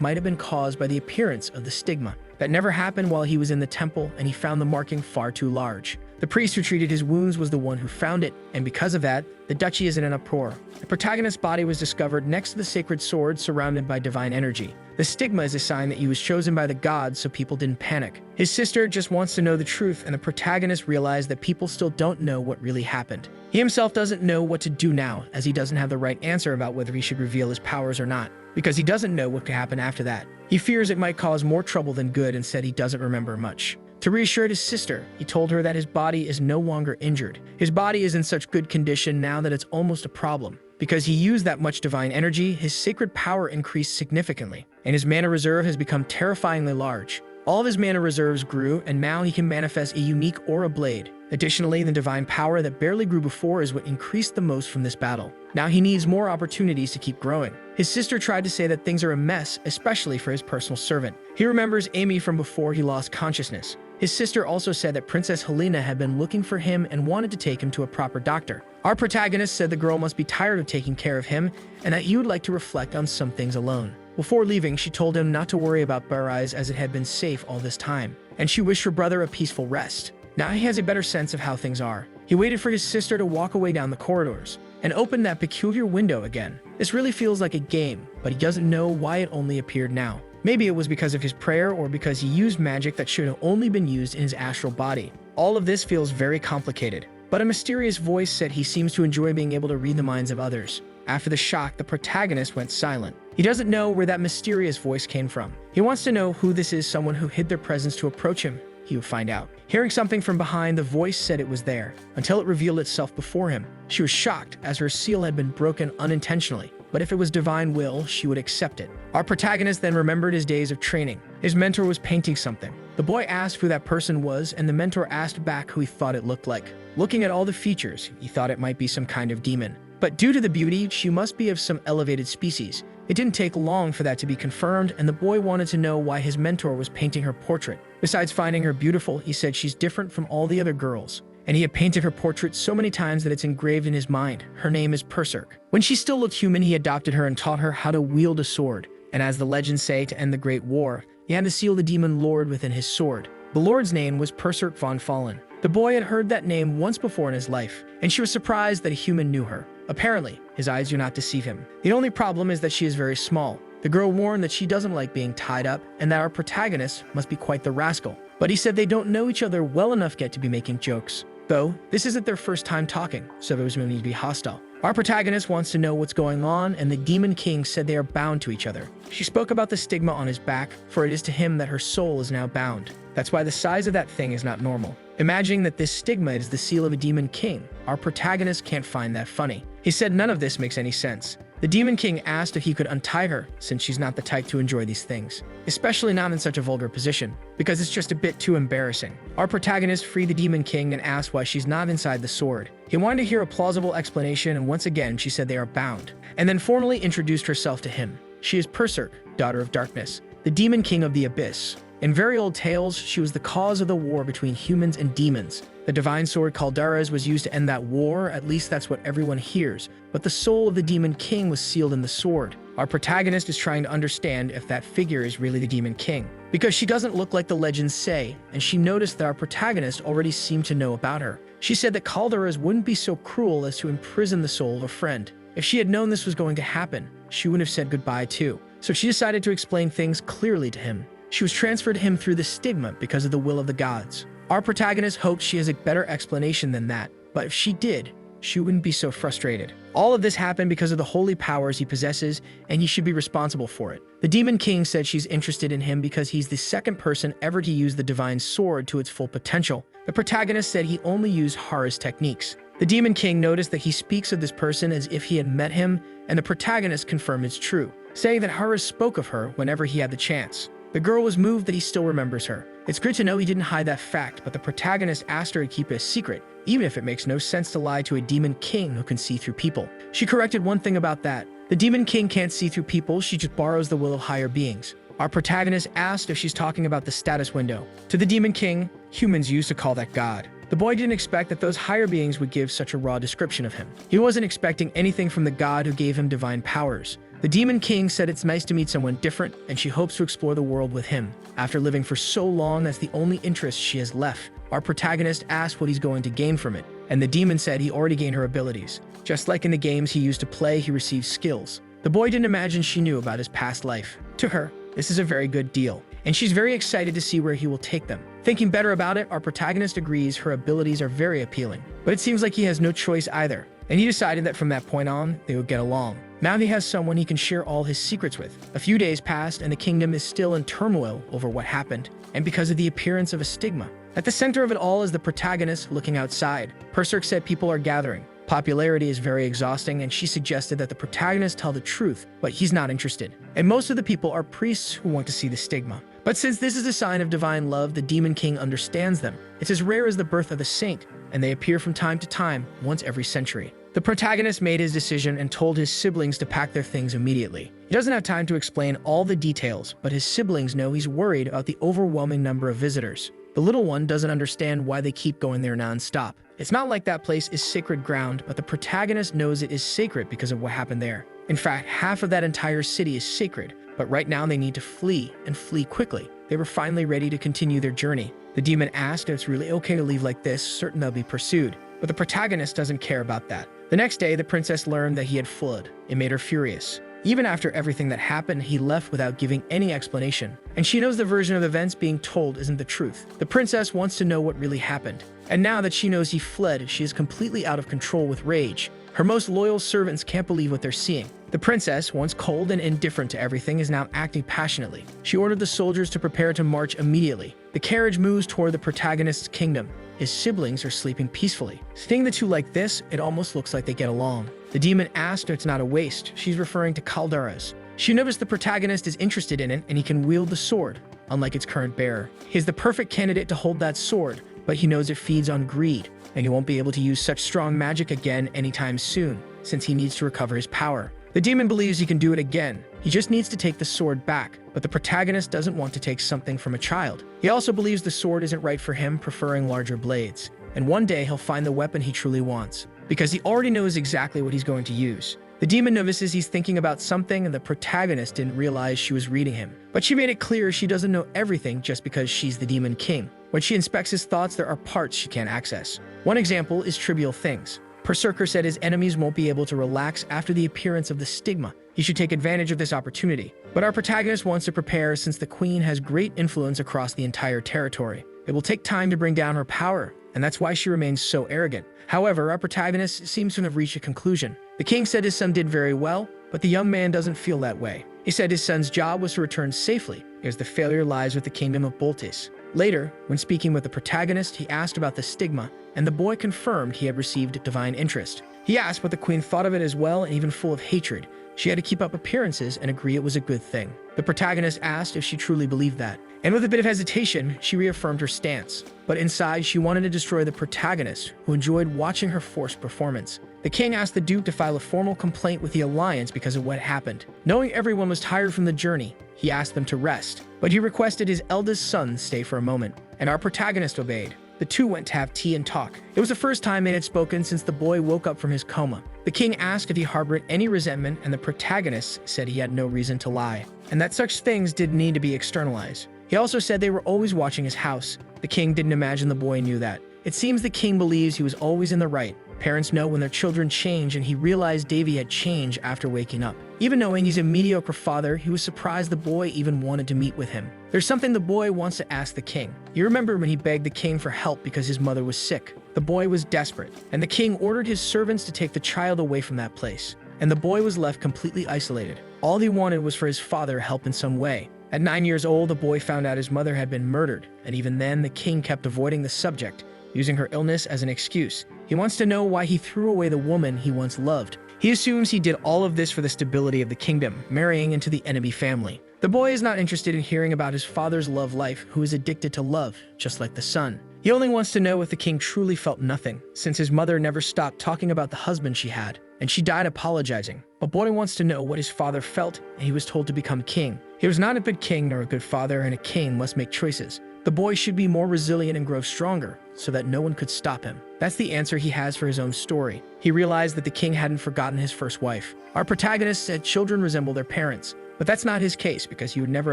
might have been caused by the appearance of the stigma. That never happened while he was in the temple, and he found the marking far too large. The priest who treated his wounds was the one who found it, and because of that, the duchy is in an uproar. The protagonist's body was discovered next to the sacred sword surrounded by divine energy. The stigma is a sign that he was chosen by the gods so people didn't panic. His sister just wants to know the truth, and the protagonist realized that people still don't know what really happened. He himself doesn't know what to do now, as he doesn't have the right answer about whether he should reveal his powers or not, because he doesn't know what could happen after that. He fears it might cause more trouble than good and said he doesn't remember much. To reassure his sister, he told her that his body is no longer injured. His body is in such good condition now that it's almost a problem. Because he used that much divine energy, his sacred power increased significantly, and his mana reserve has become terrifyingly large. All of his mana reserves grew, and now he can manifest a unique aura blade. Additionally, the divine power that barely grew before is what increased the most from this battle. Now he needs more opportunities to keep growing. His sister tried to say that things are a mess, especially for his personal servant. He remembers Amy from before he lost consciousness. His sister also said that Princess Helena had been looking for him and wanted to take him to a proper doctor. Our protagonist said the girl must be tired of taking care of him and that he would like to reflect on some things alone. Before leaving, she told him not to worry about Bare Eyes as it had been safe all this time, and she wished her brother a peaceful rest. Now he has a better sense of how things are. He waited for his sister to walk away down the corridors and opened that peculiar window again. This really feels like a game, but he doesn't know why it only appeared now. Maybe it was because of his prayer or because he used magic that should have only been used in his astral body. All of this feels very complicated, but a mysterious voice said he seems to enjoy being able to read the minds of others. After the shock, the protagonist went silent. He doesn't know where that mysterious voice came from. He wants to know who this is, someone who hid their presence to approach him. He would find out. Hearing something from behind, the voice said it was there, until it revealed itself before him. She was shocked, as her seal had been broken unintentionally. But if it was divine will, she would accept it. Our protagonist then remembered his days of training. His mentor was painting something. The boy asked who that person was, and the mentor asked back who he thought it looked like. Looking at all the features, he thought it might be some kind of demon. But due to the beauty, she must be of some elevated species. It didn't take long for that to be confirmed, and the boy wanted to know why his mentor was painting her portrait. Besides finding her beautiful, he said she's different from all the other girls. And he had painted her portrait so many times that it's engraved in his mind. Her name is Berserk. When she still looked human, he adopted her and taught her how to wield a sword. And as the legends say, to end the Great War, he had to seal the demon lord within his sword. The lord's name was Berserk von Fallen. The boy had heard that name once before in his life, and she was surprised that a human knew her. Apparently, his eyes do not deceive him. The only problem is that she is very small. The girl warned that she doesn't like being tied up, and that our protagonist must be quite the rascal. But he said they don't know each other well enough yet to be making jokes. Though, this isn't their first time talking, so there's no need to be hostile. Our protagonist wants to know what's going on, and the Demon King said they are bound to each other. She spoke about the stigma on his back, for it is to him that her soul is now bound. That's why the size of that thing is not normal. Imagining that this stigma is the seal of a Demon King, our protagonist can't find that funny. He said none of this makes any sense. The Demon King asked if he could untie her, since she's not the type to enjoy these things, especially not in such a vulgar position, because it's just a bit too embarrassing. Our protagonist freed the Demon King and asked why she's not inside the sword. He wanted to hear a plausible explanation, and once again she said they are bound, and then formally introduced herself to him. She is Perserk, daughter of darkness, the Demon King of the Abyss. In very old tales, she was the cause of the war between humans and demons. The divine sword Calderas was used to end that war, at least that's what everyone hears, but the soul of the Demon King was sealed in the sword. Our protagonist is trying to understand if that figure is really the Demon King, because she doesn't look like the legends say, and she noticed that our protagonist already seemed to know about her. She said that Calderas wouldn't be so cruel as to imprison the soul of a friend. If she had known this was going to happen, she wouldn't have said goodbye too. So she decided to explain things clearly to him. She was transferred to him through the stigma because of the will of the gods. Our protagonist hoped she has a better explanation than that, but if she did, she wouldn't be so frustrated. All of this happened because of the holy powers he possesses, and he should be responsible for it. The Demon King said she's interested in him because he's the second person ever to use the divine sword to its full potential. The protagonist said he only used Hara's techniques. The Demon King noticed that he speaks of this person as if he had met him, and the protagonist confirmed it's true, saying that Hara spoke of her whenever he had the chance. The girl was moved that he still remembers her. It's good to know he didn't hide that fact, but the protagonist asked her to keep it a secret, even if it makes no sense to lie to a Demon King who can see through people. She corrected one thing about that. The Demon King can't see through people, she just borrows the will of higher beings. Our protagonist asked if she's talking about the status window. To the Demon King, humans used to call that God. The boy didn't expect that those higher beings would give such a raw description of him. He wasn't expecting anything from the God who gave him divine powers. The Demon King said it's nice to meet someone different, and she hopes to explore the world with him. After living for so long, that's the only interest she has left. Our protagonist asked what he's going to gain from it, and the demon said he already gained her abilities. Just like in the games he used to play, he received skills. The boy didn't imagine she knew about his past life. To her, this is a very good deal, and she's very excited to see where he will take them. Thinking better about it, our protagonist agrees her abilities are very appealing, but it seems like he has no choice either, and he decided that from that point on, they would get along. Now he has someone he can share all his secrets with. A few days passed, and the kingdom is still in turmoil over what happened, and because of the appearance of a stigma. At the center of it all is the protagonist looking outside. Perserk said people are gathering. Popularity is very exhausting, and she suggested that the protagonist tell the truth, but he's not interested. And most of the people are priests who want to see the stigma. But since this is a sign of divine love, the Demon King understands them. It's as rare as the birth of a saint, and they appear from time to time, once every century. The protagonist made his decision and told his siblings to pack their things immediately. He doesn't have time to explain all the details, but his siblings know he's worried about the overwhelming number of visitors. The little one doesn't understand why they keep going there non-stop. It's not like that place is sacred ground, but the protagonist knows it is sacred because of what happened there. In fact, half of that entire city is sacred, but right now they need to flee, and flee quickly. They were finally ready to continue their journey. The demon asked if it's really okay to leave like this, certain they'll be pursued. But the protagonist doesn't care about that. The next day, the princess learned that he had fled. It made her furious. Even after everything that happened, he left without giving any explanation. And she knows the version of events being told isn't the truth. The princess wants to know what really happened. And now that she knows he fled, she is completely out of control with rage. Her most loyal servants can't believe what they're seeing. The princess, once cold and indifferent to everything, is now acting passionately. She ordered the soldiers to prepare to march immediately. The carriage moves toward the protagonist's kingdom. His siblings are sleeping peacefully. Seeing the two like this, it almost looks like they get along. The demon asked if it's not a waste. She's referring to Calderas. She noticed the protagonist is interested in it, and he can wield the sword, unlike its current bearer. He's the perfect candidate to hold that sword, but he knows it feeds on greed, and he won't be able to use such strong magic again anytime soon, since he needs to recover his power. The demon believes he can do it again. He just needs to take the sword back, but the protagonist doesn't want to take something from a child. He also believes the sword isn't right for him, preferring larger blades. And one day he'll find the weapon he truly wants, because he already knows exactly what he's going to use. The demon notices he's thinking about something, and the protagonist didn't realize she was reading him. But she made it clear she doesn't know everything just because she's the Demon King. When she inspects his thoughts, there are parts she can't access. One example is trivial things. Berserker said his enemies won't be able to relax after the appearance of the stigma. He should take advantage of this opportunity. But our protagonist wants to prepare since the queen has great influence across the entire territory. It will take time to bring down her power, and that's why she remains so arrogant. However, our protagonist seems to have reached a conclusion. The king said his son did very well, but the young man doesn't feel that way. He said his son's job was to return safely, as the failure lies with the kingdom of Boltis. Later, when speaking with the protagonist, he asked about the stigma, and the boy confirmed he had received divine interest. He He asked what the queen thought of it as well, and even full of hatred, she had to keep up appearances and agree it was a good thing. The protagonist asked if she truly believed that, and with a bit of hesitation, she reaffirmed her stance. But inside, she wanted to destroy the protagonist, who enjoyed watching her forced performance. The king asked the duke to file a formal complaint with the alliance because of what happened. Knowing everyone was tired from the journey, he asked them to rest, but he requested his eldest son stay for a moment, and our protagonist obeyed. The two went to have tea and talk. It was the first time they had spoken since the boy woke up from his coma. The king asked if he harbored any resentment, and the protagonist said he had no reason to lie, and that such things did need to be externalized. He also said they were always watching his house. The king didn't imagine the boy knew that. It seems the king believes he was always in the right. Parents know when their children change, and he realized Davy had changed after waking up. Even knowing he's a mediocre father, he was surprised the boy even wanted to meet with him. There's something the boy wants to ask the king. You remember when he begged the king for help because his mother was sick? The boy was desperate, and the king ordered his servants to take the child away from that place. And the boy was left completely isolated. All he wanted was for his father help in some way. At 9 years old, the boy found out his mother had been murdered, and even then, the king kept avoiding the subject, using her illness as an excuse. He wants to know why he threw away the woman he once loved. He assumes he did all of this for the stability of the kingdom, marrying into the enemy family. The boy is not interested in hearing about his father's love life, who is addicted to love, just like the son. He only wants to know if the king truly felt nothing, since his mother never stopped talking about the husband she had, and she died apologizing. But boy wants to know what his father felt, and he was told to become king. He was not a good king nor a good father, and a king must make choices. The boy should be more resilient and grow stronger, so that no one could stop him. That's the answer he has for his own story. He realized that the king hadn't forgotten his first wife. Our protagonist said children resemble their parents, but that's not his case because he would never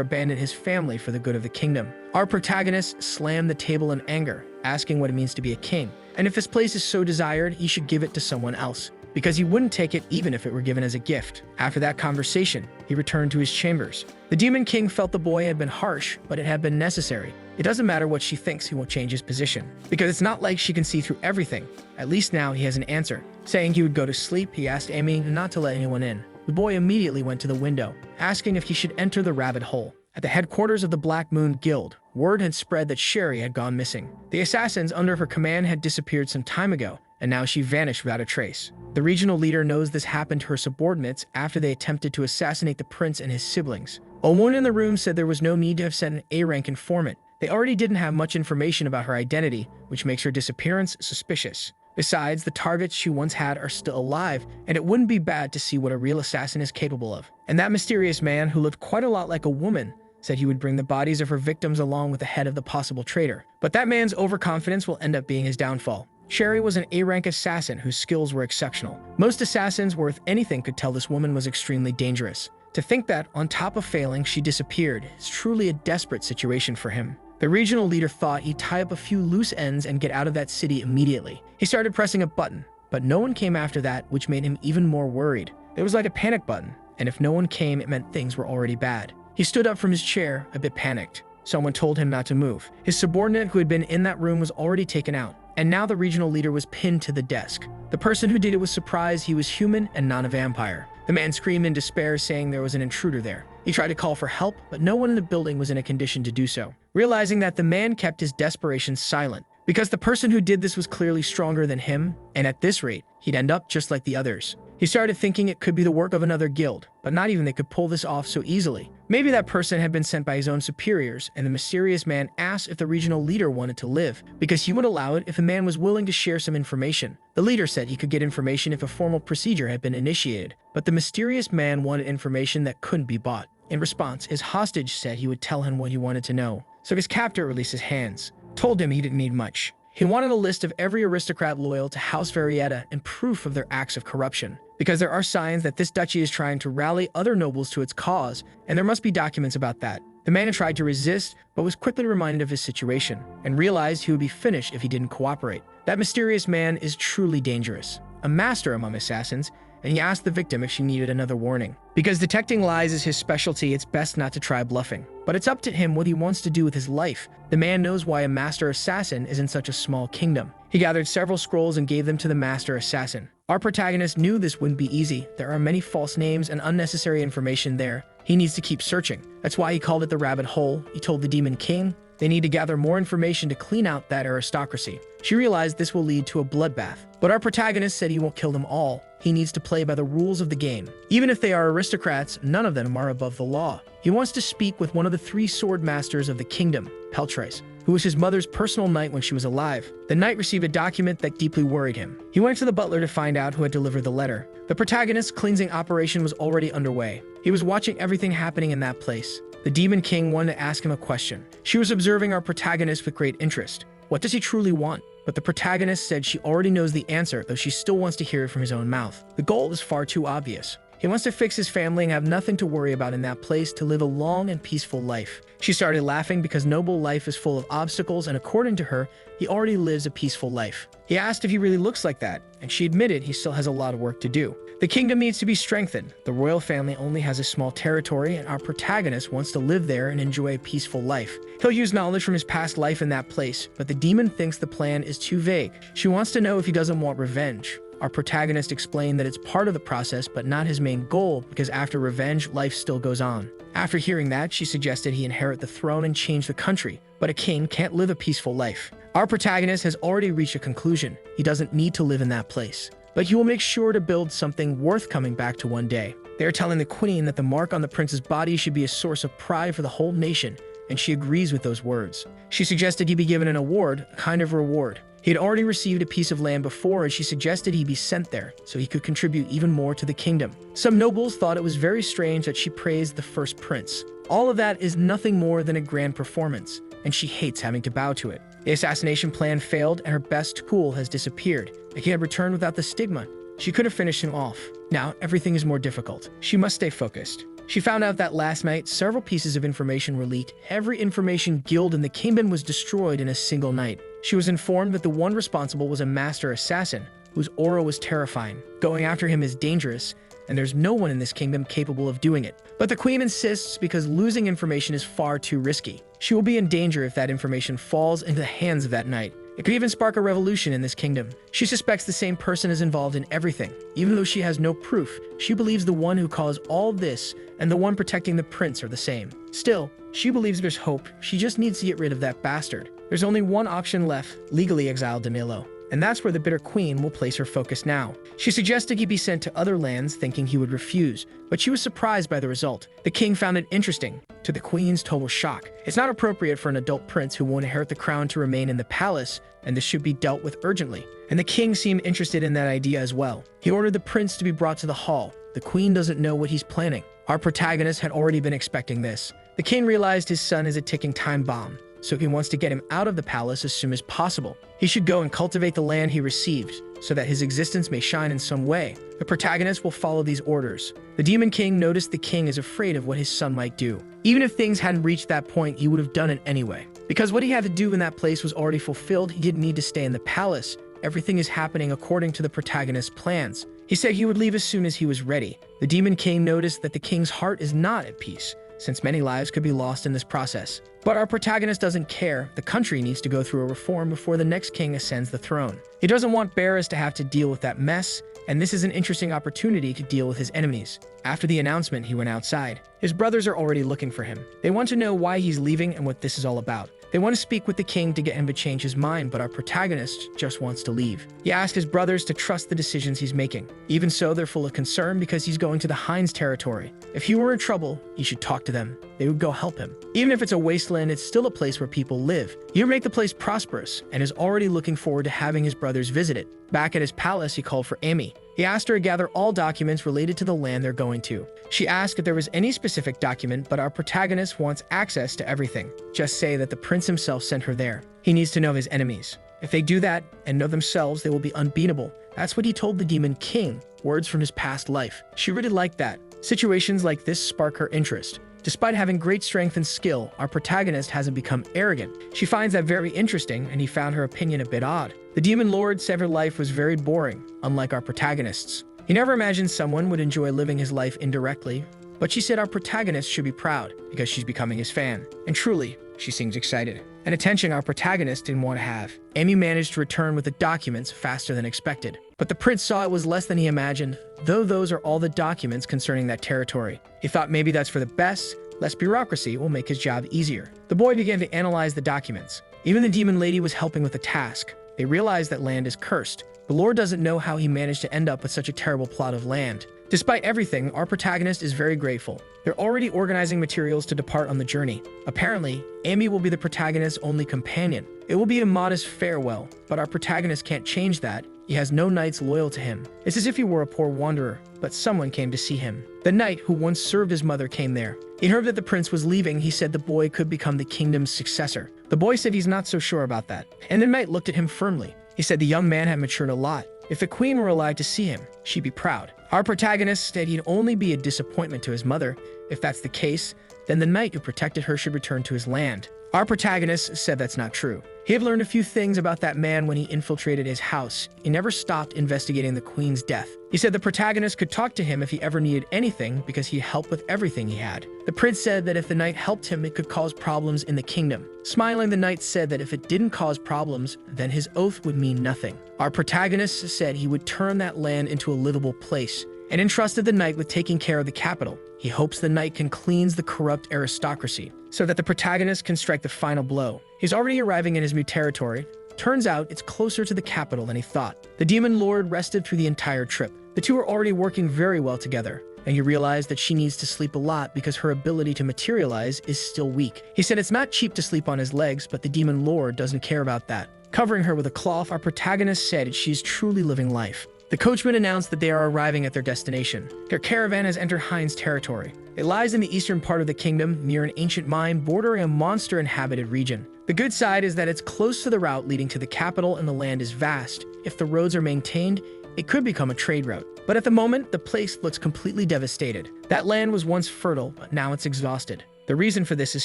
abandon his family for the good of the kingdom. Our protagonist slammed the table in anger, asking what it means to be a king, and if his place is so desired, he should give it to someone else, because he wouldn't take it even if it were given as a gift. After that conversation, he returned to his chambers. The Demon King felt the boy had been harsh, but it had been necessary. It doesn't matter what she thinks, he won't change his position, because it's not like she can see through everything. At least now he has an answer. Saying he would go to sleep, he asked Amy not to let anyone in. The boy immediately went to the window, asking if he should enter the rabbit hole. At the headquarters of the Black Moon Guild, word had spread that Sherry had gone missing. The assassins under her command had disappeared some time ago, and now she vanished without a trace. The regional leader knows this happened to her subordinates after they attempted to assassinate the prince and his siblings. A woman in the room said there was no need to have sent an A-rank informant. They already didn't have much information about her identity, which makes her disappearance suspicious. Besides, the targets she once had are still alive, and it wouldn't be bad to see what a real assassin is capable of. And that mysterious man, who looked quite a lot like a woman, said he would bring the bodies of her victims along with the head of the possible traitor. But that man's overconfidence will end up being his downfall. Sherry was an A-rank assassin whose skills were exceptional. Most assassins worth anything could tell this woman was extremely dangerous. To think that, on top of failing, she disappeared is truly a desperate situation for him. The regional leader thought he'd tie up a few loose ends and get out of that city immediately. He started pressing a button, but no one came after that, which made him even more worried. It was like a panic button, and if no one came, it meant things were already bad. He stood up from his chair, a bit panicked. Someone told him not to move. His subordinate who had been in that room was already taken out, and now the regional leader was pinned to the desk. The person who did it was surprised he was human and not a vampire. The man screamed in despair, saying there was an intruder there. He tried to call for help, but no one in the building was in a condition to do so. Realizing that, the man kept his desperation silent, because the person who did this was clearly stronger than him, and at this rate, he'd end up just like the others. He started thinking it could be the work of another guild, but not even they could pull this off so easily. Maybe that person had been sent by his own superiors, and the mysterious man asked if the regional leader wanted to live, because he would allow it if the man was willing to share some information. The leader said he could get information if a formal procedure had been initiated, but the mysterious man wanted information that couldn't be bought. In response, his hostage said he would tell him what he wanted to know, so his captor released his hands, told him he didn't need much. He wanted a list of every aristocrat loyal to House Varietta and proof of their acts of corruption, because there are signs that this duchy is trying to rally other nobles to its cause, and there must be documents about that. The man tried to resist, but was quickly reminded of his situation, and realized he would be finished if he didn't cooperate. That mysterious man is truly dangerous, a master among assassins, and he asked the victim if she needed another warning. Because detecting lies is his specialty, it's best not to try bluffing. But it's up to him what he wants to do with his life. The man knows why a master assassin is in such a small kingdom. He gathered several scrolls and gave them to the master assassin. Our protagonist knew this wouldn't be easy. There are many false names and unnecessary information there. He needs to keep searching. That's why he called it the rabbit hole. He told the Demon King, They need to gather more information to clean out that aristocracy. She realized this will lead to a bloodbath. But our protagonist said he won't kill them all. He needs to play by the rules of the game. Even if they are aristocrats, none of them are above the law. He wants to speak with one of the 3 sword masters of the kingdom, Peltrais, who was his mother's personal knight when she was alive. The knight received a document that deeply worried him. He went to the butler to find out who had delivered the letter. The protagonist's cleansing operation was already underway. He was watching everything happening in that place. The Demon King wanted to ask him a question. She was observing our protagonist with great interest. What does he truly want? But the protagonist said she already knows the answer, though she still wants to hear it from his own mouth. The goal is far too obvious. He wants to fix his family and have nothing to worry about in that place, to live a long and peaceful life. She started laughing because noble life is full of obstacles, and according to her, he already lives a peaceful life. He asked if he really looks like that, and she admitted he still has a lot of work to do. The kingdom needs to be strengthened. The royal family only has a small territory, and our protagonist wants to live there and enjoy a peaceful life. He'll use knowledge from his past life in that place, but the demon thinks the plan is too vague. She wants to know if he doesn't want revenge. Our protagonist explained that it's part of the process, but not his main goal, because after revenge, life still goes on. After hearing that, she suggested he inherit the throne and change the country, but a king can't live a peaceful life. Our protagonist has already reached a conclusion. He doesn't need to live in that place, but he will make sure to build something worth coming back to one day. They are telling the queen that the mark on the prince's body should be a source of pride for the whole nation, and she agrees with those words. She suggested he be given an award, a kind of reward. He had already received a piece of land before, and she suggested he be sent there so he could contribute even more to the kingdom. Some nobles thought it was very strange that she praised the first prince. All of that is nothing more than a grand performance, and she hates having to bow to it. The assassination plan failed, and her best tool has disappeared. He had returned without the stigma. She could have finished him off. Now, everything is more difficult. She must stay focused. She found out that last night, several pieces of information were leaked. Every information guild in the kingdom was destroyed in a single night. She was informed that the one responsible was a master assassin, whose aura was terrifying. Going after him is dangerous, and there's no one in this kingdom capable of doing it. But the queen insists because losing information is far too risky. She will be in danger if that information falls into the hands of that knight. It could even spark a revolution in this kingdom. She suspects the same person is involved in everything. Even though she has no proof, she believes the one who caused all this and the one protecting the prince are the same. Still, she believes there's hope. She just needs to get rid of that bastard. There's only one option left: legally exile Danilo. And that's where the bitter queen will place her focus now. She suggested he be sent to other lands, thinking he would refuse, but she was surprised by the result. The king found it interesting, to the queen's total shock. It's not appropriate for an adult prince who won't inherit the crown to remain in the palace, and this should be dealt with urgently. And the king seemed interested in that idea as well. He ordered the prince to be brought to the hall. The queen doesn't know what he's planning. Our protagonist had already been expecting this. The king realized his son is a ticking time bomb, so he wants to get him out of the palace as soon as possible. He should go and cultivate the land he received, so that his existence may shine in some way. The protagonist will follow these orders. The Demon King noticed the king is afraid of what his son might do. Even if things hadn't reached that point, he would have done it anyway. Because what he had to do in that place was already fulfilled, he didn't need to stay in the palace. Everything is happening according to the protagonist's plans. He said he would leave as soon as he was ready. The Demon King noticed that the king's heart is not at peace, since many lives could be lost in this process. But our protagonist doesn't care. The country needs to go through a reform before the next king ascends the throne. He doesn't want Barris to have to deal with that mess, and this is an interesting opportunity to deal with his enemies. After the announcement, he went outside. His brothers are already looking for him. They want to know why he's leaving and what this is all about. They want to speak with the king to get him to change his mind, but our protagonist just wants to leave. He asked his brothers to trust the decisions he's making. Even so, they're full of concern because he's going to the Heinz territory. If he were in trouble, he should talk to them. They would go help him. Even if it's a wasteland, it's still a place where people live. He would make the place prosperous and is already looking forward to having his brothers visit it. Back at his palace, he called for Amy. He asked her to gather all documents related to the land they're going to. She asked if there was any specific document, but our protagonist wants access to everything. Just say that the prince himself sent her there. He needs to know his enemies. If they do that and know themselves, they will be unbeatable. That's what he told the Demon King, words from his past life. She really liked that. Situations like this spark her interest. Despite having great strength and skill, our protagonist hasn't become arrogant. She finds that very interesting, and he found her opinion a bit odd. The Demon Lord said her life was very boring, unlike our protagonists. He never imagined someone would enjoy living his life indirectly, but she said our protagonist should be proud because she's becoming his fan. And truly, she seems excited. An attention our protagonist didn't want to have. Amy managed to return with the documents faster than expected. But the prince saw it was less than he imagined, though those are all the documents concerning that territory. He thought maybe that's for the best, Less bureaucracy will make his job easier. The boy began to analyze the documents. Even the demon lady was helping with the task. They realized that land is cursed. The Lord doesn't know how he managed to end up with such a terrible plot of land. Despite everything, our protagonist is very grateful. They're already organizing materials to depart on the journey. Apparently, Amy will be the protagonist's only companion. It will be a modest farewell, but our protagonist can't change that. He has no knights loyal to him. It's as if he were a poor wanderer, but someone came to see him. The knight who once served his mother came there. He heard that the prince was leaving. He said the boy could become the kingdom's successor. The boy said he's not so sure about that, and the knight looked at him firmly. He said the young man had matured a lot. If the queen were alive to see him, she'd be proud. Our protagonist said he'd only be a disappointment to his mother. If that's the case, then the knight who protected her should return to his land. Our protagonist said that's not true. He had learned a few things about that man when he infiltrated his house. He never stopped investigating the queen's death. He said the protagonist could talk to him if he ever needed anything because he helped with everything he had. The prince said that if the knight helped him, it could cause problems in the kingdom. Smiling, the knight said that if it didn't cause problems, then his oath would mean nothing. Our protagonist said he would turn that land into a livable place and entrusted the knight with taking care of the capital. He hopes the knight can cleanse the corrupt aristocracy so that the protagonist can strike the final blow. He's already arriving in his new territory. Turns out it's closer to the capital than he thought. The demon lord rested through the entire trip. The two are already working very well together, and he realized that she needs to sleep a lot because her ability to materialize is still weak. He said it's not cheap to sleep on his legs, but the demon lord doesn't care about that. Covering her with a cloth, our protagonist said she's truly living life. The coachman announced that they are arriving at their destination. Their caravan has entered Hein's territory. It lies in the eastern part of the kingdom, near an ancient mine bordering a monster-inhabited region. The good side is that it's close to the route leading to the capital and the land is vast. If the roads are maintained, it could become a trade route. But at the moment, the place looks completely devastated. That land was once fertile, but now it's exhausted. The reason for this is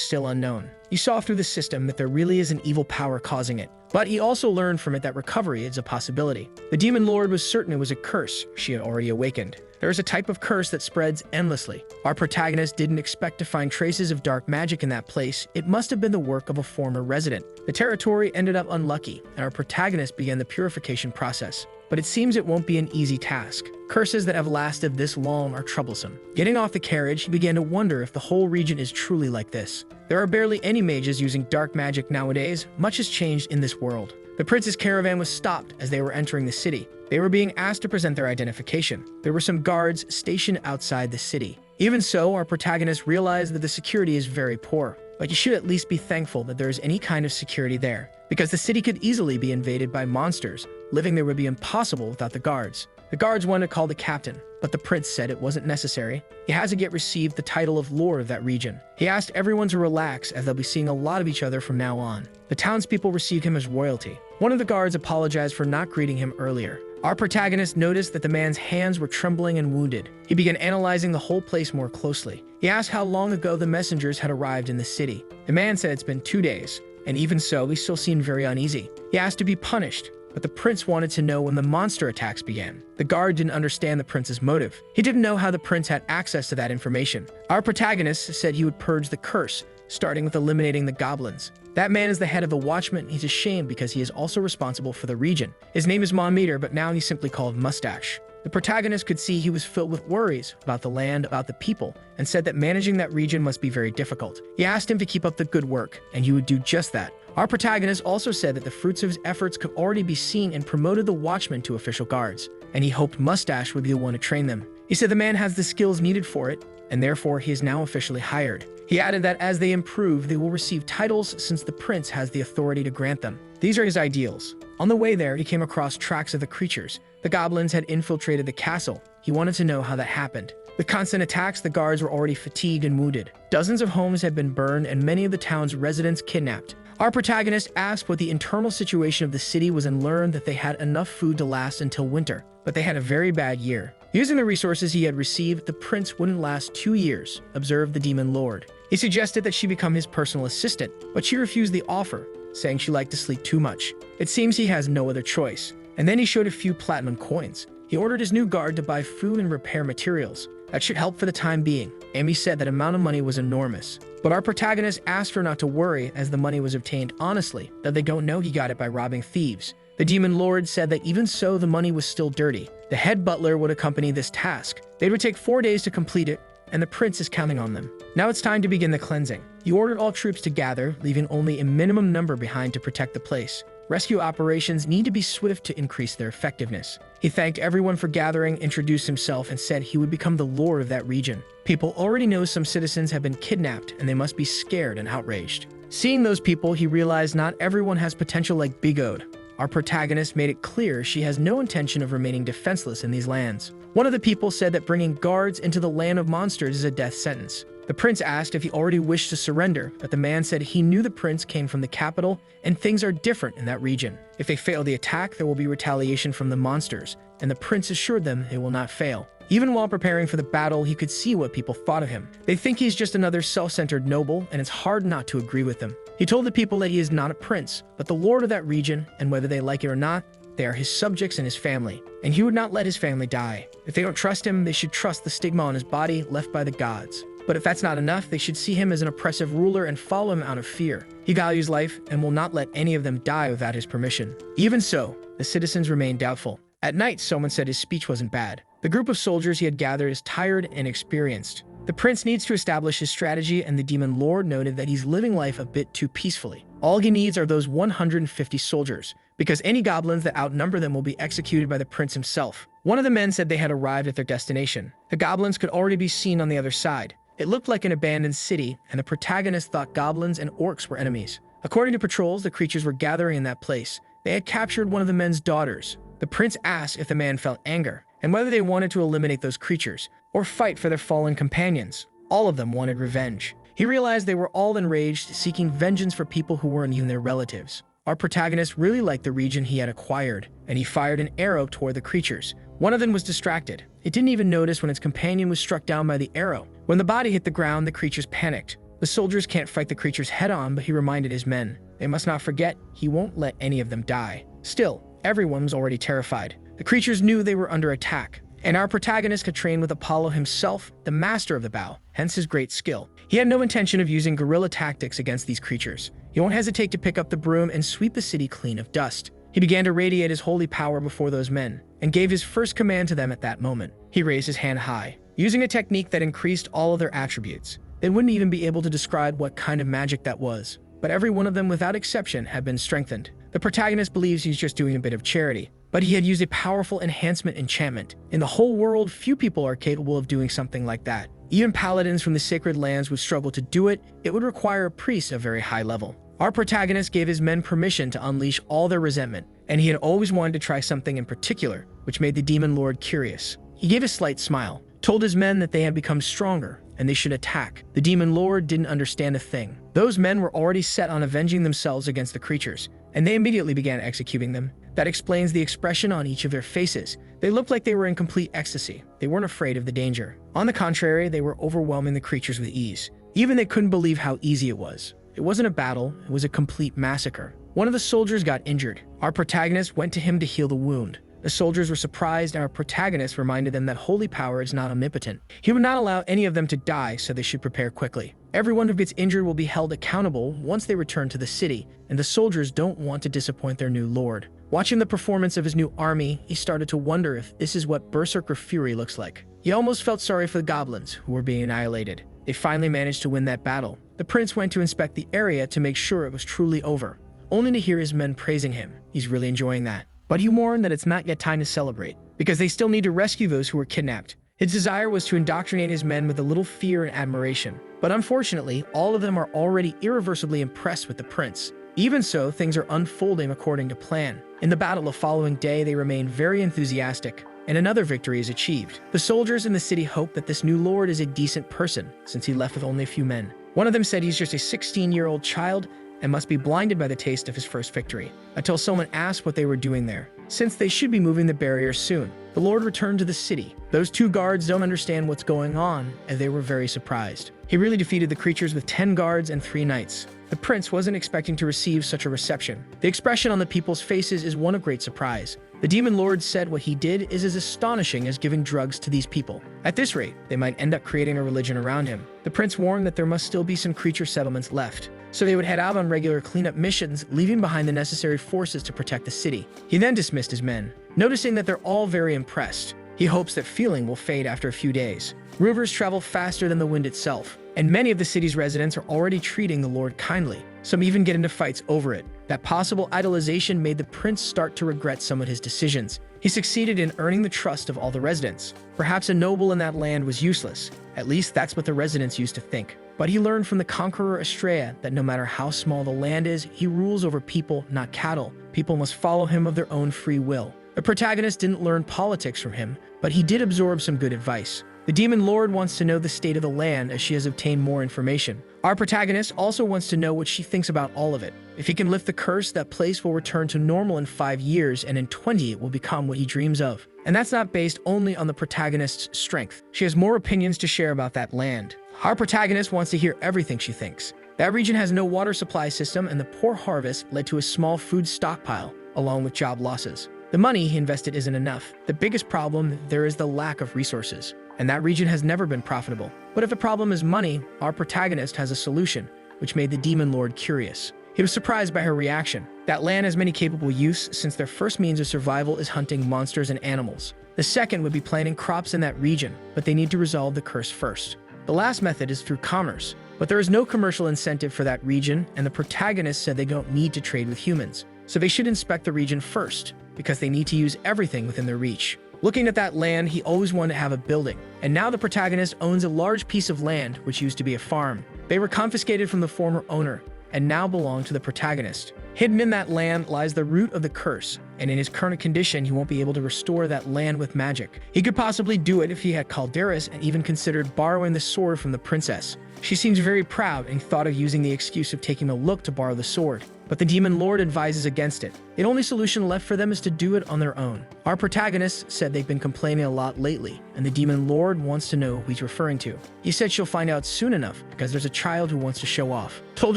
still unknown. He saw through the system that there really is an evil power causing it. But he also learned from it that recovery is a possibility. The demon lord was certain it was a curse she had already awakened. There is a type of curse that spreads endlessly. Our protagonist didn't expect to find traces of dark magic in that place. It must have been the work of a former resident. The territory ended up unlucky, and our protagonist began the purification process. But it seems it won't be an easy task. Curses that have lasted this long are troublesome. Getting off the carriage, he began to wonder if the whole region is truly like this. There are barely any mages using dark magic nowadays. Much has changed in this world. The prince's caravan was stopped as they were entering the city. They were being asked to present their identification. There were some guards stationed outside the city. Even so, our protagonist realized that the security is very poor. But you should at least be thankful that there is any kind of security there, because the city could easily be invaded by monsters. Living there would be impossible without the guards. The guards wanted to call the captain, but the prince said it wasn't necessary. He hasn't yet received the title of lord of that region. He asked everyone to relax as they'll be seeing a lot of each other from now on. The townspeople received him as royalty. One of the guards apologized for not greeting him earlier. Our protagonist noticed that the man's hands were trembling and wounded. He began analyzing the whole place more closely. He asked how long ago the messengers had arrived in the city. The man said it's been 2 days, and even so, he still seemed very uneasy. He asked to be punished, but the prince wanted to know when the monster attacks began. The guard didn't understand the prince's motive. He didn't know how the prince had access to that information. Our protagonist said he would purge the curse, starting with eliminating the goblins. That man is the head of the Watchmen. He's ashamed because he is also responsible for the region. His name is Monmeter, but now he's simply called Mustache. The protagonist could see he was filled with worries about the land, about the people, and said that managing that region must be very difficult. He asked him to keep up the good work, and he would do just that. Our protagonist also said that the fruits of his efforts could already be seen and promoted the Watchmen to official guards, and he hoped Mustache would be the one to train them. He said the man has the skills needed for it, and therefore he is now officially hired. He added that as they improve, they will receive titles since the prince has the authority to grant them. These are his ideals. On the way there, he came across tracks of the creatures. The goblins had infiltrated the castle. He wanted to know how that happened. With constant attacks, the guards were already fatigued and wounded. Dozens of homes had been burned and many of the town's residents kidnapped. Our protagonist asked what the internal situation of the city was and learned that they had enough food to last until winter, but they had a very bad year. Using the resources he had received, the prince wouldn't last 2 years, observed the demon lord. He suggested that she become his personal assistant, but she refused the offer, saying she liked to sleep too much. It seems he has no other choice. And then he showed a few platinum coins. He ordered his new guard to buy food and repair materials. That should help for the time being. Amy said that amount of money was enormous. But our protagonist asked her not to worry as the money was obtained honestly, that they don't know he got it by robbing thieves. The demon lord said that even so, the money was still dirty. The head butler would accompany this task. They would take 4 days to complete it. and the prince is counting on them. Now it's time to begin the cleansing. He ordered all troops to gather, leaving only a minimum number behind to protect the place. Rescue operations need to be swift to increase their effectiveness. He thanked everyone for gathering, introduced himself, and said he would become the lord of that region. People already know some citizens have been kidnapped, and they must be scared and outraged. Seeing those people, he realized not everyone has potential like Bigode. Our protagonist made it clear she has no intention of remaining defenseless in these lands. One of the people said that bringing guards into the land of monsters is a death sentence. The prince asked if he already wished to surrender, but the man said he knew the prince came from the capital and things are different in that region. If they fail the attack, there will be retaliation from the monsters, and the prince assured them they will not fail. Even while preparing for the battle, he could see what people thought of him. They think he's just another self-centered noble, and it's hard not to agree with them. He told the people that he is not a prince, but the lord of that region, and whether they like it or not, they are his subjects and his family, and he would not let his family die. If they don't trust him, they should trust the stigma on his body left by the gods. But if that's not enough, they should see him as an oppressive ruler and follow him out of fear. He values life and will not let any of them die without his permission. Even so, the citizens remained doubtful. At night, someone said his speech wasn't bad. The group of soldiers he had gathered is tired and experienced. The prince needs to establish his strategy, and the demon lord noted that he's living life a bit too peacefully. All he needs are those 150 soldiers, because any goblins that outnumber them will be executed by the prince himself. One of the men said they had arrived at their destination. The goblins could already be seen on the other side. It looked like an abandoned city, and the protagonist thought goblins and orcs were enemies. According to patrols, the creatures were gathering in that place. They had captured one of the men's daughters. The prince asked if the man felt anger, and whether they wanted to eliminate those creatures, or fight for their fallen companions. All of them wanted revenge. He realized they were all enraged, seeking vengeance for people who weren't even their relatives. Our protagonist really liked the region he had acquired, and he fired an arrow toward the creatures. One of them was distracted. It didn't even notice when its companion was struck down by the arrow. When the body hit the ground, the creatures panicked. The soldiers can't fight the creatures head-on, but he reminded his men. They must not forget, he won't let any of them die. Still, everyone was already terrified. The creatures knew they were under attack, and our protagonist could train with Apollo himself, the master of the bow, hence his great skill. He had no intention of using guerrilla tactics against these creatures. He won't hesitate to pick up the broom and sweep the city clean of dust. He began to radiate his holy power before those men, and gave his first command to them at that moment. He raised his hand high, using a technique that increased all of their attributes. They wouldn't even be able to describe what kind of magic that was, but every one of them without exception had been strengthened. The protagonist believes he's just doing a bit of charity, but he had used a powerful enhancement enchantment. In the whole world, few people are capable of doing something like that. Even paladins from the sacred lands would struggle to do it. It would require a priest of very high level. Our protagonist gave his men permission to unleash all their resentment, and he had always wanted to try something in particular, which made the demon lord curious. He gave a slight smile, told his men that they had become stronger, and they should attack. The demon lord didn't understand a thing. Those men were already set on avenging themselves against the creatures, and they immediately began executing them. That explains the expression on each of their faces. They looked like they were in complete ecstasy. They weren't afraid of the danger. On the contrary, they were overwhelming the creatures with ease. Even they couldn't believe how easy it was. It wasn't a battle, it was a complete massacre. One of the soldiers got injured. Our protagonist went to him to heal the wound. The soldiers were surprised, and our protagonist reminded them that holy power is not omnipotent. He would not allow any of them to die, so they should prepare quickly. Everyone who gets injured will be held accountable once they return to the city, and the soldiers don't want to disappoint their new lord. Watching the performance of his new army, he started to wonder if this is what berserker fury looks like. He almost felt sorry for the goblins, who were being annihilated. They finally managed to win that battle. The prince went to inspect the area to make sure it was truly over, only to hear his men praising him. He's really enjoying that. But he warned that it's not yet time to celebrate, because they still need to rescue those who were kidnapped. His desire was to indoctrinate his men with a little fear and admiration. But unfortunately, all of them are already irreversibly impressed with the prince. Even so, things are unfolding according to plan. In the battle the following day, they remain very enthusiastic, and another victory is achieved. The soldiers in the city hope that this new lord is a decent person, since he left with only a few men. One of them said he's just a 16-year-old child and must be blinded by the taste of his first victory, until someone asked what they were doing there, since they should be moving the barrier soon. The lord returned to the city. Those two guards don't understand what's going on, and they were very surprised. He really defeated the creatures with 10 guards and 3 knights. The prince wasn't expecting to receive such a reception. The expression on the people's faces is one of great surprise. The demon lord said what he did is as astonishing as giving drugs to these people. At this rate, they might end up creating a religion around him. The prince warned that there must still be some creature settlements left, so they would head out on regular cleanup missions, leaving behind the necessary forces to protect the city. He then dismissed his men. Noticing that they're all very impressed, He hopes that feeling will fade after a few days. Rumors travel faster than the wind itself, and many of the city's residents are already treating the Lord kindly. Some even get into fights over it. That possible idolization made the prince start to regret some of his decisions. He succeeded in earning the trust of all the residents. Perhaps a noble in that land was useless. At least that's what the residents used to think. But he learned from the conqueror Estrella that no matter how small the land is, he rules over people, not cattle. People must follow him of their own free will. The protagonist didn't learn politics from him, but he did absorb some good advice. The demon lord wants to know the state of the land as she has obtained more information. Our protagonist also wants to know what she thinks about all of it. If he can lift the curse, that place will return to normal in 5 years, and in 20 it will become what he dreams of. And that's not based only on the protagonist's strength. She has more opinions to share about that land. Our protagonist wants to hear everything she thinks. That region has no water supply system, and the poor harvest led to a small food stockpile, along with job losses. The money he invested isn't enough. The biggest problem there is the lack of resources, and that region has never been profitable. But if the problem is money, our protagonist has a solution, which made the demon lord curious. He was surprised by her reaction. That land has many capable use, since their first means of survival is hunting monsters and animals. The second would be planting crops in that region, but they need to resolve the curse first. The last method is through commerce, but there is no commercial incentive for that region, and the protagonist said they don't need to trade with humans. So they should inspect the region first, because they need to use everything within their reach. Looking at that land, he always wanted to have a building, and now the protagonist owns a large piece of land which used to be a farm. They were confiscated from the former owner, and now belong to the protagonist. Hidden in that land lies the root of the curse, and in his current condition, he won't be able to restore that land with magic. He could possibly do it if he had calderas and even considered borrowing the sword from the princess. She seems very proud and thought of using the excuse of taking a look to borrow the sword, but the demon lord advises against it. The only solution left for them is to do it on their own. Our protagonist said they've been complaining a lot lately, and the demon lord wants to know who he's referring to. He said she'll find out soon enough because there's a child who wants to show off. Told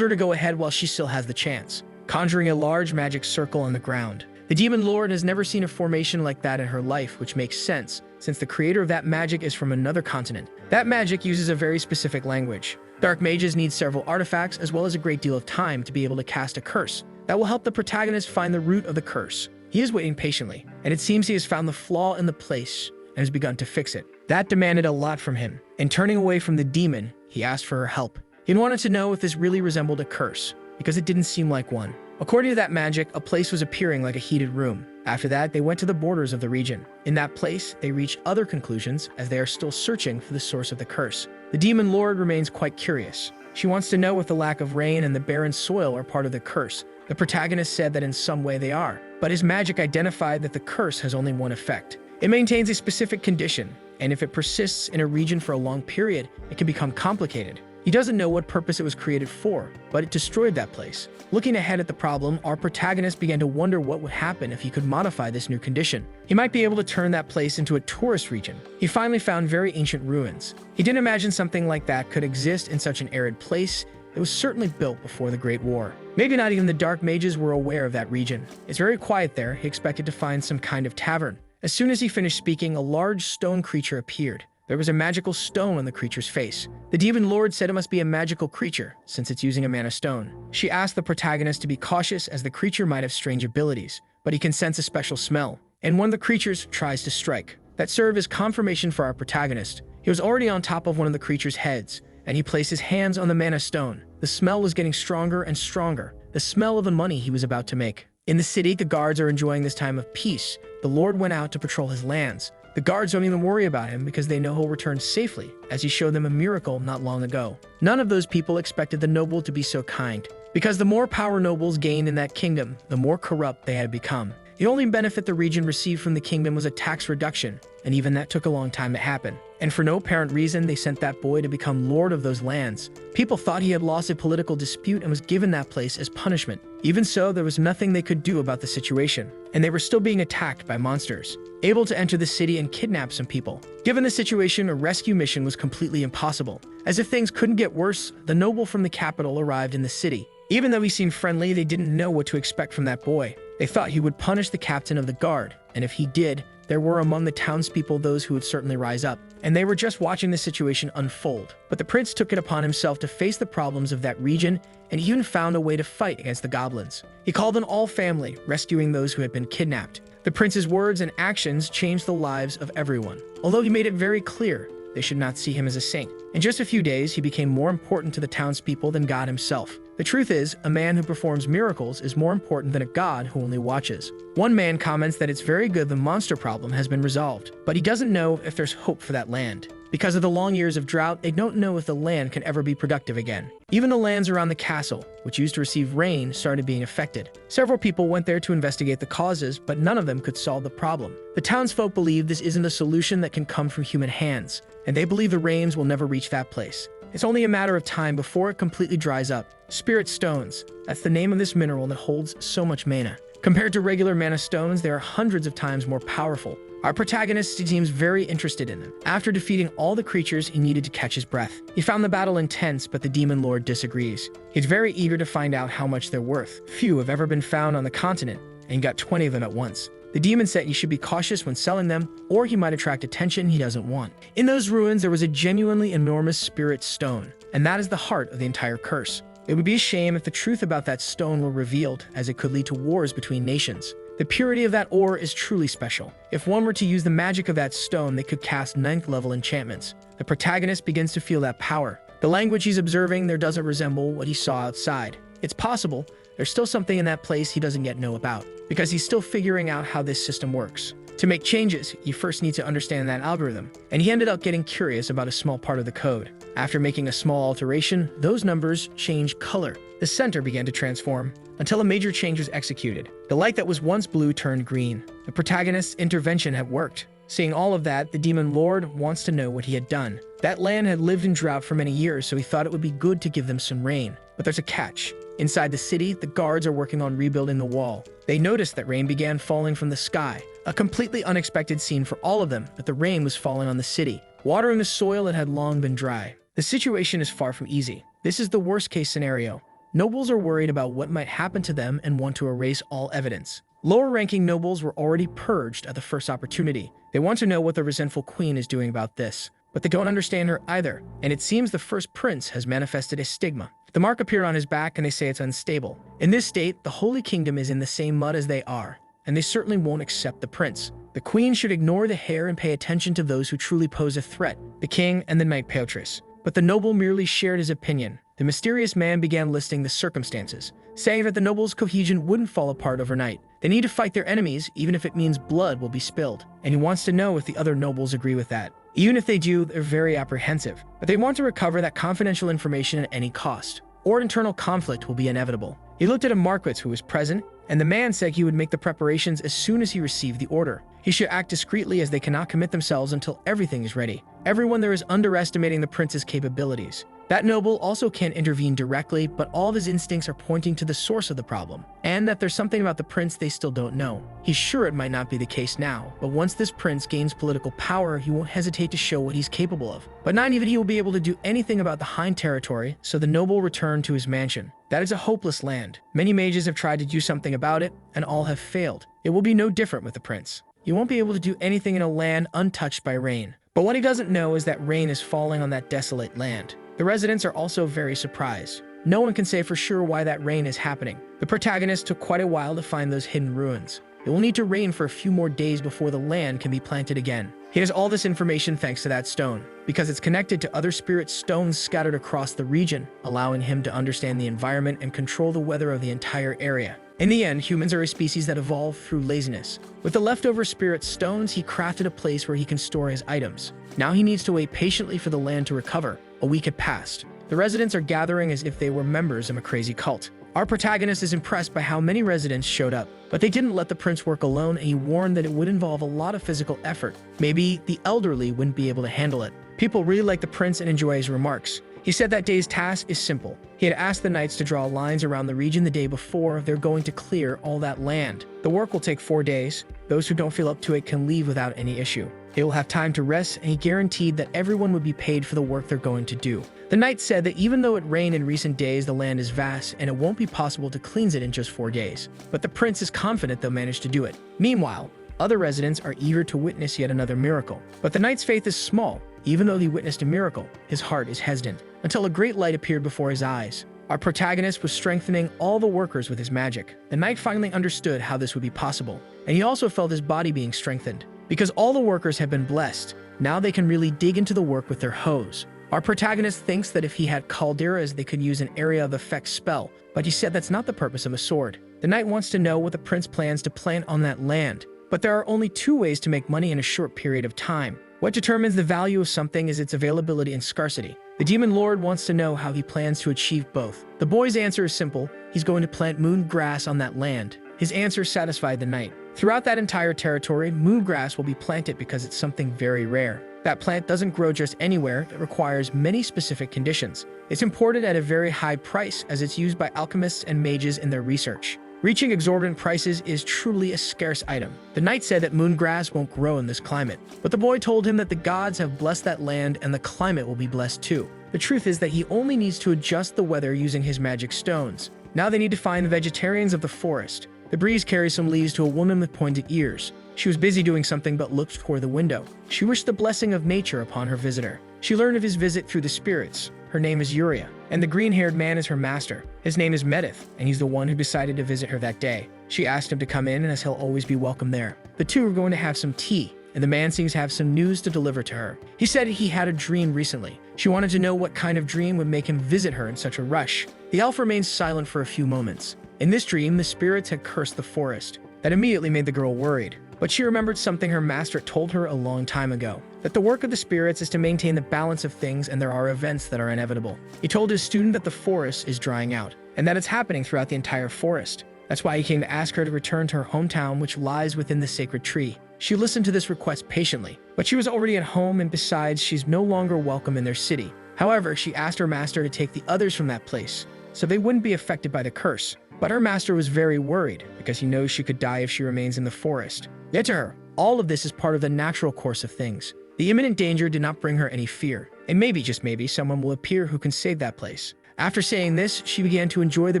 her to go ahead while she still has the chance, conjuring a large magic circle on the ground. The demon lord has never seen a formation like that in her life, which makes sense, since the creator of that magic is from another continent. That magic uses a very specific language. Dark mages need several artifacts as well as a great deal of time to be able to cast a curse that will help the protagonist find the root of the curse. He is waiting patiently, and it seems he has found the flaw in the place and has begun to fix it. That demanded a lot from him. In turning away from the demon, he asked for her help. He wanted to know if this really resembled a curse, because it didn't seem like one. According to that magic, a place was appearing like a heated room. After that, they went to the borders of the region. In that place, they reach other conclusions as they are still searching for the source of the curse. The demon lord remains quite curious. She wants to know if the lack of rain and the barren soil are part of the curse. The protagonist said that in some way they are, but his magic identified that the curse has only one effect. It maintains a specific condition, and if it persists in a region for a long period, it can become complicated. He doesn't know what purpose it was created for, but it destroyed that place. Looking ahead at the problem, our protagonist began to wonder what would happen if he could modify this new condition. He might be able to turn that place into a tourist region. He finally found very ancient ruins. He didn't imagine something like that could exist in such an arid place. It was certainly built before the Great War. Maybe not even the dark mages were aware of that region. It's very quiet there. He expected to find some kind of tavern. As soon as he finished speaking, a large stone creature appeared. There was a magical stone on the creature's face. The demon lord said it must be a magical creature, since it's using a mana stone. She asked the protagonist to be cautious as the creature might have strange abilities, but he can sense a special smell. And one of the creatures tries to strike. That served as confirmation for our protagonist. He was already on top of one of the creature's heads, and he placed his hands on the mana stone. The smell was getting stronger and stronger, the smell of the money he was about to make. In the city, the guards are enjoying this time of peace. The lord went out to patrol his lands. The guards don't even worry about him because they know he'll return safely, as he showed them a miracle not long ago. None of those people expected the noble to be so kind, because the more power nobles gained in that kingdom, the more corrupt they had become. The only benefit the region received from the kingdom was a tax reduction, and even that took a long time to happen. And for no apparent reason, they sent that boy to become lord of those lands. People thought he had lost a political dispute and was given that place as punishment. Even so, there was nothing they could do about the situation, and they were still being attacked by monsters, able to enter the city and kidnap some people. Given the situation, a rescue mission was completely impossible. As if things couldn't get worse, the noble from the capital arrived in the city. Even though he seemed friendly, they didn't know what to expect from that boy. They thought he would punish the captain of the guard, and if he did, there were among the townspeople those who would certainly rise up, and they were just watching the situation unfold. But the prince took it upon himself to face the problems of that region, and he even found a way to fight against the goblins. He called an all family, rescuing those who had been kidnapped. The prince's words and actions changed the lives of everyone, although he made it very clear they should not see him as a saint. In just a few days, he became more important to the townspeople than God himself. The truth is, a man who performs miracles is more important than a god who only watches. One man comments that it's very good the monster problem has been resolved, but he doesn't know if there's hope for that land. Because of the long years of drought, they don't know if the land can ever be productive again. Even the lands around the castle, which used to receive rain, started being affected. Several people went there to investigate the causes, but none of them could solve the problem. The townsfolk believe this isn't a solution that can come from human hands, and they believe the rains will never reach that place. It's only a matter of time before it completely dries up. Spirit stones, that's the name of this mineral that holds so much mana. Compared to regular mana stones, they are hundreds of times more powerful. Our protagonist seems very interested in them. After defeating all the creatures, he needed to catch his breath. He found the battle intense, but the demon lord disagrees. He's very eager to find out how much they're worth. Few have ever been found on the continent, and he got 20 of them at once. The demon said he should be cautious when selling them, or he might attract attention he doesn't want. In those ruins, there was a genuinely enormous spirit stone, and that is the heart of the entire curse. It would be a shame if the truth about that stone were revealed, as it could lead to wars between nations. The purity of that ore is truly special. If one were to use the magic of that stone, they could cast 9th level enchantments. The protagonist begins to feel that power. The language he's observing there doesn't resemble what he saw outside. It's possible there's still something in that place he doesn't yet know about, because he's still figuring out how this system works. To make changes, you first need to understand that algorithm, and he ended up getting curious about a small part of the code. After making a small alteration, those numbers changed color. The center began to transform, until a major change was executed. The light that was once blue turned green. The protagonist's intervention had worked. Seeing all of that, the demon lord wants to know what he had done. That land had lived in drought for many years, so he thought it would be good to give them some rain. But there's a catch. Inside the city, the guards are working on rebuilding the wall. They noticed that rain began falling from the sky. A completely unexpected scene for all of them, but the rain was falling on the city, watering the soil that had long been dry. The situation is far from easy. This is the worst-case scenario. Nobles are worried about what might happen to them and want to erase all evidence. Lower-ranking nobles were already purged at the first opportunity. They want to know what the resentful queen is doing about this, but they don't understand her either, and it seems the first prince has manifested a stigma. The mark appeared on his back and they say it's unstable. In this state, the Holy Kingdom is in the same mud as they are, and they certainly won't accept the prince. The queen should ignore the hair and pay attention to those who truly pose a threat, the king and the knight Beatrice. But the noble merely shared his opinion. The mysterious man began listing the circumstances, saying that the nobles' cohesion wouldn't fall apart overnight. They need to fight their enemies, even if it means blood will be spilled. And he wants to know if the other nobles agree with that. Even if they do, they're very apprehensive. But they want to recover that confidential information at any cost, or internal conflict will be inevitable. He looked at a marquis who was present, and the man said he would make the preparations as soon as he received the order. He should act discreetly as they cannot commit themselves until everything is ready. Everyone there is underestimating the prince's capabilities. That noble also can't intervene directly, but all of his instincts are pointing to the source of the problem, and that there's something about the prince they still don't know. He's sure it might not be the case now, but once this prince gains political power, he won't hesitate to show what he's capable of. But not even he will be able to do anything about the Hind territory, so the noble returned to his mansion. That is a hopeless land. Many mages have tried to do something about it, and all have failed. It will be no different with the prince. You won't be able to do anything in a land untouched by rain. But what he doesn't know is that rain is falling on that desolate land. The residents are also very surprised. No one can say for sure why that rain is happening. The protagonist took quite a while to find those hidden ruins. It will need to rain for a few more days before the land can be planted again. He has all this information thanks to that stone, because it's connected to other spirit stones scattered across the region, allowing him to understand the environment and control the weather of the entire area. In the end, humans are a species that evolved through laziness. With the leftover spirit stones, he crafted a place where he can store his items. Now he needs to wait patiently for the land to recover. A week had passed. The residents are gathering as if they were members of a crazy cult. Our protagonist is impressed by how many residents showed up, but they didn't let the prince work alone, and he warned that it would involve a lot of physical effort. Maybe the elderly wouldn't be able to handle it. People really like the prince and enjoy his remarks. He said that day's task is simple. He had asked the knights to draw lines around the region the day before they're going to clear all that land. The work will take 4 days. Those who don't feel up to it can leave without any issue. They will have time to rest, and he guaranteed that everyone would be paid for the work they're going to do. The knight said that even though it rained in recent days, the land is vast and it won't be possible to cleanse it in just 4 days. But the prince is confident they'll manage to do it. Meanwhile, other residents are eager to witness yet another miracle. But the knight's faith is small. Even though he witnessed a miracle, his heart is hesitant, until a great light appeared before his eyes. Our protagonist was strengthening all the workers with his magic. The knight finally understood how this would be possible, and he also felt his body being strengthened. Because all the workers have been blessed, now they can really dig into the work with their hoes. Our protagonist thinks that if he had calderas, they could use an area of effect spell, but he said that's not the purpose of a sword. The knight wants to know what the prince plans to plant on that land, but there are only two ways to make money in a short period of time. What determines the value of something is its availability and scarcity. The demon lord wants to know how he plans to achieve both. The boy's answer is simple. He's going to plant moon grass on that land. His answer satisfied the knight. Throughout that entire territory, moon grass will be planted because it's something very rare. That plant doesn't grow just anywhere, it requires many specific conditions. It's imported at a very high price as it's used by alchemists and mages in their research. Reaching exorbitant prices is truly a scarce item. The knight said that moon grass won't grow in this climate, but the boy told him that the gods have blessed that land and the climate will be blessed too. The truth is that he only needs to adjust the weather using his magic stones. Now they need to find the vegetarians of the forest. The breeze carries some leaves to a woman with pointed ears. She was busy doing something but looked toward the window. She wished the blessing of nature upon her visitor. She learned of his visit through the spirits. Her name is Yuria, and the green-haired man is her master. His name is Medith, and he's the one who decided to visit her that day. She asked him to come in, and as he'll always be welcome there. The two are going to have some tea, and the man seems to have some news to deliver to her. He said he had a dream recently. She wanted to know what kind of dream would make him visit her in such a rush. The elf remained silent for a few moments. In this dream, the spirits had cursed the forest. That immediately made the girl worried. But she remembered something her master told her a long time ago, that the work of the spirits is to maintain the balance of things and there are events that are inevitable. He told his student that the forest is drying out, and that it's happening throughout the entire forest. That's why he came to ask her to return to her hometown, which lies within the sacred tree. She listened to this request patiently, but she was already at home, and besides, she's no longer welcome in their city. However, she asked her master to take the others from that place, so they wouldn't be affected by the curse. But her master was very worried, because he knows she could die if she remains in the forest. Yet to her, all of this is part of the natural course of things. The imminent danger did not bring her any fear, and maybe, just maybe, someone will appear who can save that place. After saying this, she began to enjoy the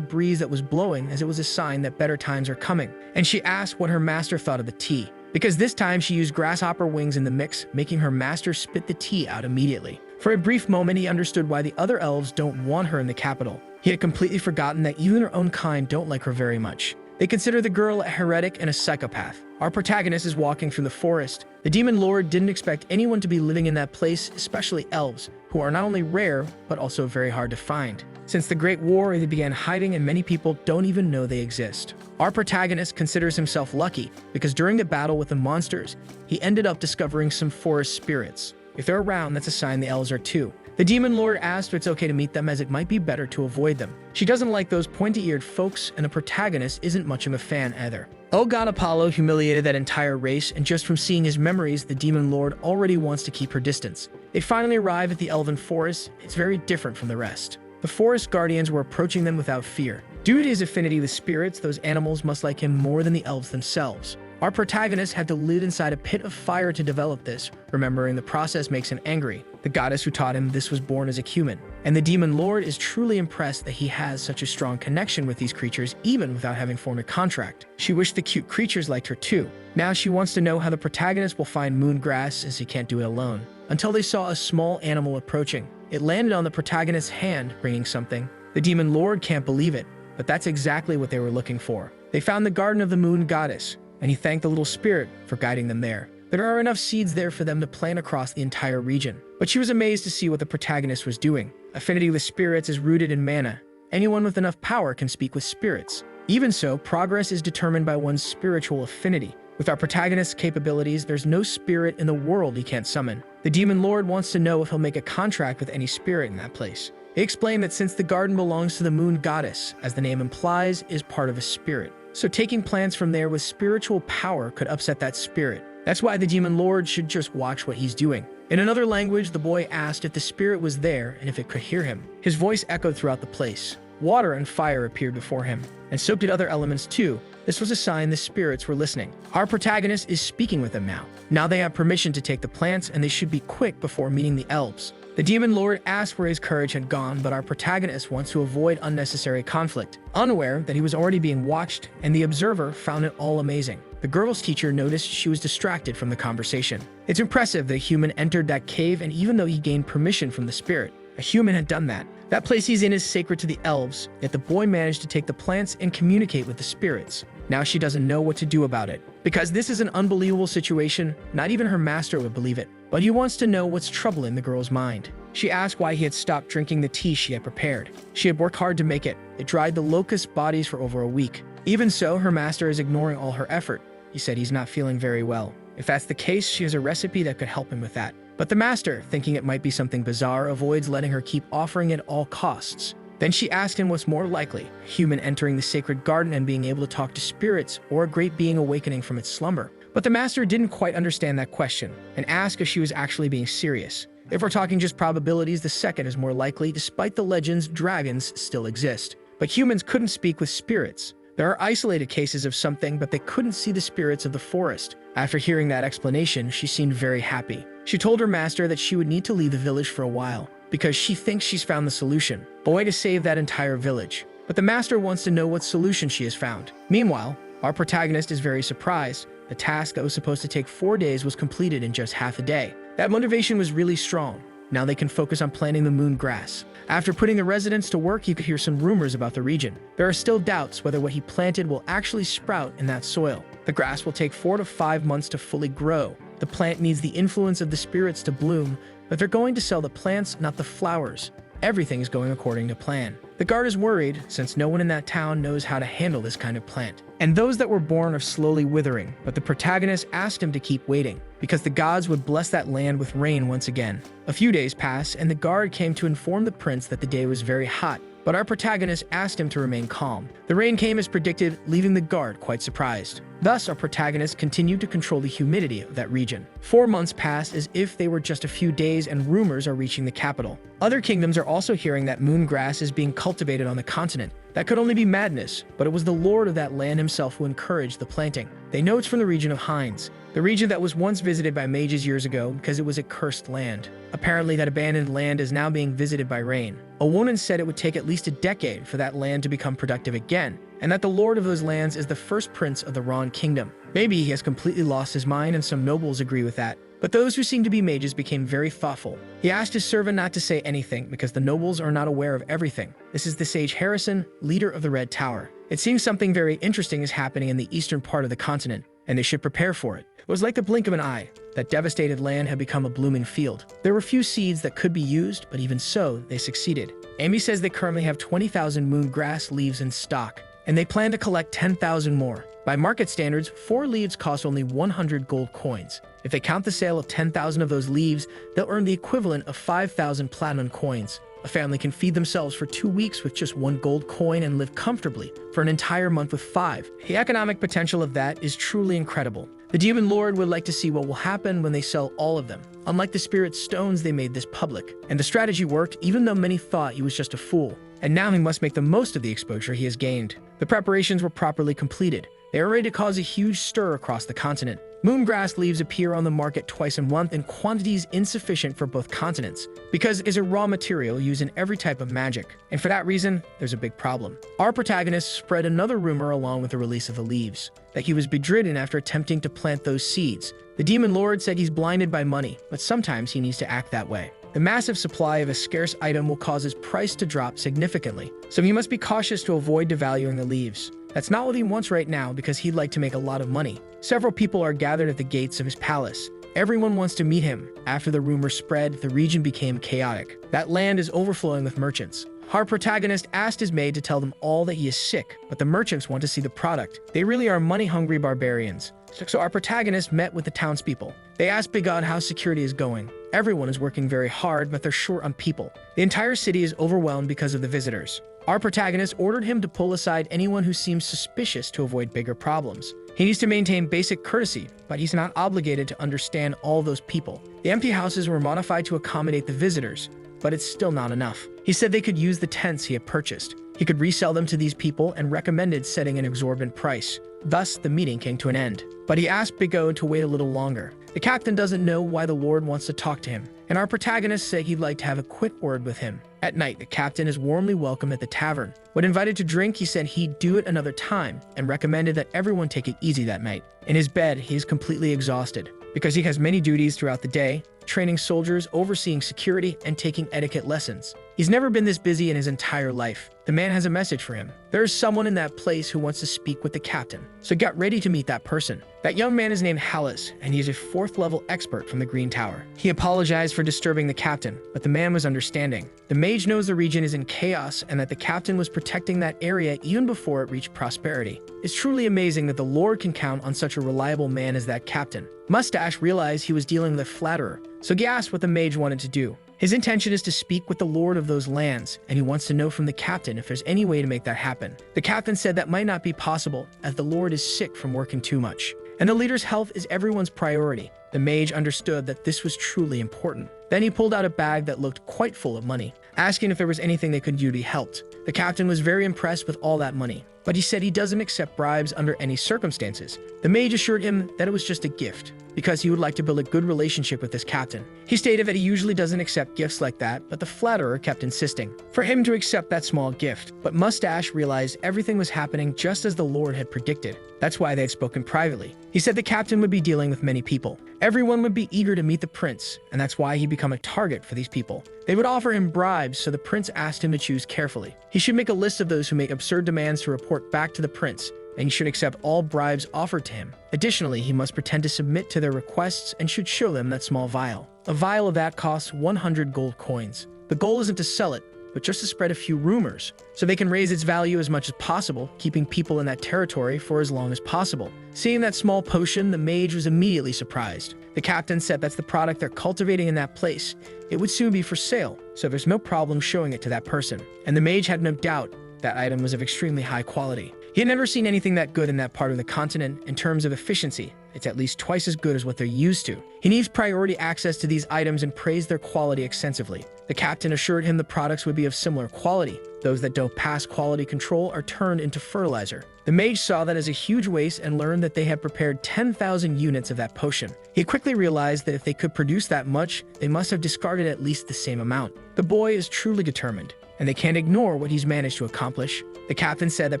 breeze that was blowing, as it was a sign that better times are coming. And she asked what her master thought of the tea, because this time she used grasshopper wings in the mix, making her master spit the tea out immediately. For a brief moment, he understood why the other elves don't want her in the capital. He had completely forgotten that even her own kind don't like her very much. They consider the girl a heretic and a psychopath. Our protagonist is walking through the forest. The demon lord didn't expect anyone to be living in that place, especially elves, who are not only rare, but also very hard to find. Since the Great War, they began hiding and many people don't even know they exist. Our protagonist considers himself lucky because during the battle with the monsters, he ended up discovering some forest spirits. If they're around, that's a sign the elves are too. The demon lord asked if it's okay to meet them, as it might be better to avoid them. She doesn't like those pointy-eared folks, and the protagonist isn't much of a fan either. Oh god, Apollo humiliated that entire race, and just from seeing his memories, the demon lord already wants to keep her distance. They finally arrive at the elven forest. It's very different from the rest. The forest guardians were approaching them without fear. Due to his affinity with spirits, those animals must like him more than the elves themselves. Our protagonist had to live inside a pit of fire to develop this, remembering the process makes him angry. The goddess who taught him this was born as a human, and the demon lord is truly impressed that he has such a strong connection with these creatures even without having formed a contract. She wished the cute creatures liked her too. Now she wants to know how the protagonist will find moon grass, as he can't do it alone. Until they saw a small animal approaching. It landed on the protagonist's hand, bringing something. The demon lord can't believe it, but that's exactly what they were looking for. They found the garden of the moon goddess, and he thanked the little spirit for guiding them there. There are enough seeds there for them to plant across the entire region. But she was amazed to see what the protagonist was doing. Affinity with spirits is rooted in mana. Anyone with enough power can speak with spirits. Even so, progress is determined by one's spiritual affinity. With our protagonist's capabilities, there's no spirit in the world he can't summon. The demon lord wants to know if he'll make a contract with any spirit in that place. They explain that since the garden belongs to the moon goddess, as the name implies, is part of a spirit. So taking plants from there with spiritual power could upset that spirit. That's why the demon lord should just watch what he's doing. In another language, the boy asked if the spirit was there and if it could hear him. His voice echoed throughout the place. Water and fire appeared before him, and so did other elements too. This was a sign the spirits were listening. Our protagonist is speaking with them now. Now they have permission to take the plants, and they should be quick before meeting the elves. The demon lord asked where his courage had gone, but our protagonist wants to avoid unnecessary conflict. Unaware that he was already being watched, and the observer found it all amazing. The girl's teacher noticed she was distracted from the conversation. It's impressive that a human entered that cave, and even though he gained permission from the spirit, A human had done that. That place he's in is sacred to the elves, yet the boy managed to take the plants and communicate with the spirits. Now she doesn't know what to do about it. Because this is an unbelievable situation, not even her master would believe it. But he wants to know what's troubling the girl's mind. She asked why he had stopped drinking the tea she had prepared. She had worked hard to make it. It dried the locust bodies for over a week. Even so, her master is ignoring all her effort. He said he's not feeling very well. If that's the case, she has a recipe that could help him with that. But the master, thinking it might be something bizarre, avoids letting her keep offering it at all costs. Then she asked him what's more likely, a human entering the sacred garden and being able to talk to spirits, or a great being awakening from its slumber. But the master didn't quite understand that question, and asked if she was actually being serious. If we're talking just probabilities, the second is more likely. Despite the legends, dragons still exist. But humans couldn't speak with spirits. There are isolated cases of something, but they couldn't see the spirits of the forest. After hearing that explanation, she seemed very happy. She told her master that she would need to leave the village for a while, because she thinks she's found the solution, a way to save that entire village. But the master wants to know what solution she has found. Meanwhile, our protagonist is very surprised. The task that was supposed to take 4 days was completed in just half a day. That motivation was really strong. Now they can focus on planting the moon grass. After putting the residents to work, you could hear some rumors about the region. There are still doubts whether what he planted will actually sprout in that soil. The grass will take 4 to 5 months to fully grow. The plant needs the influence of the spirits to bloom, but they're going to sell the plants, not the flowers. Everything is going according to plan. The guard is worried, since no one in that town knows how to handle this kind of plant. And those that were born are slowly withering, but the protagonist asked him to keep waiting, because the gods would bless that land with rain once again. A few days pass, and the guard came to inform the prince that the day was very hot, but our protagonist asked him to remain calm. The rain came as predicted, leaving the guard quite surprised. Thus, our protagonist continued to control the humidity of that region. 4 months passed as if they were just a few days, and rumors are reaching the capital. Other kingdoms are also hearing that moon grass is being cultivated on the continent. That could only be madness, but it was the lord of that land himself who encouraged the planting. They know it's from the region of Hines, the region that was once visited by mages years ago because it was a cursed land. Apparently, that abandoned land is now being visited by rain. A woman said it would take at least a decade for that land to become productive again, and that the lord of those lands is the first prince of the Ron kingdom. Maybe he has completely lost his mind, and some nobles agree with that. But those who seemed to be mages became very thoughtful. He asked his servant not to say anything because the nobles are not aware of everything. This is the sage Harrison, leader of the Red Tower. It seems something very interesting is happening in the eastern part of the continent, and they should prepare for it. It was like the blink of an eye. That devastated land had become a blooming field. There were few seeds that could be used, but even so, they succeeded. Amy says they currently have 20,000 moon grass leaves in stock, and they plan to collect 10,000 more. By market standards, 4 leaves cost only 100 gold coins. If they count the sale of 10,000 of those leaves, they'll earn the equivalent of 5,000 platinum coins. A family can feed themselves for 2 weeks with just 1 gold coin and live comfortably for an entire month with 5. The economic potential of that is truly incredible. The Demon Lord would like to see what will happen when they sell all of them. Unlike the Spirit Stones, they made this public. And the strategy worked, even though many thought he was just a fool. And now he must make the most of the exposure he has gained. The preparations were properly completed. They are ready to cause a huge stir across the continent. Moongrass leaves appear on the market twice a month in quantities insufficient for both continents, because it is a raw material used in every type of magic. And for that reason, there's a big problem. Our protagonist spread another rumor along with the release of the leaves, that he was bedridden after attempting to plant those seeds. The Demon Lord said he's blinded by money, but sometimes he needs to act that way. The massive supply of a scarce item will cause his price to drop significantly, so he must be cautious to avoid devaluing the leaves. That's not what he wants right now because he'd like to make a lot of money. Several people are gathered at the gates of his palace. Everyone wants to meet him. After the rumor spread, the region became chaotic. That land is overflowing with merchants. Our protagonist asked his maid to tell them all that he is sick, but the merchants want to see the product. They really are money-hungry barbarians. So our protagonist met with the townspeople. They asked Big God how security is going. Everyone is working very hard, but they're short on people. The entire city is overwhelmed because of the visitors. Our protagonist ordered him to pull aside anyone who seems suspicious to avoid bigger problems. He needs to maintain basic courtesy, but he's not obligated to understand all those people. The empty houses were modified to accommodate the visitors, but it's still not enough. He said they could use the tents he had purchased. He could resell them to these people and recommended setting an exorbitant price. Thus, the meeting came to an end. But he asked Big O to wait a little longer. The captain doesn't know why the Lord wants to talk to him, and our protagonist said he'd like to have a quick word with him. At night, the captain is warmly welcomed at the tavern. When invited to drink, he said he'd do it another time and recommended that everyone take it easy that night. In his bed, he is completely exhausted. Because he has many duties throughout the day, training soldiers, overseeing security, and taking etiquette lessons. He's never been this busy in his entire life. The man has a message for him. There is someone in that place who wants to speak with the captain, so get ready to meet that person. That young man is named Hallis, and he is a 4th-level expert from the Green Tower. He apologized for disturbing the captain, but the man was understanding. The mage knows the region is in chaos and that the captain was protecting that area even before it reached prosperity. It's truly amazing that the Lord can count on such a reliable man as that captain. Mustache realized he was dealing with a flatterer, so he asked what the mage wanted to do. His intention is to speak with the lord of those lands, and he wants to know from the captain if there's any way to make that happen. The captain said that might not be possible, as the lord is sick from working too much, and the leader's health is everyone's priority. The mage understood that this was truly important. Then he pulled out a bag that looked quite full of money, asking if there was anything they could do to be helped. The captain was very impressed with all that money, but he said he doesn't accept bribes under any circumstances. The mage assured him that it was just a gift, because he would like to build a good relationship with this captain. He stated that he usually doesn't accept gifts like that, but the flatterer kept insisting for him to accept that small gift. But Mustache realized everything was happening just as the Lord had predicted. That's why they had spoken privately. He said the captain would be dealing with many people. Everyone would be eager to meet the prince, and that's why he'd become a target for these people. They would offer him bribes, so the prince asked him to choose carefully. He should make a list of those who make absurd demands to report back to the prince, and he should accept all bribes offered to him. Additionally, he must pretend to submit to their requests and should show them that small vial. A vial of that costs 100 gold coins. The goal isn't to sell it, but just to spread a few rumors, so they can raise its value as much as possible, keeping people in that territory for as long as possible. Seeing that small potion, the mage was immediately surprised. The captain said that's the product they're cultivating in that place. It would soon be for sale, so there's no problem showing it to that person. And the mage had no doubt that item was of extremely high quality. He had never seen anything that good in that part of the continent. In terms of efficiency, it's at least twice as good as what they're used to. He needs priority access to these items and praised their quality extensively. The captain assured him the products would be of similar quality. Those that don't pass quality control are turned into fertilizer. The mage saw that as a huge waste and learned that they had prepared 10,000 units of that potion. He quickly realized that if they could produce that much, they must have discarded at least the same amount. The boy is truly determined, and they can't ignore what he's managed to accomplish. The captain said that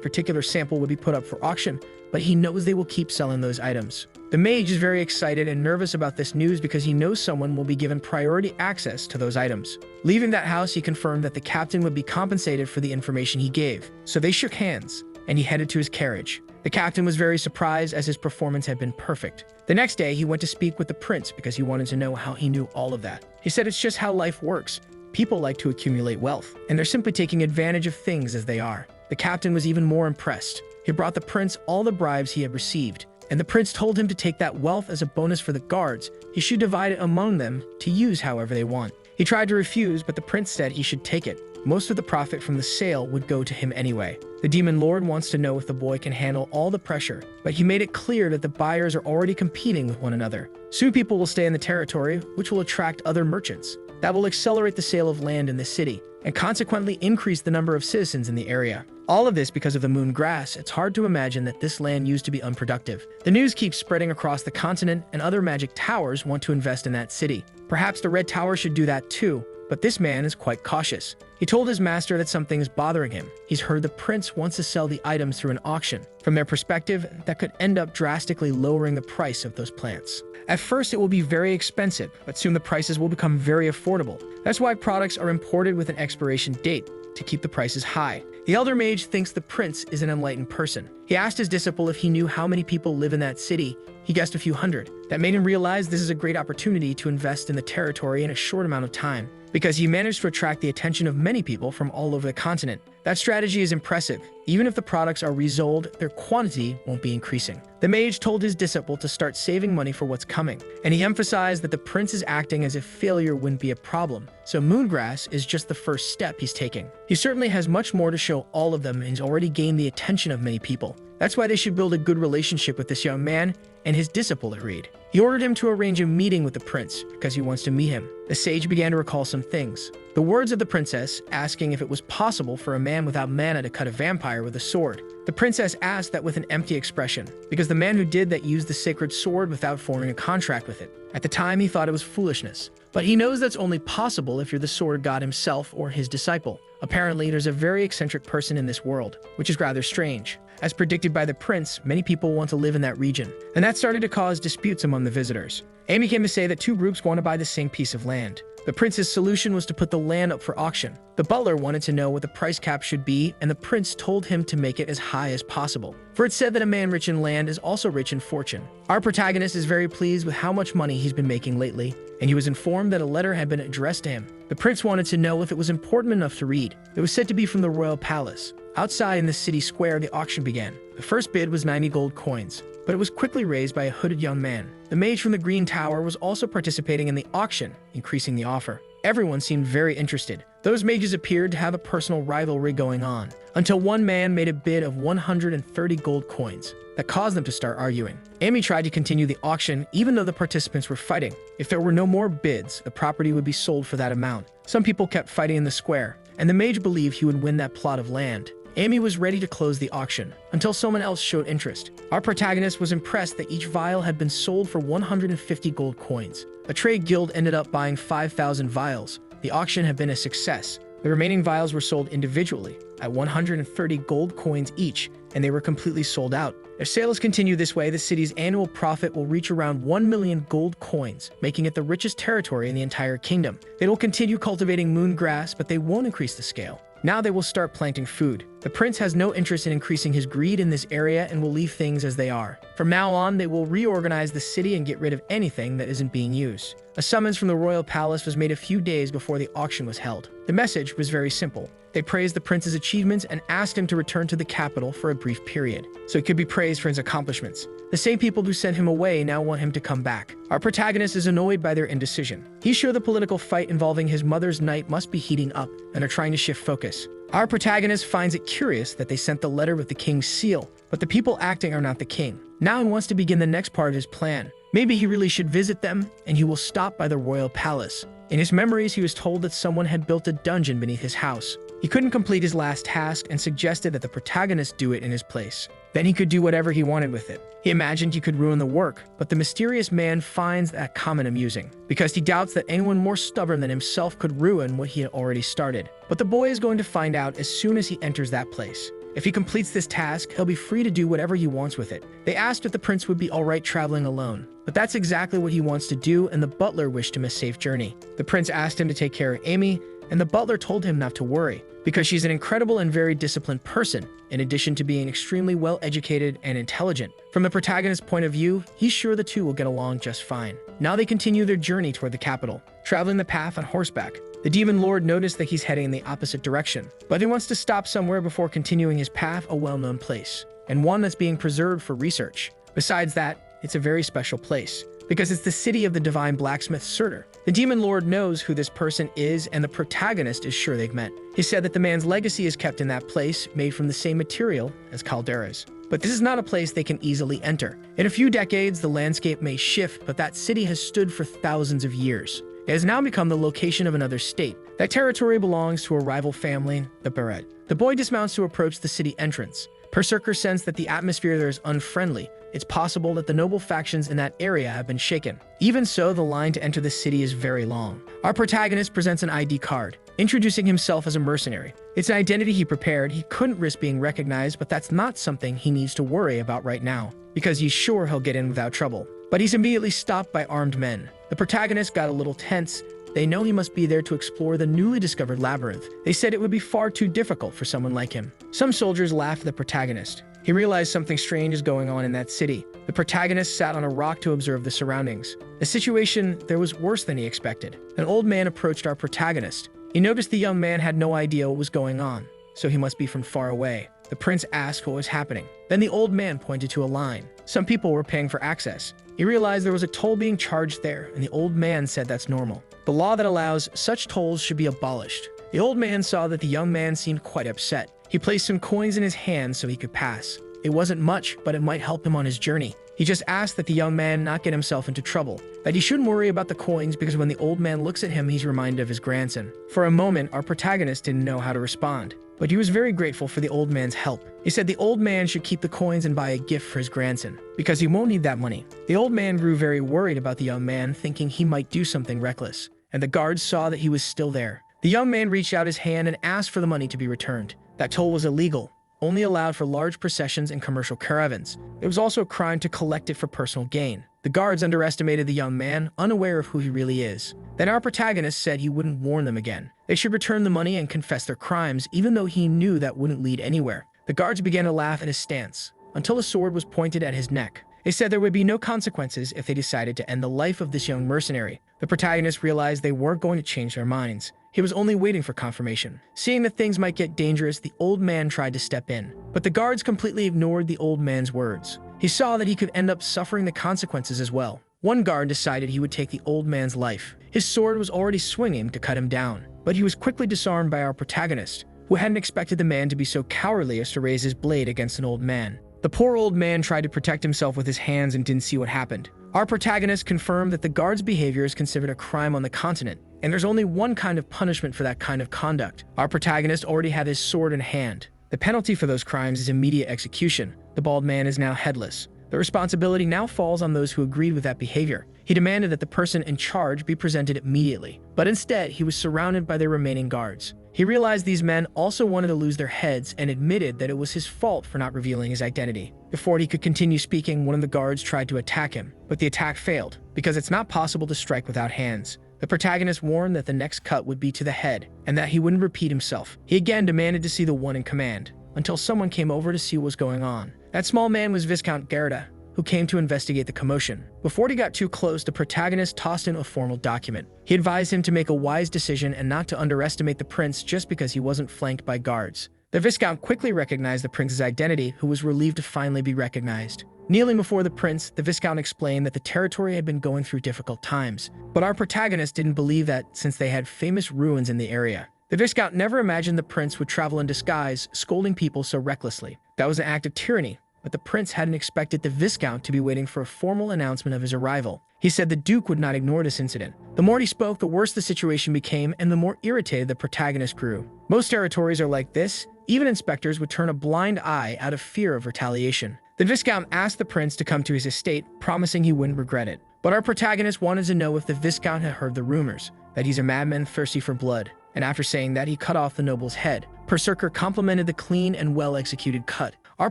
particular sample would be put up for auction, but he knows they will keep selling those items. The mage is very excited and nervous about this news because he knows someone will be given priority access to those items. Leaving that house, he confirmed that the captain would be compensated for the information he gave. So they shook hands, and he headed to his carriage. The captain was very surprised as his performance had been perfect. The next day, he went to speak with the prince because he wanted to know how he knew all of that. He said it's just how life works. People like to accumulate wealth, and they're simply taking advantage of things as they are. The captain was even more impressed. He brought the prince all the bribes he had received, and the prince told him to take that wealth as a bonus for the guards. He should divide it among them to use however they want. He tried to refuse, but the prince said he should take it. Most of the profit from the sale would go to him anyway. The demon lord wants to know if the boy can handle all the pressure, but he made it clear that the buyers are already competing with one another. Soon people will stay in the territory, which will attract other merchants. That will accelerate the sale of land in the city, and consequently increase the number of citizens in the area. All of this because of the moon grass. It's hard to imagine that this land used to be unproductive. The news keeps spreading across the continent, and other magic towers want to invest in that city. Perhaps the Red Tower should do that too, but this man is quite cautious. He told his master that something is bothering him. He's heard the prince wants to sell the items through an auction. From their perspective, that could end up drastically lowering the price of those plants. At first, it will be very expensive, but soon the prices will become very affordable. That's why products are imported with an expiration date, to keep the prices high. The elder mage thinks the prince is an enlightened person. He asked his disciple if he knew how many people live in that city. He guessed a few hundred. That made him realize this is a great opportunity to invest in the territory in a short amount of time, because he managed to attract the attention of many people from all over the continent. That strategy is impressive. Even if the products are resold, their quantity won't be increasing. The mage told his disciple to start saving money for what's coming, and he emphasized that the prince is acting as if failure wouldn't be a problem, so moongrass is just the first step he's taking. He certainly has much more to show all of them, and he's already gained the attention of many people. That's why they should build a good relationship with this young man and his disciple agreed. He ordered him to arrange a meeting with the prince because he wants to meet him. The sage began to recall some things. The words of the princess asking if it was possible for a man without mana to cut a vampire with a sword. The princess asked that with an empty expression, because the man who did that used the sacred sword without forming a contract with it. At the time, he thought it was foolishness. But he knows that's only possible if you're the sword god himself or his disciple. Apparently, there's a very eccentric person in this world, which is rather strange. As predicted by the prince, many people want to live in that region, and that started to cause disputes among the visitors. Amy came to say that two groups want to buy the same piece of land. The prince's solution was to put the land up for auction. The butler wanted to know what the price cap should be, and the prince told him to make it as high as possible. For it said that a man rich in land is also rich in fortune. Our protagonist is very pleased with how much money he's been making lately, and he was informed that a letter had been addressed to him. The prince wanted to know if it was important enough to read. It was said to be from the royal palace. Outside in the city square, the auction began. The first bid was 90 gold coins, but it was quickly raised by a hooded young man. The mage from the Green Tower was also participating in the auction, increasing the offer. Everyone seemed very interested. Those mages appeared to have a personal rivalry going on, until one man made a bid of 130 gold coins. That caused them to start arguing. Amy tried to continue the auction even though the participants were fighting. If there were no more bids, the property would be sold for that amount. Some people kept fighting in the square, and the mage believed he would win that plot of land. Amy was ready to close the auction, until someone else showed interest. Our protagonist was impressed that each vial had been sold for 150 gold coins. A trade guild ended up buying 5,000 vials. The auction had been a success. The remaining vials were sold individually at 130 gold coins each, and they were completely sold out. If sales continue this way, the city's annual profit will reach around 1 million gold coins, making it the richest territory in the entire kingdom. They will continue cultivating moon grass, but they won't increase the scale. Now they will start planting food. The prince has no interest in increasing his greed in this area and will leave things as they are. From now on, they will reorganize the city and get rid of anything that isn't being used. A summons from the royal palace was made a few days before the auction was held. The message was very simple. They praised the prince's achievements and asked him to return to the capital for a brief period, so he could be praised for his accomplishments. The same people who sent him away now want him to come back. Our protagonist is annoyed by their indecision. He's sure the political fight involving his mother's knight must be heating up, and are trying to shift focus. Our protagonist finds it curious that they sent the letter with the king's seal, but the people acting are not the king. Now he wants to begin the next part of his plan. Maybe he really should visit them, and he will stop by the royal palace. In his memories, he was told that someone had built a dungeon beneath his house. He couldn't complete his last task and suggested that the protagonist do it in his place. Then he could do whatever he wanted with it. He imagined he could ruin the work, but the mysterious man finds that comment amusing, because he doubts that anyone more stubborn than himself could ruin what he had already started. But the boy is going to find out as soon as he enters that place. If he completes this task, he'll be free to do whatever he wants with it. They asked if the prince would be alright traveling alone, but that's exactly what he wants to do, and the butler wished him a safe journey. The prince asked him to take care of Amy, and the butler told him not to worry, because she's an incredible and very disciplined person, in addition to being extremely well-educated and intelligent. From the protagonist's point of view, he's sure the two will get along just fine. Now they continue their journey toward the capital, traveling the path on horseback. The demon lord noticed that he's heading in the opposite direction, but he wants to stop somewhere before continuing his path, a well-known place, and one that's being preserved for research. Besides that, it's a very special place, because it's the city of the divine blacksmith Surtur. The demon lord knows who this person is, and the protagonist is sure they've met. He said that the man's legacy is kept in that place, made from the same material as calderas. But this is not a place they can easily enter. In a few decades, the landscape may shift, but that city has stood for thousands of years. It has now become the location of another state. That territory belongs to a rival family, the Beret. The boy dismounts to approach the city entrance. Berserker sense that the atmosphere there is unfriendly. It's possible that the noble factions in that area have been shaken. Even so, the line to enter the city is very long. Our protagonist presents an ID card, introducing himself as a mercenary. It's an identity he prepared. He couldn't risk being recognized, but that's not something he needs to worry about right now, because he's sure he'll get in without trouble. But he's immediately stopped by armed men. The protagonist got a little tense. They know he must be there to explore the newly discovered labyrinth. They said it would be far too difficult for someone like him. Some soldiers laughed at the protagonist. He realized something strange is going on in that city. The protagonist sat on a rock to observe the surroundings. The situation there was worse than he expected. An old man approached our protagonist. He noticed the young man had no idea what was going on, so he must be from far away. The prince asked what was happening. Then the old man pointed to a line. Some people were paying for access. He realized there was a toll being charged there, and the old man said that's normal. The law that allows such tolls should be abolished. The old man saw that the young man seemed quite upset. He placed some coins in his hand so he could pass. It wasn't much, but it might help him on his journey. He just asked that the young man not get himself into trouble, that he shouldn't worry about the coins because when the old man looks at him, he's reminded of his grandson. For a moment, our protagonist didn't know how to respond, but he was very grateful for the old man's help. He said the old man should keep the coins and buy a gift for his grandson, because he won't need that money. The old man grew very worried about the young man, thinking he might do something reckless, and the guards saw that he was still there. The young man reached out his hand and asked for the money to be returned. That toll was illegal. only allowed for large processions and commercial caravans. It was also a crime to collect it for personal gain. The guards underestimated the young man, unaware of who he really is. Then our protagonist said he wouldn't warn them again. They should return the money and confess their crimes, even though he knew that wouldn't lead anywhere. The guards began to laugh at his stance, until a sword was pointed at his neck. They said there would be no consequences if they decided to end the life of this young mercenary. The protagonist realized they weren't going to change their minds. He was only waiting for confirmation. Seeing that things might get dangerous, the old man tried to step in. But the guards completely ignored the old man's words. He saw that he could end up suffering the consequences as well. One guard decided he would take the old man's life. His sword was already swinging to cut him down, but he was quickly disarmed by our protagonist, who hadn't expected the man to be so cowardly as to raise his blade against an old man. The poor old man tried to protect himself with his hands and didn't see what happened. Our protagonist confirmed that the guard's behavior is considered a crime on the continent, and there's only one kind of punishment for that kind of conduct. Our protagonist already had his sword in hand. The penalty for those crimes is immediate execution. The bald man is now headless. The responsibility now falls on those who agreed with that behavior. He demanded that the person in charge be presented immediately, but instead he was surrounded by their remaining guards. He realized these men also wanted to lose their heads and admitted that it was his fault for not revealing his identity. Before he could continue speaking, one of the guards tried to attack him, but the attack failed, because it's not possible to strike without hands. The protagonist warned that the next cut would be to the head, and that he wouldn't repeat himself. He again demanded to see the one in command, until someone came over to see what was going on. That small man was Viscount Gerda, who came to investigate the commotion. Before he got too close, the protagonist tossed in a formal document. He advised him to make a wise decision and not to underestimate the prince just because he wasn't flanked by guards. The Viscount quickly recognized the prince's identity, who was relieved to finally be recognized. Kneeling before the prince, the Viscount explained that the territory had been going through difficult times, but our protagonist didn't believe that since they had famous ruins in the area. The Viscount never imagined the prince would travel in disguise, scolding people so recklessly. That was an act of tyranny, but the prince hadn't expected the Viscount to be waiting for a formal announcement of his arrival. He said the Duke would not ignore this incident. The more he spoke, the worse the situation became, and the more irritated the protagonist grew. Most territories are like this. Even inspectors would turn a blind eye out of fear of retaliation. The Viscount asked the prince to come to his estate, promising he wouldn't regret it. But our protagonist wanted to know if the Viscount had heard the rumors, that he's a madman thirsty for blood. And after saying that, he cut off the noble's head. Berserker complimented the clean and well-executed cut. Our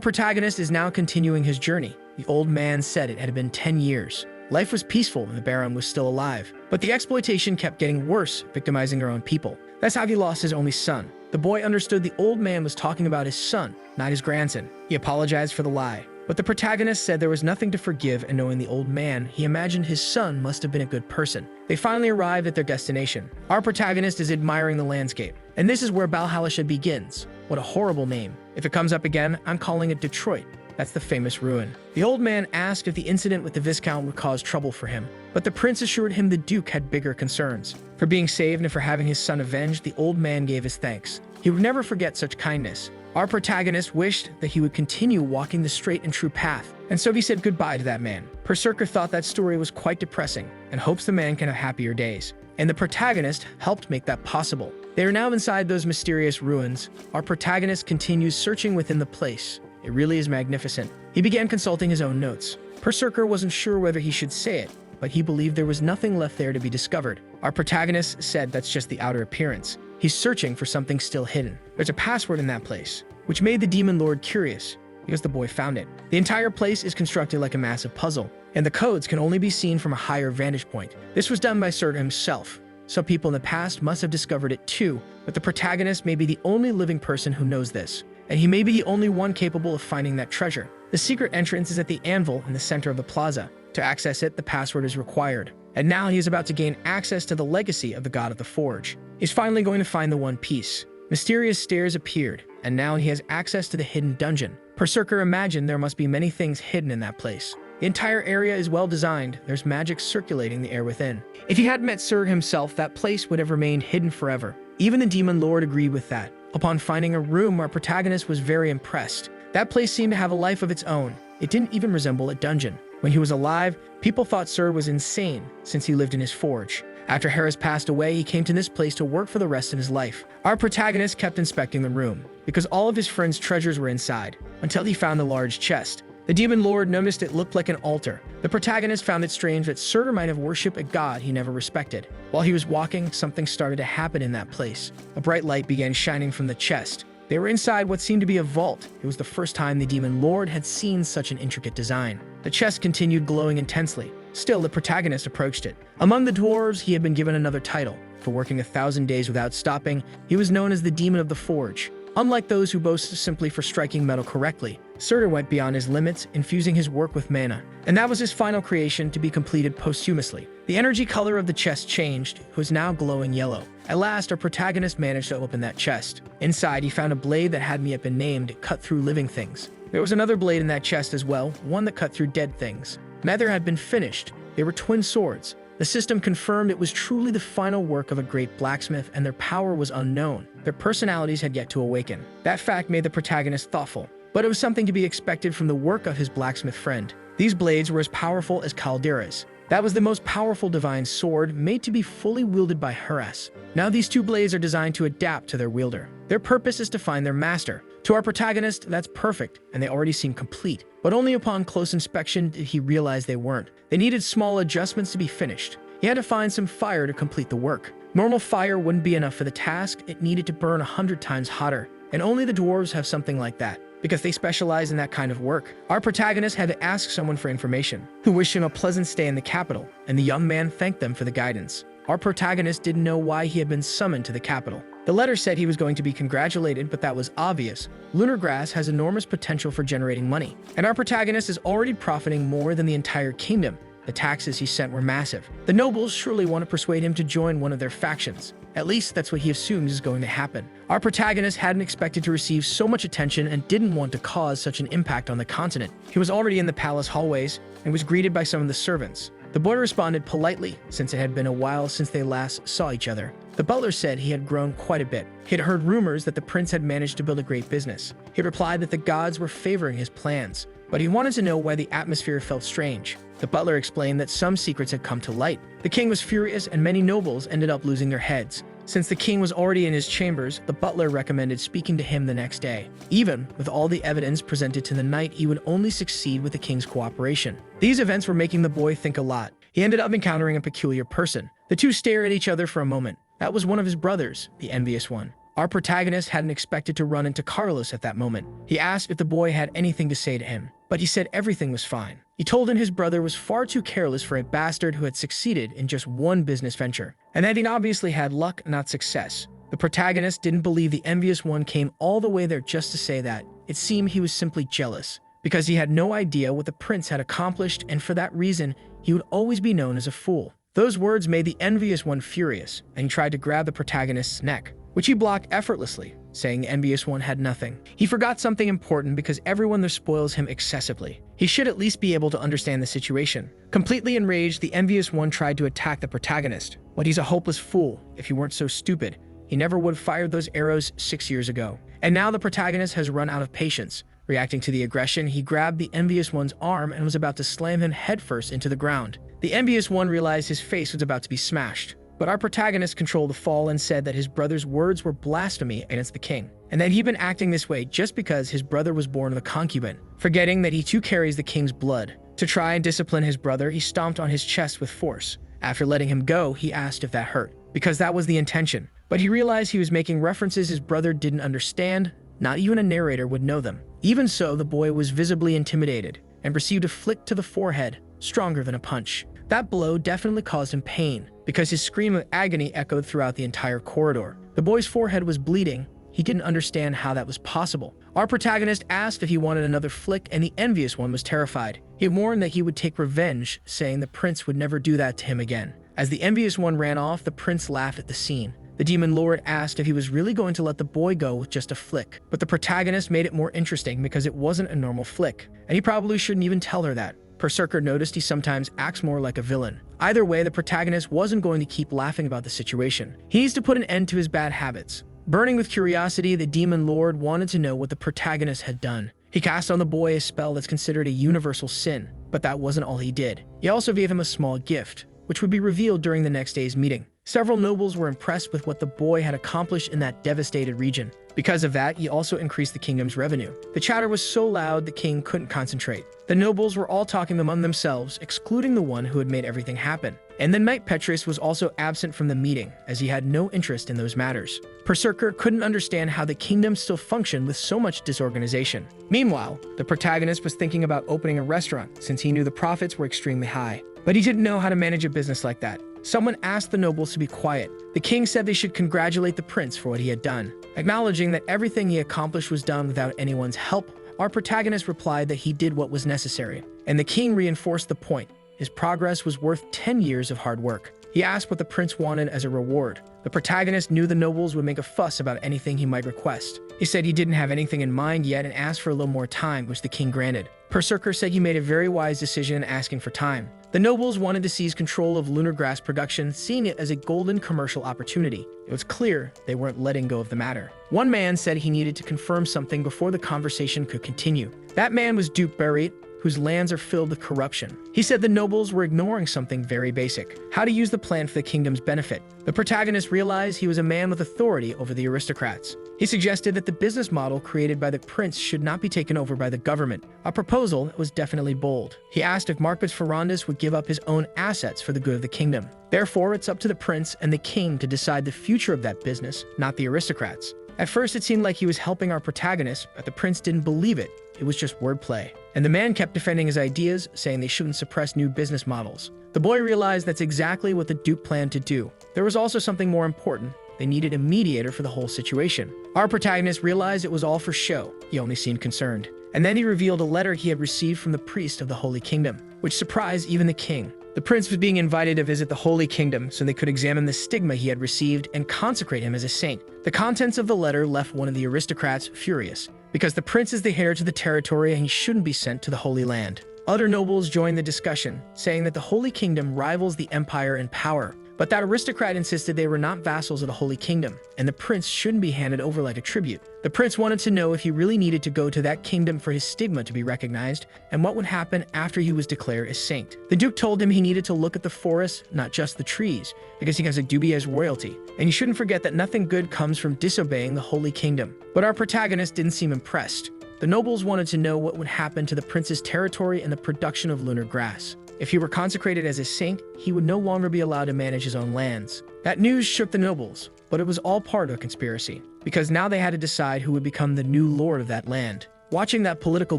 protagonist is now continuing his journey. The old man said it had been 10 years. Life was peaceful and the Baron was still alive. But the exploitation kept getting worse, victimizing our own people. That's how he lost his only son. The boy understood the old man was talking about his son, not his grandson. He apologized for the lie. But the protagonist said there was nothing to forgive, and knowing the old man, he imagined his son must have been a good person. They finally arrived at their destination. Our protagonist is admiring the landscape. And this is where Valhalla begins. What a horrible name. If it comes up again, I'm calling it Detroit. That's the famous ruin. The old man asked if the incident with the Viscount would cause trouble for him, but the prince assured him the Duke had bigger concerns. For being saved and for having his son avenged, the old man gave his thanks. He would never forget such kindness. Our protagonist wished that he would continue walking the straight and true path, and so he said goodbye to that man. Berserker thought that story was quite depressing, and hopes the man can have happier days. And the protagonist helped make that possible. They are now inside those mysterious ruins. Our protagonist continues searching within the place. It really is magnificent. He began consulting his own notes. Berserker wasn't sure whether he should say it, but he believed there was nothing left there to be discovered. Our protagonist said that's just the outer appearance. He's searching for something still hidden. There's a password in that place, which made the Demon Lord curious, because the boy found it. The entire place is constructed like a massive puzzle, and the codes can only be seen from a higher vantage point. This was done by Sir himself. Some people in the past must have discovered it too, but the protagonist may be the only living person who knows this, and he may be the only one capable of finding that treasure. The secret entrance is at the anvil in the center of the plaza. To access it, the password is required. And now he is about to gain access to the legacy of the God of the Forge. He's finally going to find the One Piece. Mysterious stairs appeared, and now he has access to the hidden dungeon. Berserker imagined there must be many things hidden in that place. The entire area is well designed. There's magic circulating the air within. If he had met Sir himself, that place would have remained hidden forever. Even the Demon Lord agreed with that. Upon finding a room, our protagonist was very impressed. That place seemed to have a life of its own. It didn't even resemble a dungeon. When he was alive, people thought Sir was insane since he lived in his forge. After Harris passed away, he came to this place to work for the rest of his life. Our protagonist kept inspecting the room, because all of his friends' treasures were inside, until he found the large chest. The Demon Lord noticed it looked like an altar. The protagonist found it strange that Sir might have worshipped a god he never respected. While he was walking, something started to happen in that place. A bright light began shining from the chest. They were inside what seemed to be a vault. It was the first time the demon lord had seen such an intricate design. The chest continued glowing intensely. Still, the protagonist approached it. Among the dwarves, he had been given another title. For working 1,000 days without stopping, he was known as the Demon of the Forge. Unlike those who boast simply for striking metal correctly, Surtur went beyond his limits, infusing his work with mana. And that was his final creation, to be completed posthumously. The energy color of the chest changed. It was now glowing yellow. At last, our protagonist managed to open that chest. Inside, he found a blade that hadn't yet been named, cut through living things. There was another blade in that chest as well, one that cut through dead things. Neither had been finished. They were twin swords. The system confirmed it was truly the final work of a great blacksmith, and their power was unknown. Their personalities had yet to awaken. That fact made the protagonist thoughtful, but it was something to be expected from the work of his blacksmith friend. These blades were as powerful as calderas. That was the most powerful divine sword, made to be fully wielded by Horus. Now these two blades are designed to adapt to their wielder. Their purpose is to find their master. To our protagonist, that's perfect, and they already seem complete. But only upon close inspection did he realize they weren't. They needed small adjustments to be finished. He had to find some fire to complete the work. Normal fire wouldn't be enough for the task. It needed to burn 100 times hotter. And only the dwarves have something like that, because they specialize in that kind of work. Our protagonist had to ask someone for information, who wished him a pleasant stay in the capital, and the young man thanked them for the guidance. Our protagonist didn't know why he had been summoned to the capital. The letter said he was going to be congratulated, but that was obvious. Lunar grass has enormous potential for generating money, and our protagonist is already profiting more than the entire kingdom. The taxes he sent were massive. The nobles surely want to persuade him to join one of their factions. At least that's what he assumes is going to happen. Our protagonist hadn't expected to receive so much attention and didn't want to cause such an impact on the continent. He was already in the palace hallways and was greeted by some of the servants. The boy responded politely, since it had been a while since they last saw each other. The butler said he had grown quite a bit. He had heard rumors that the prince had managed to build a great business. He replied that the gods were favoring his plans, but he wanted to know why the atmosphere felt strange. The butler explained that some secrets had come to light. The king was furious, and many nobles ended up losing their heads. Since the king was already in his chambers, the butler recommended speaking to him the next day. Even with all the evidence presented to the knight, he would only succeed with the king's cooperation. These events were making the boy think a lot. He ended up encountering a peculiar person. The two stared at each other for a moment. That was one of his brothers, the envious one. Our protagonist hadn't expected to run into Carlos at that moment. He asked if the boy had anything to say to him, but he said everything was fine. He told him his brother was far too careless for a bastard who had succeeded in just one business venture, and that he'd obviously had luck, not success. The protagonist didn't believe the envious one came all the way there just to say that. It seemed he was simply jealous, because he had no idea what the prince had accomplished, and for that reason, he would always be known as a fool. Those words made the envious one furious, and he tried to grab the protagonist's neck, which he blocked effortlessly, saying the envious one had nothing. He forgot something important because everyone there spoils him excessively. He should at least be able to understand the situation. Completely enraged, the envious one tried to attack the protagonist. But he's a hopeless fool. If he weren't so stupid, he never would have fired those arrows 6 years ago. And now the protagonist has run out of patience. Reacting to the aggression, he grabbed the envious one's arm and was about to slam him headfirst into the ground. The envious one realized his face was about to be smashed. But our protagonist controlled the fall and said that his brother's words were blasphemy against the king, and that he'd been acting this way just because his brother was born of a concubine, forgetting that he too carries the king's blood. To try and discipline his brother, he stomped on his chest with force. After letting him go, he asked if that hurt, because that was the intention. But he realized he was making references his brother didn't understand. Not even a narrator would know them. Even so, the boy was visibly intimidated and received a flick to the forehead, stronger than a punch. That blow definitely caused him pain, because his scream of agony echoed throughout the entire corridor. The boy's forehead was bleeding. He didn't understand how that was possible. Our protagonist asked if he wanted another flick, and the envious one was terrified. He warned that he would take revenge, saying the prince would never do that to him again. As the envious one ran off, the prince laughed at the scene. The demon lord asked if he was really going to let the boy go with just a flick, but the protagonist made it more interesting because it wasn't a normal flick, and he probably shouldn't even tell her that. Berserker noticed he sometimes acts more like a villain. Either way, the protagonist wasn't going to keep laughing about the situation. He needs to put an end to his bad habits. Burning with curiosity, the demon lord wanted to know what the protagonist had done. He cast on the boy a spell that's considered a universal sin, but that wasn't all he did. He also gave him a small gift, which would be revealed during the next day's meeting. Several nobles were impressed with what the boy had accomplished in that devastated region. Because of that, he also increased the kingdom's revenue. The chatter was so loud the king couldn't concentrate. The nobles were all talking among themselves, excluding the one who had made everything happen. And then Knight Petrus was also absent from the meeting, as he had no interest in those matters. Berserker couldn't understand how the kingdom still functioned with so much disorganization. Meanwhile, the protagonist was thinking about opening a restaurant since he knew the profits were extremely high. But he didn't know how to manage a business like that. Someone asked the nobles to be quiet. The king said they should congratulate the prince for what he had done. Acknowledging that everything he accomplished was done without anyone's help, our protagonist replied that he did what was necessary. And the king reinforced the point. His progress was worth 10 years of hard work. He asked what the prince wanted as a reward. The protagonist knew the nobles would make a fuss about anything he might request. He said he didn't have anything in mind yet and asked for a little more time, which the king granted. Berserker said he made a very wise decision in asking for time. The nobles wanted to seize control of lunar grass production, seeing it as a golden commercial opportunity. It was clear they weren't letting go of the matter. One man said he needed to confirm something before the conversation could continue. That man was Duke Berit, whose lands are filled with corruption. He said the nobles were ignoring something very basic: how to use the plan for the kingdom's benefit. The protagonist realized he was a man with authority over the aristocrats. He suggested that the business model created by the prince should not be taken over by the government, a proposal that was definitely bold. He asked if Marquis Ferrandus would give up his own assets for the good of the kingdom. Therefore, it's up to the prince and the king to decide the future of that business, not the aristocrats. At first, it seemed like he was helping our protagonist, but the prince didn't believe it. It was just wordplay. And the man kept defending his ideas, saying they shouldn't suppress new business models. The boy realized that's exactly what the Duke planned to do. There was also something more important. They needed a mediator for the whole situation. Our protagonist realized it was all for show. He only seemed concerned. And then he revealed a letter he had received from the priest of the Holy Kingdom, which surprised even the king. The prince was being invited to visit the Holy Kingdom so they could examine the stigma he had received and consecrate him as a saint. The contents of the letter left one of the aristocrats furious, because the prince is the heir to the territory and he shouldn't be sent to the Holy Land. Other nobles joined the discussion, saying that the Holy Kingdom rivals the empire in power. But that aristocrat insisted they were not vassals of the Holy Kingdom, and the prince shouldn't be handed over like a tribute. The prince wanted to know if he really needed to go to that kingdom for his stigma to be recognized, and what would happen after he was declared a saint. The duke told him he needed to look at the forest, not just the trees, because he has a dubious royalty, and you shouldn't forget that nothing good comes from disobeying the Holy Kingdom. But our protagonist didn't seem impressed. The nobles wanted to know what would happen to the prince's territory and the production of lunar grass. If he were consecrated as a saint, he would no longer be allowed to manage his own lands. That news shook the nobles, but it was all part of a conspiracy, because now they had to decide who would become the new lord of that land. Watching that political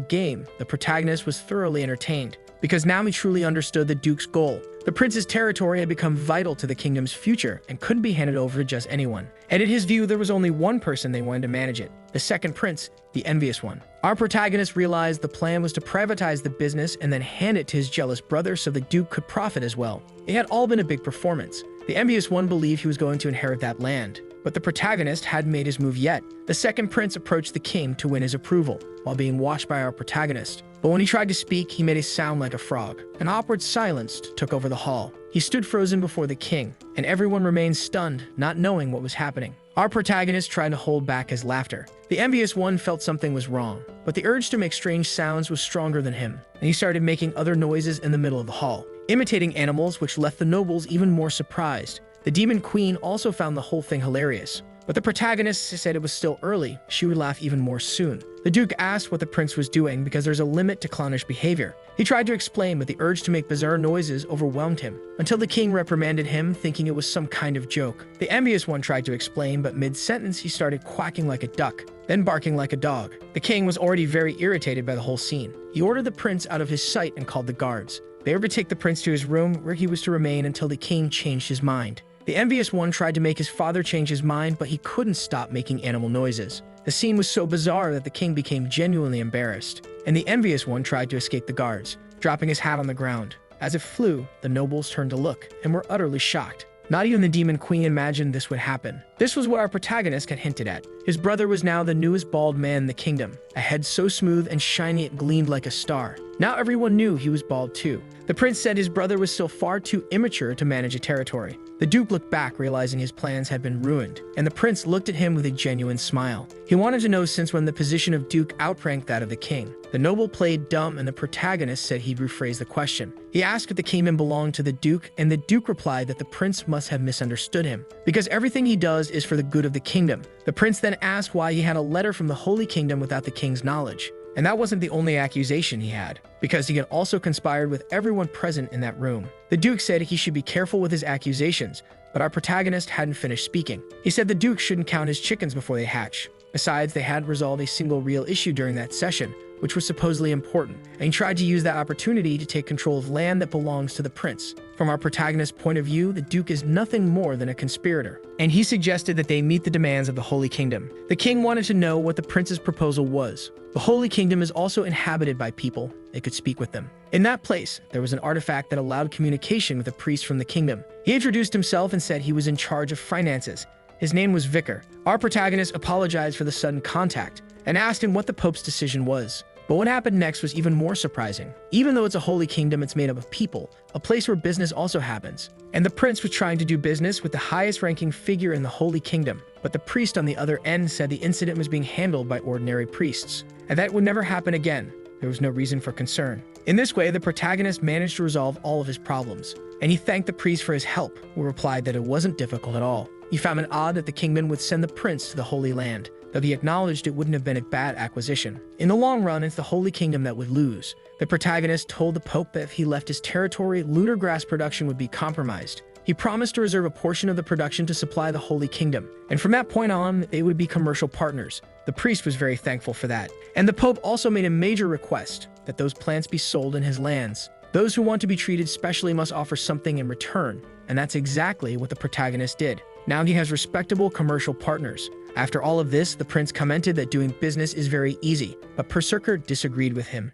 game, the protagonist was thoroughly entertained, because now he truly understood the duke's goal. The prince's territory had become vital to the kingdom's future and couldn't be handed over to just anyone. And in his view, there was only one person they wanted to manage it: the second prince, the envious one. Our protagonist realized the plan was to privatize the business and then hand it to his jealous brother so the duke could profit as well. It had all been a big performance. The envious one believed he was going to inherit that land, but the protagonist hadn't made his move yet. The second prince approached the king to win his approval, while being watched by our protagonist. But when he tried to speak, he made a sound like a frog. An awkward silence took over the hall. He stood frozen before the king, and everyone remained stunned, not knowing what was happening. Our protagonist tried to hold back his laughter. The envious one felt something was wrong, but the urge to make strange sounds was stronger than him, and he started making other noises in the middle of the hall, imitating animals, which left the nobles even more surprised. The demon queen also found the whole thing hilarious. But the protagonist said it was still early, she would laugh even more soon. The duke asked what the prince was doing because there's a limit to clownish behavior. He tried to explain, but the urge to make bizarre noises overwhelmed him, until the king reprimanded him, thinking it was some kind of joke. The envious one tried to explain, but mid-sentence he started quacking like a duck, then barking like a dog. The king was already very irritated by the whole scene. He ordered the prince out of his sight and called the guards. They were to take the prince to his room, where he was to remain until the king changed his mind. The envious one tried to make his father change his mind, but he couldn't stop making animal noises. The scene was so bizarre that the king became genuinely embarrassed, and the envious one tried to escape the guards, dropping his hat on the ground. As it flew, the nobles turned to look, and were utterly shocked. Not even the demon queen imagined this would happen. This was what our protagonist had hinted at. His brother was now the newest bald man in the kingdom, a head so smooth and shiny it gleamed like a star. Now everyone knew he was bald too. The prince said his brother was still far too immature to manage a territory. The duke looked back, realizing his plans had been ruined, and the prince looked at him with a genuine smile. He wanted to know since when the position of duke outranked that of the king. The noble played dumb, and the protagonist said he'd rephrase the question. He asked if the kingdom belonged to the duke, and the duke replied that the prince must have misunderstood him, because everything he does is for the good of the kingdom. The prince then asked why he had a letter from the Holy Kingdom without the king's knowledge. And that wasn't the only accusation he had, because he had also conspired with everyone present in that room. The Duke said he should be careful with his accusations, but our protagonist hadn't finished speaking. He said the Duke shouldn't count his chickens before they hatch. Besides, they hadn't resolved a single real issue during that session, which was supposedly important, and he tried to use that opportunity to take control of land that belongs to the prince. From our protagonist's point of view, the Duke is nothing more than a conspirator, and he suggested that they meet the demands of the Holy Kingdom. The king wanted to know what the prince's proposal was. The Holy Kingdom is also inhabited by people. They could speak with them. In that place, there was an artifact that allowed communication with a priest from the kingdom. He introduced himself and said he was in charge of finances. His name was Vicar. Our protagonist apologized for the sudden contact and asked him what the Pope's decision was. But what happened next was even more surprising. Even though it's a holy kingdom, it's made up of people, a place where business also happens. And the prince was trying to do business with the highest ranking figure in the holy kingdom. But the priest on the other end said the incident was being handled by ordinary priests, and that would never happen again. There was no reason for concern. In this way, the protagonist managed to resolve all of his problems, and he thanked the priest for his help, who replied that it wasn't difficult at all. He found it odd that the kingdom would send the prince to the Holy Land, though he acknowledged it wouldn't have been a bad acquisition. In the long run, it's the Holy Kingdom that would lose. The protagonist told the Pope that if he left his territory, lunar grass production would be compromised. He promised to reserve a portion of the production to supply the Holy Kingdom, and from that point on, they would be commercial partners. The priest was very thankful for that. And the Pope also made a major request that those plants be sold in his lands. Those who want to be treated specially must offer something in return, and that's exactly what the protagonist did. Now he has respectable commercial partners. After all of this, the prince commented that doing business is very easy, but Berserker disagreed with him.